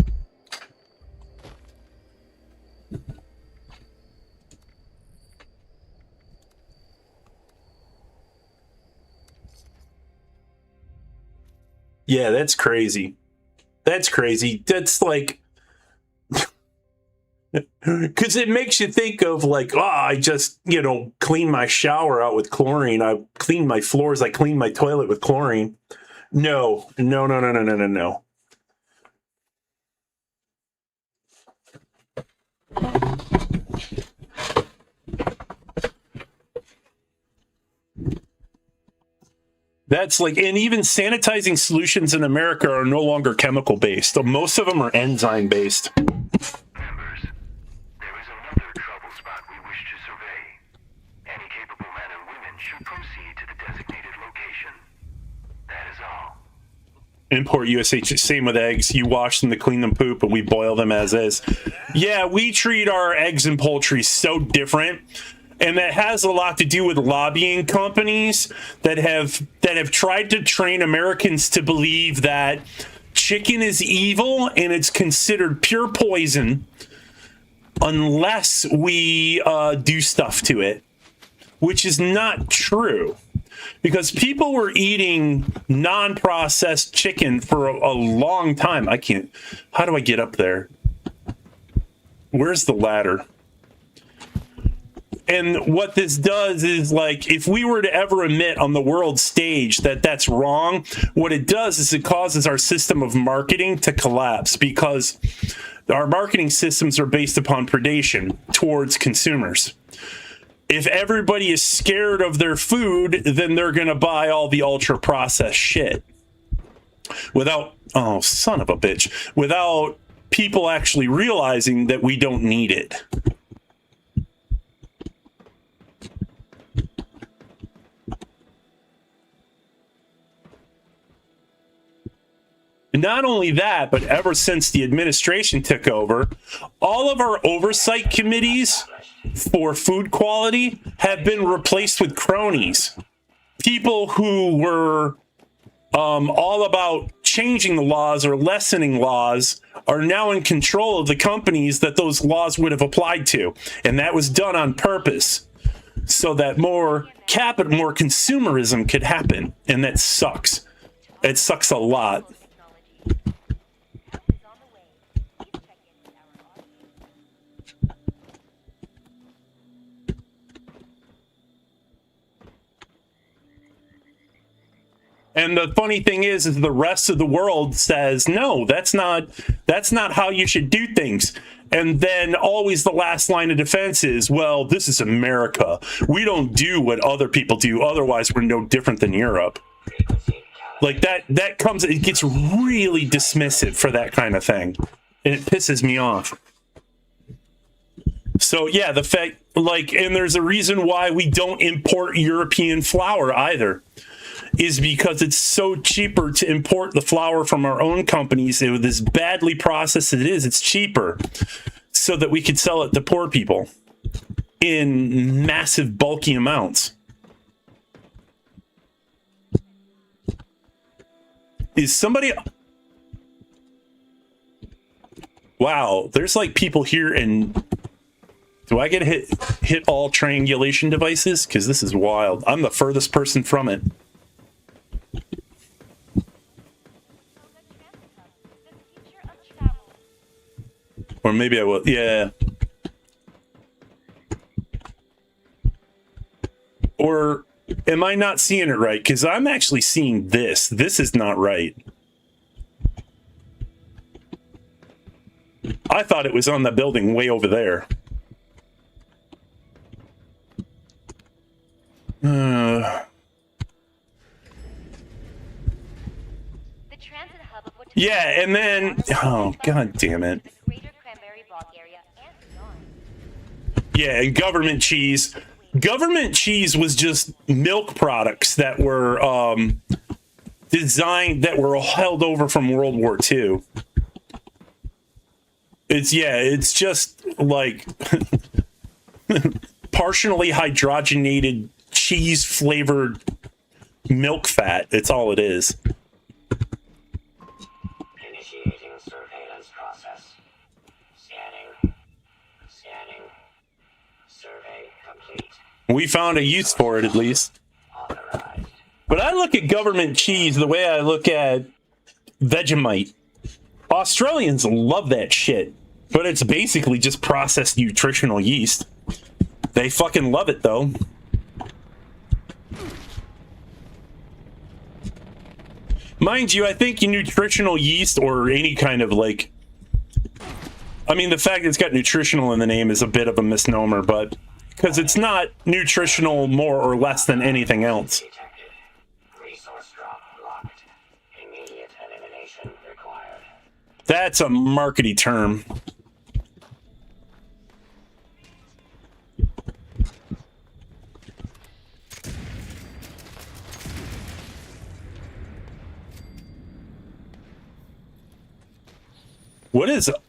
Yeah, that's crazy. That's crazy. That's like, because it makes you think of like, I just, clean my shower out with chlorine. I clean my floors. I clean my toilet with chlorine. No. That's like, and even sanitizing solutions in America are no longer chemical based. Most of them are enzyme based. Members, there is another trouble spot we wish to survey. Any capable men and women should proceed to the designated location. That is all. Import USH, same with eggs. You wash them to clean them poop, but we boil them as is. Yeah, we treat our eggs and poultry so different. And that has a lot to do with lobbying companies that have tried to train Americans to believe that chicken is evil and it's considered pure poison unless we do stuff to it, which is not true. Because people were eating non-processed chicken for a long time. How do I get up there? Where's the ladder? And what this does is, like, if we were to ever admit on the world stage that that's wrong, what it does is it causes our system of marketing to collapse, because our marketing systems are based upon predation towards consumers. If everybody is scared of their food, then they're going to buy all the ultra processed shit without people actually realizing that we don't need it. Not only that, but ever since the administration took over, all of our oversight committees for food quality have been replaced with cronies. People who were all about changing the laws or lessening laws are now in control of the companies that those laws would have applied to. And that was done on purpose so that more consumerism could happen. And that sucks. It sucks a lot. And the funny thing is the rest of the world says, no, that's not how you should do things. And then always the last line of defense is, well, this is America. We don't do what other people do. Otherwise, we're no different than Europe. Like that comes, it gets really dismissive for that kind of thing. And it pisses me off. So yeah, the fact, and there's a reason why we don't import European flour either, is because it's so cheaper to import the flour from our own companies. With as badly processed as it is, it's cheaper so that we could sell it to poor people in massive bulky amounts. Is somebody... Wow, there's like people here, and do I get to hit all triangulation devices? Because this is wild. I'm the furthest person from it. Or maybe I will. Yeah. Or am I not seeing it right? Because I'm actually seeing this. This is not right. I thought it was on the building way over there. Yeah, and then, oh, god damn it. Yeah, and government cheese. Government cheese was just milk products that were designed, that were held over from World War II. It's just like partially hydrogenated cheese flavored milk fat. It's all it is. Initiating surveillance process. Scanning. Survey complete. We found a use for it, at least. But I look at government cheese the way I look at Vegemite. Australians love that shit, but it's basically just processed nutritional yeast. They fucking love it, though. Mind you, I think nutritional yeast, or any kind of like, I mean, the fact that it's got nutritional in the name is a bit of a misnomer, but because it's not nutritional more or less than anything else. Resource drop blocked. Immediate elimination required. That's a markety term.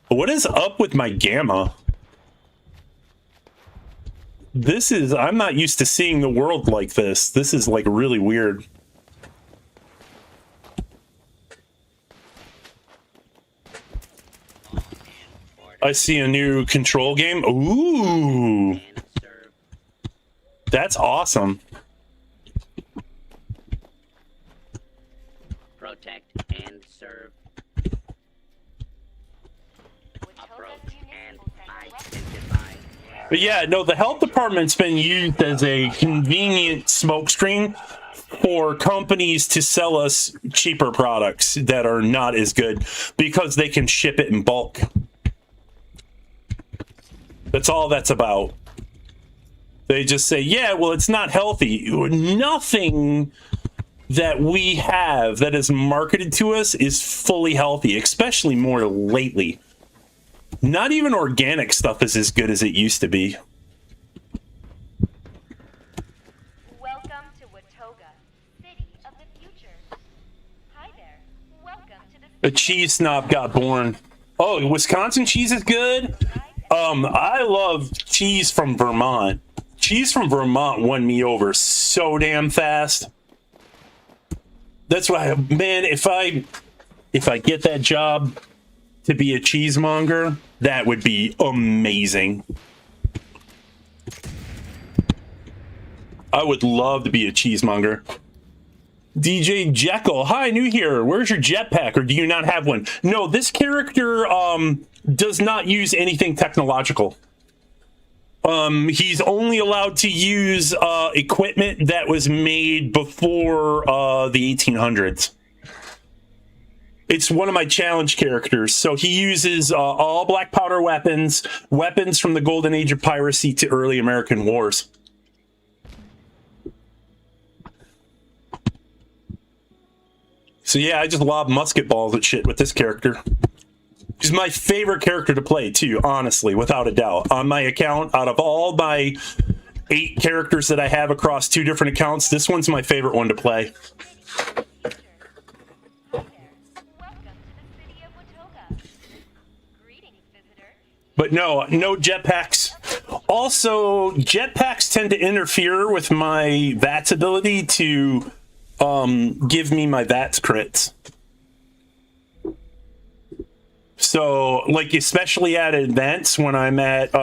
What is up with my gamma? I'm not used to seeing the world like this. This is like really weird. I see a new control game. Ooh. That's awesome. Protect and serve. But yeah, no, the health department's been used as a convenient smokescreen for companies to sell us cheaper products that are not as good because they can ship it in bulk. That's all that's about. They just say, yeah, well, it's not healthy. Nothing that we have that is marketed to us is fully healthy, especially more lately. Not even organic stuff is as good as it used to be. Welcome to Watoga, city of the future. Hi there. Welcome to the A cheese snob got born. Oh, Wisconsin cheese is good? I love cheese from Vermont. Cheese from Vermont won me over so damn fast. That's why, man, if I get that job to be a cheesemonger, that would be amazing. I would love to be a cheesemonger. DJ Jekyll, hi, new here. Where's your jetpack, or do you not have one? No, this character does not use anything technological. He's only allowed to use equipment that was made before the 1800s. It's one of my challenge characters. So he uses all black powder weapons from the golden age of piracy to early American wars. So yeah, I just lob musket balls at shit with this character. He's my favorite character to play too, honestly, without a doubt. On my account, out of all my 8 characters that I have across 2 different accounts, this one's my favorite one to play. But no jetpacks. Also, jetpacks tend to interfere with my VATS ability to give me my VATS crits. So, like, especially at events, when I'm at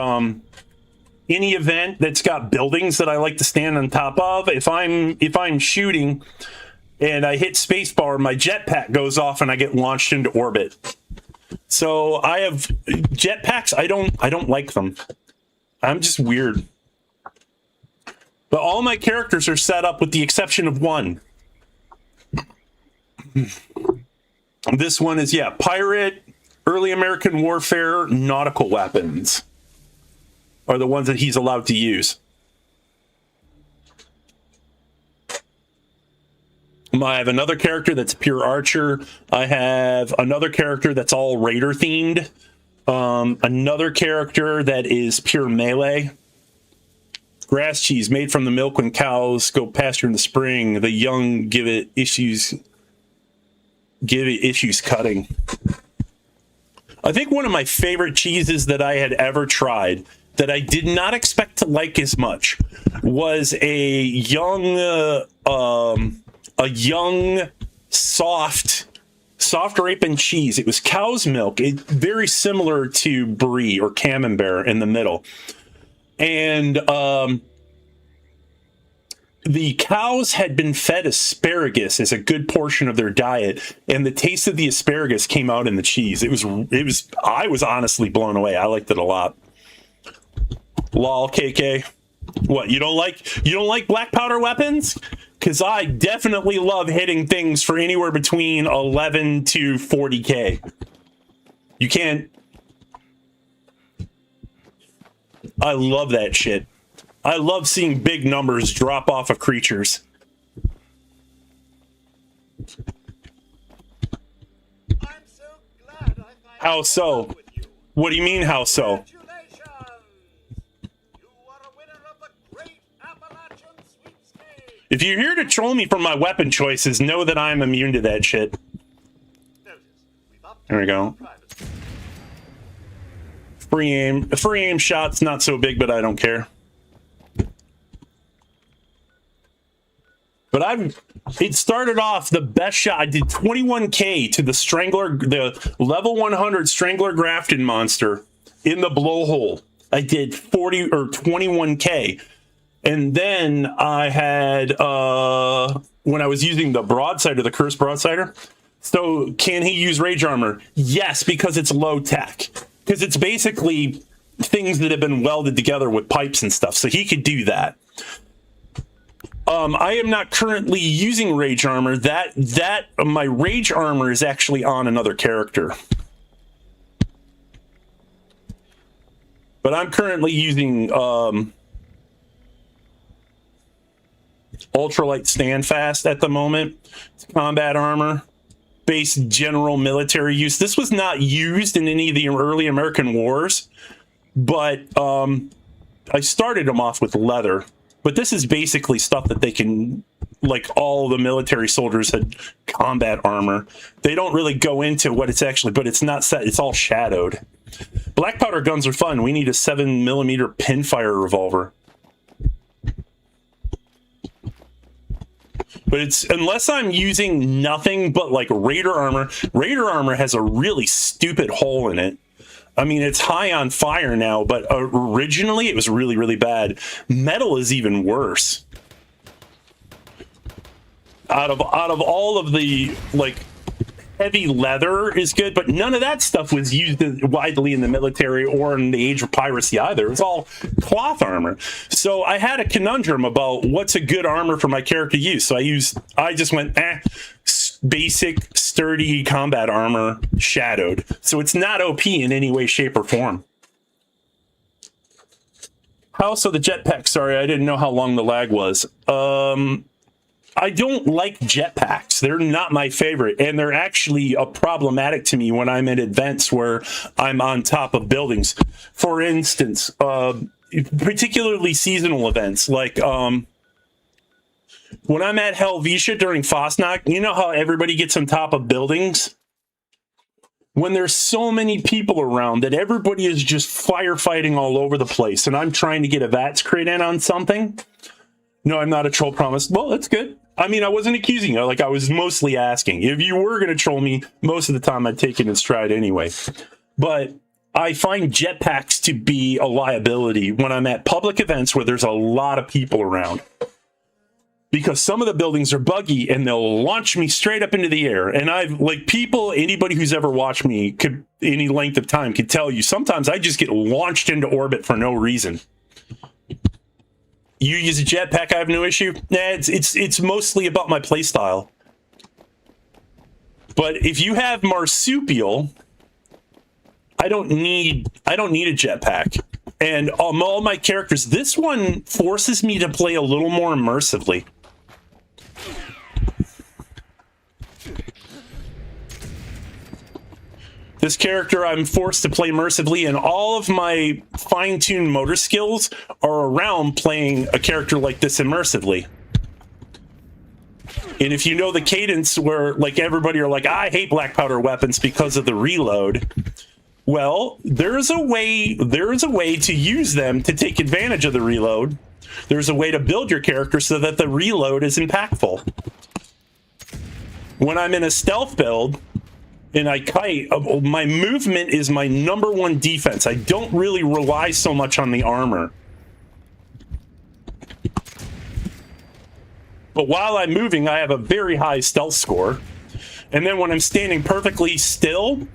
any event that's got buildings that I like to stand on top of, if I'm shooting and I hit spacebar, my jetpack goes off and I get launched into orbit. So I have jetpacks. I don't like them. I'm just weird. But all my characters are set up with the exception of one. This one is, yeah, pirate, early American warfare, nautical weapons are the ones that he's allowed to use. I have another character that's pure archer. I have another character that's all raider themed. Another character that is pure melee. Grass cheese made from the milk when cows go pasture in the spring. The young give it issues cutting. I think one of my favorite cheeses that I had ever tried that I did not expect to like as much was a young soft ripened cheese. It was cow's milk, very similar to brie or camembert in the middle. And the cows had been fed asparagus as a good portion of their diet, and the taste of the asparagus came out in the cheese. I was honestly blown away. I liked it a lot. Lol, KK. What, you don't like black powder weapons? Because I definitely love hitting things for anywhere between 11 to 40k. You can't. I love that shit. I love seeing big numbers drop off of creatures. How so? What do you mean, how so? If you're here to troll me for my weapon choices, know that I'm immune to that shit. There we go. Free aim shot's not so big, but I don't care. But it started off the best shot. I did 21k to the Strangler, the level 100 Strangler Grafted monster in the blowhole. I did 40 or 21k. And then I had, when I was using the broadside or the cursed broadsider. So can he use rage armor? Yes, because it's low tech. Because it's basically things that have been welded together with pipes and stuff. So he could do that. I am not currently using rage armor. My rage armor is actually on another character. But I'm currently using ultralight standfast at the moment. It's combat armor, base general military use. This was not used in any of the early American wars, but I started them off with leather. But this is basically stuff that they can, like all the military soldiers had combat armor. They don't really go into what it's actually, but it's not set. It's all shadowed. Black powder guns are fun. We need a 7mm pinfire revolver. But it's, unless I'm using nothing but like Raider armor has a really stupid hole in it. I mean, it's high on fire now, but originally it was really, really bad. Metal is even worse. Out of all of the, like, heavy leather is good, but none of that stuff was used widely in the military or in the age of piracy either. It was all cloth armor. So I had a conundrum about what's a good armor for my character to use. So I just went, basic, sturdy combat armor, shadowed. So it's not OP in any way, shape, or form. How so the jetpack? Sorry, I didn't know how long the lag was. I don't like jetpacks. They're not my favorite, and they're actually problematic to me when I'm in events where I'm on top of buildings. For instance, particularly seasonal events, like when I'm at Helvetia during Fosnacht, you know how everybody gets on top of buildings? When there's so many people around that everybody is just firefighting all over the place, and I'm trying to get a VATS crate in on something. No, I'm not a troll, promise. Well, that's good. I mean, I wasn't accusing you. Like, I was mostly asking. If you were going to troll me, most of the time I'd take it in stride anyway. But I find jetpacks to be a liability when I'm at public events where there's a lot of people around. Because some of the buildings are buggy and they'll launch me straight up into the air. And I've, like, anybody who's ever watched me any length of time could tell you, sometimes I just get launched into orbit for no reason. You use a jetpack, I have no issue. Nah, it's mostly about my playstyle. But if you have marsupial, I don't need a jetpack. And all my characters, this one forces me to play a little more immersively. This character I'm forced to play immersively, and all of my fine-tuned motor skills are around playing a character like this immersively. And if you know the cadence where, like, everybody are like, I hate black powder weapons because of the reload. Well, there's a way to use them to take advantage of the reload. There's a way to build your character so that the reload is impactful. When I'm in a stealth build and I kite, my movement is my #1 defense. I don't really rely so much on the armor. But while I'm moving, I have a very high stealth score. And then when I'm standing perfectly still,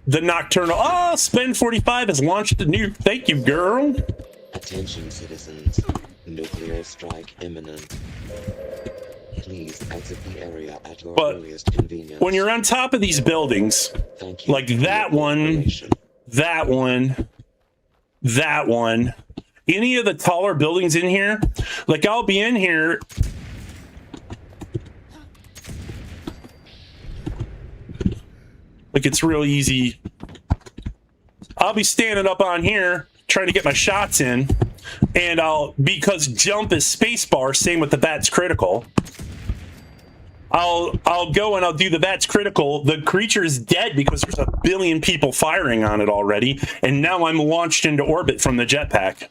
the Nocturnal, Spend 45 has launched a new, thank you, girl. Attention, citizens. Nuclear strike imminent. Please exit the area at your earliest convenience. When you're on top of these buildings, like that one, that one, that one, any of the taller buildings in here, like I'll be in here. Like it's real easy. I'll be standing up on here trying to get my shots in, and because jump is spacebar, same with the Bat's critical. I'll go and I'll do the Bat's critical. The creature is dead because there's a billion people firing on it already, and now I'm launched into orbit from the jetpack.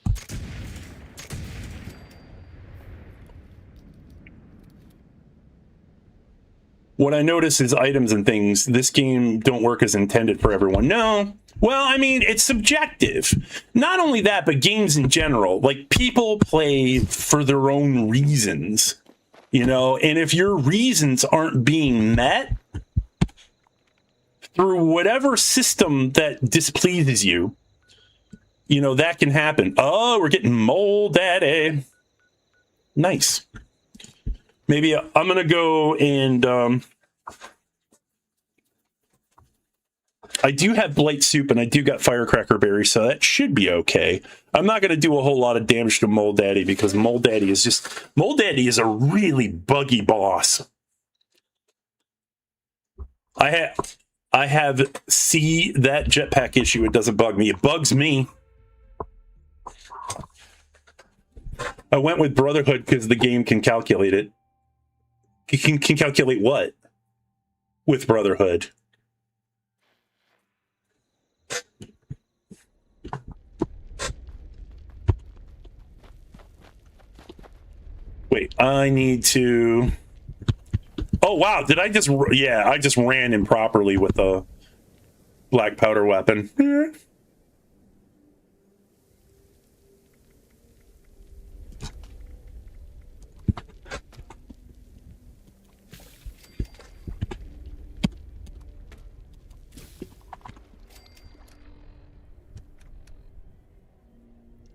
What I notice is items and things, this game don't work as intended for everyone. No. Well, I mean, it's subjective. Not only that, but games in general. Like, people play for their own reasons, you know? And if your reasons aren't being met through whatever system that displeases you, you know, that can happen. Oh, we're getting Mole Daddy. Nice. Maybe I'm going to go and I do have blight soup and I do got firecracker berries, so that should be okay. I'm not going to do a whole lot of damage to Mole Daddy because Mole Daddy is a really buggy boss. I have that jetpack issue. It doesn't bug me. It bugs me. I went with Brotherhood because the game can calculate it. Can calculate what? With Brotherhood. Wait, I need to... Oh, wow. Did I just... Yeah, I just ran improperly with a black powder weapon.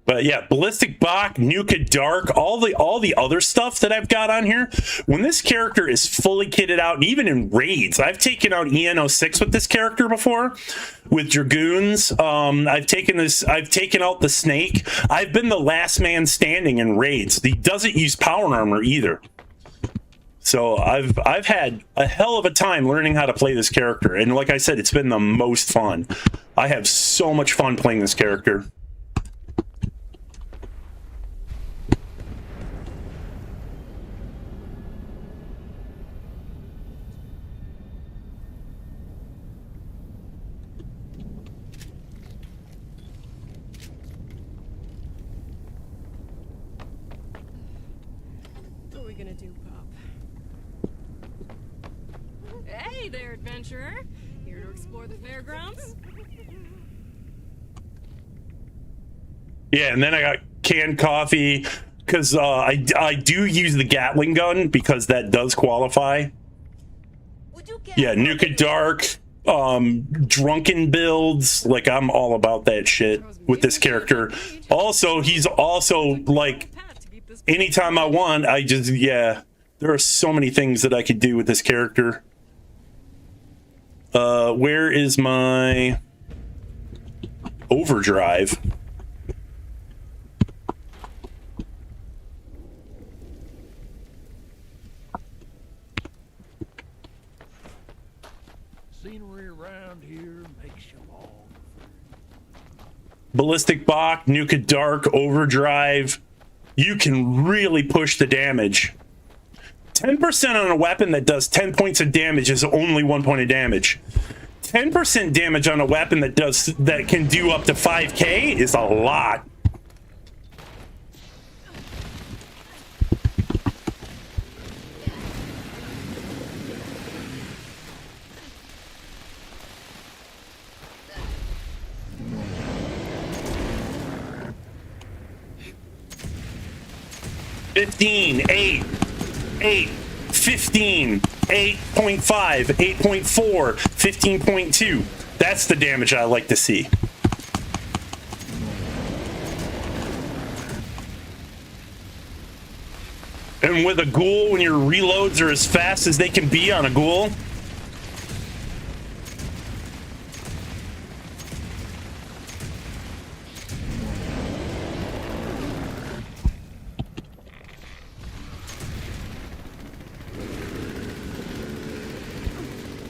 But yeah, Ballistic Bach, Nuka Dark, all the other stuff that I've got on here. When this character is fully kitted out, and even in raids, I've taken out EN06 with this character before, with Dragoons. I've taken out the Snake. I've been the last man standing in raids. He doesn't use power armor either. So I've had a hell of a time learning how to play this character, and like I said, it's been the most fun. I have so much fun playing this character. Hey there, adventurer. Here to explore the fairgrounds? Yeah, and then I got canned coffee because I do use the Gatling gun because that does qualify. Yeah, Nuka Dark, drunken builds. Like, I'm all about that shit with this character. Also, he's also like, anytime I want, yeah, there are so many things that I could do with this character. Where is my overdrive? Scenery around here makes Ballistic Bach, Nuka Dark, Overdrive, you can really push the damage. 10% on a weapon that does 10 points of damage is only 1 point of damage. 10% damage on a weapon that can do up to 5k is a lot. $15, $8, $8, $15, 8.5, 8.4, 15.2. That's the damage I like to see. And with a ghoul, when your reloads are as fast as they can be on a ghoul,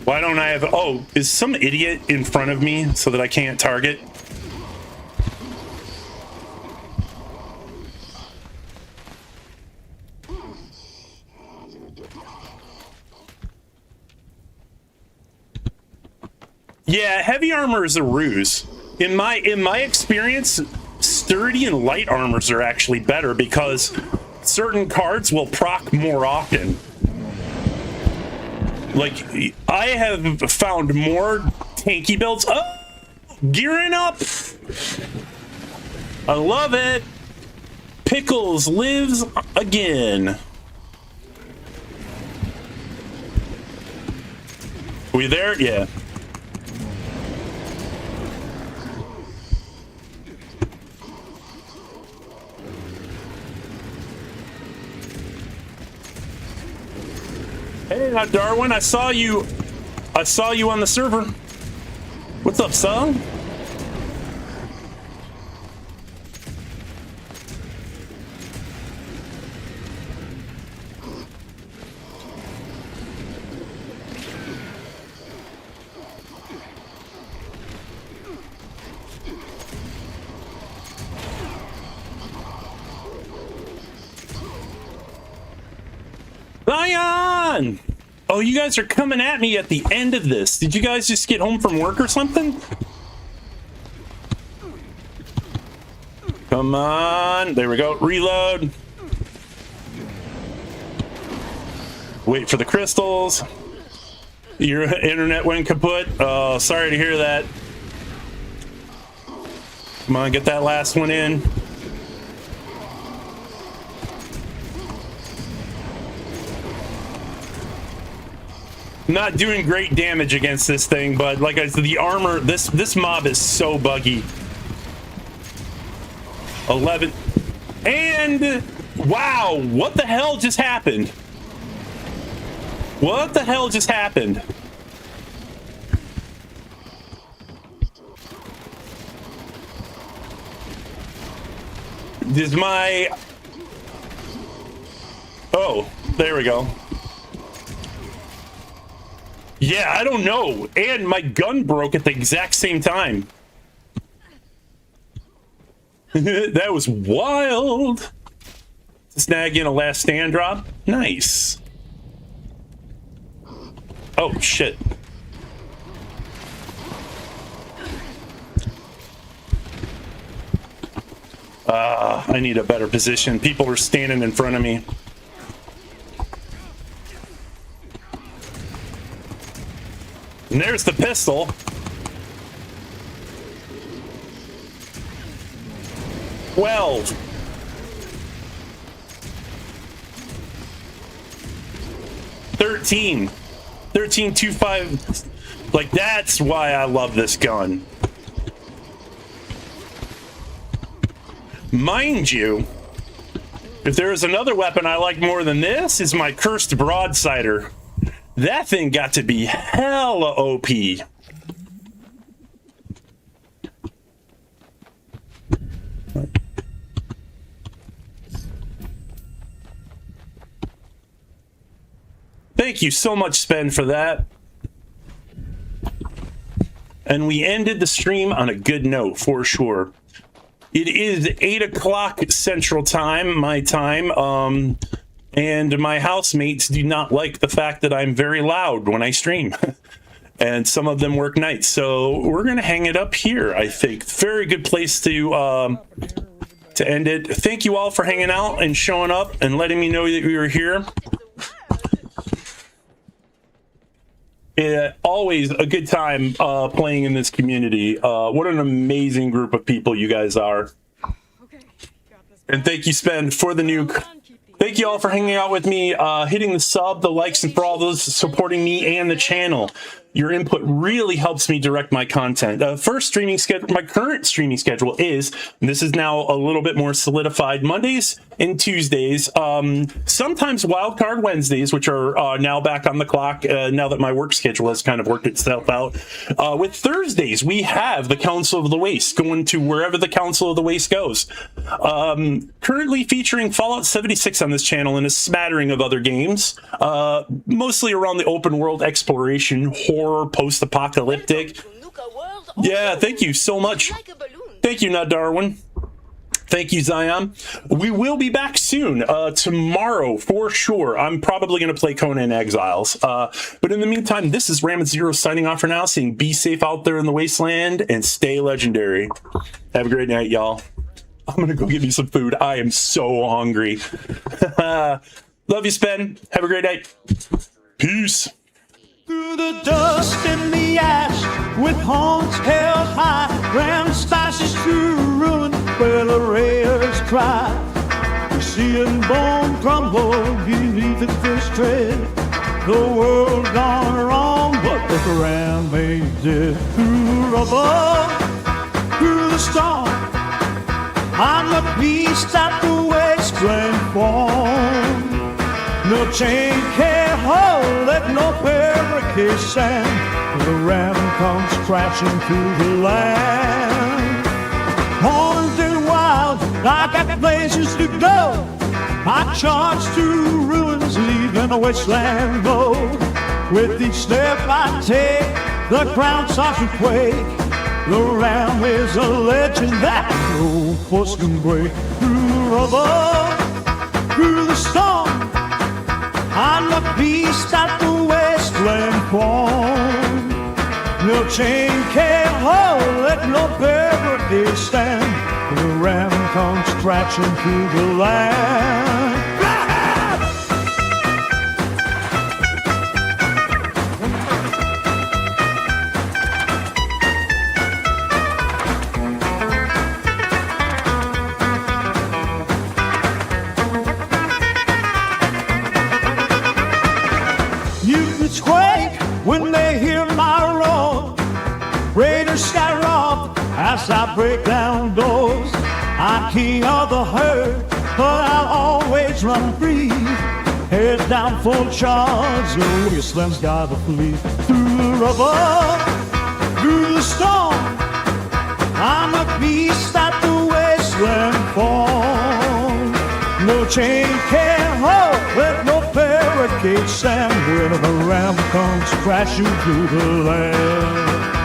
why don't I have... Oh, is some idiot in front of me so that I can't target? Yeah, heavy armor is a ruse. In my experience, sturdy and light armors are actually better because certain cards will proc more often. Like, I have found more tanky builds. Oh, gearing up. I love it. Pickles lives again. Are we there? Yeah. Hey, now Darwin, I saw you on the server. What's up, son? Zion! Oh, you guys are coming at me at the end of this. Did you guys just get home from work or something? Come on. There we go. Reload. Wait for the crystals. Your internet went kaput. Oh, sorry to hear that. Come on, get that last one in. Not doing great damage against this thing, but like I said, the armor, this mob is so buggy. 11. And wow, what the hell just happened? What the hell just happened? Does my... Oh, there we go. Yeah, I don't know. And my gun broke at the exact same time. That was wild. Snag in a last stand drop. Nice. Oh, shit. I need a better position. People are standing in front of me. And there's the pistol. Well, 13, 2.5. Like, that's why I love this gun. Mind you, if there is another weapon I like more than this, is my cursed broadsider. That thing got to be hella OP. Thank you so much, Spen, for that. And we ended the stream on a good note, for sure. It is 8 o'clock Central Time, my time. And my housemates do not like the fact that I'm very loud when I stream. And some of them work nights. So we're going to hang it up here, I think. Very good place to end it. Thank you all for hanging out and showing up and letting me know that you were here. Always a good time playing in this community. What an amazing group of people you guys are. And thank you, Spen, for the nuke. Thank you all for hanging out with me, hitting the sub, the likes, and for all those supporting me and the channel. Your input really helps me direct my content. First streaming schedule, my current streaming schedule is, and this is now a little bit more solidified, Mondays and Tuesdays, sometimes wildcard Wednesdays, which are now back on the clock now that my work schedule has kind of worked itself out. With Thursdays, we have the Council of the Waste, going to wherever the Council of the Waste goes. Currently featuring Fallout 76 on this channel and a smattering of other games, mostly around the open world exploration, horror, post-apocalyptic. Yeah, thank you so much. Thank you, Nut Darwin. Thank you, Zion. We will be back soon, tomorrow for sure. I'm probably going to play Conan Exiles. But in the meantime, this is Ramit Zero signing off for now, saying be safe out there in the wasteland and stay legendary. Have a great night, y'all. I'm going to go get me some food. I am so hungry. Love you, Spen. Have a great night. Peace. Through the dust and the ash, with horns held high, ran stashes through ruin where the raiders cry. We see and bone crumble beneath the fish tread. The world gone wrong, but the ram made it. Through rubble, through the storm, I'm the beast at the wasteland form. No chain can't hold it, no barricade stand. The ram comes crashing through the land. Horned and wild, I got places to go. I charge through ruins, leaving a wasteland glow. With each step I take, the ground starts to quake. The ram is a legend that no force can break. Through rubble, through the storm, I'm the beast at the wasteland form. No chain can't hold it, no barricade stand. The ram comes crashing through the land. Quake when they hear my roar. Raiders scatter off as I break down doors. I'm king of the herd, but I'll always run free. Head down full charge, the wasteland's gotta flee. Through the rubble, through the storm, I'm a beast at the wasteland form. No chain can't hold, let no barricade stand. When the ram comes crashing through the land.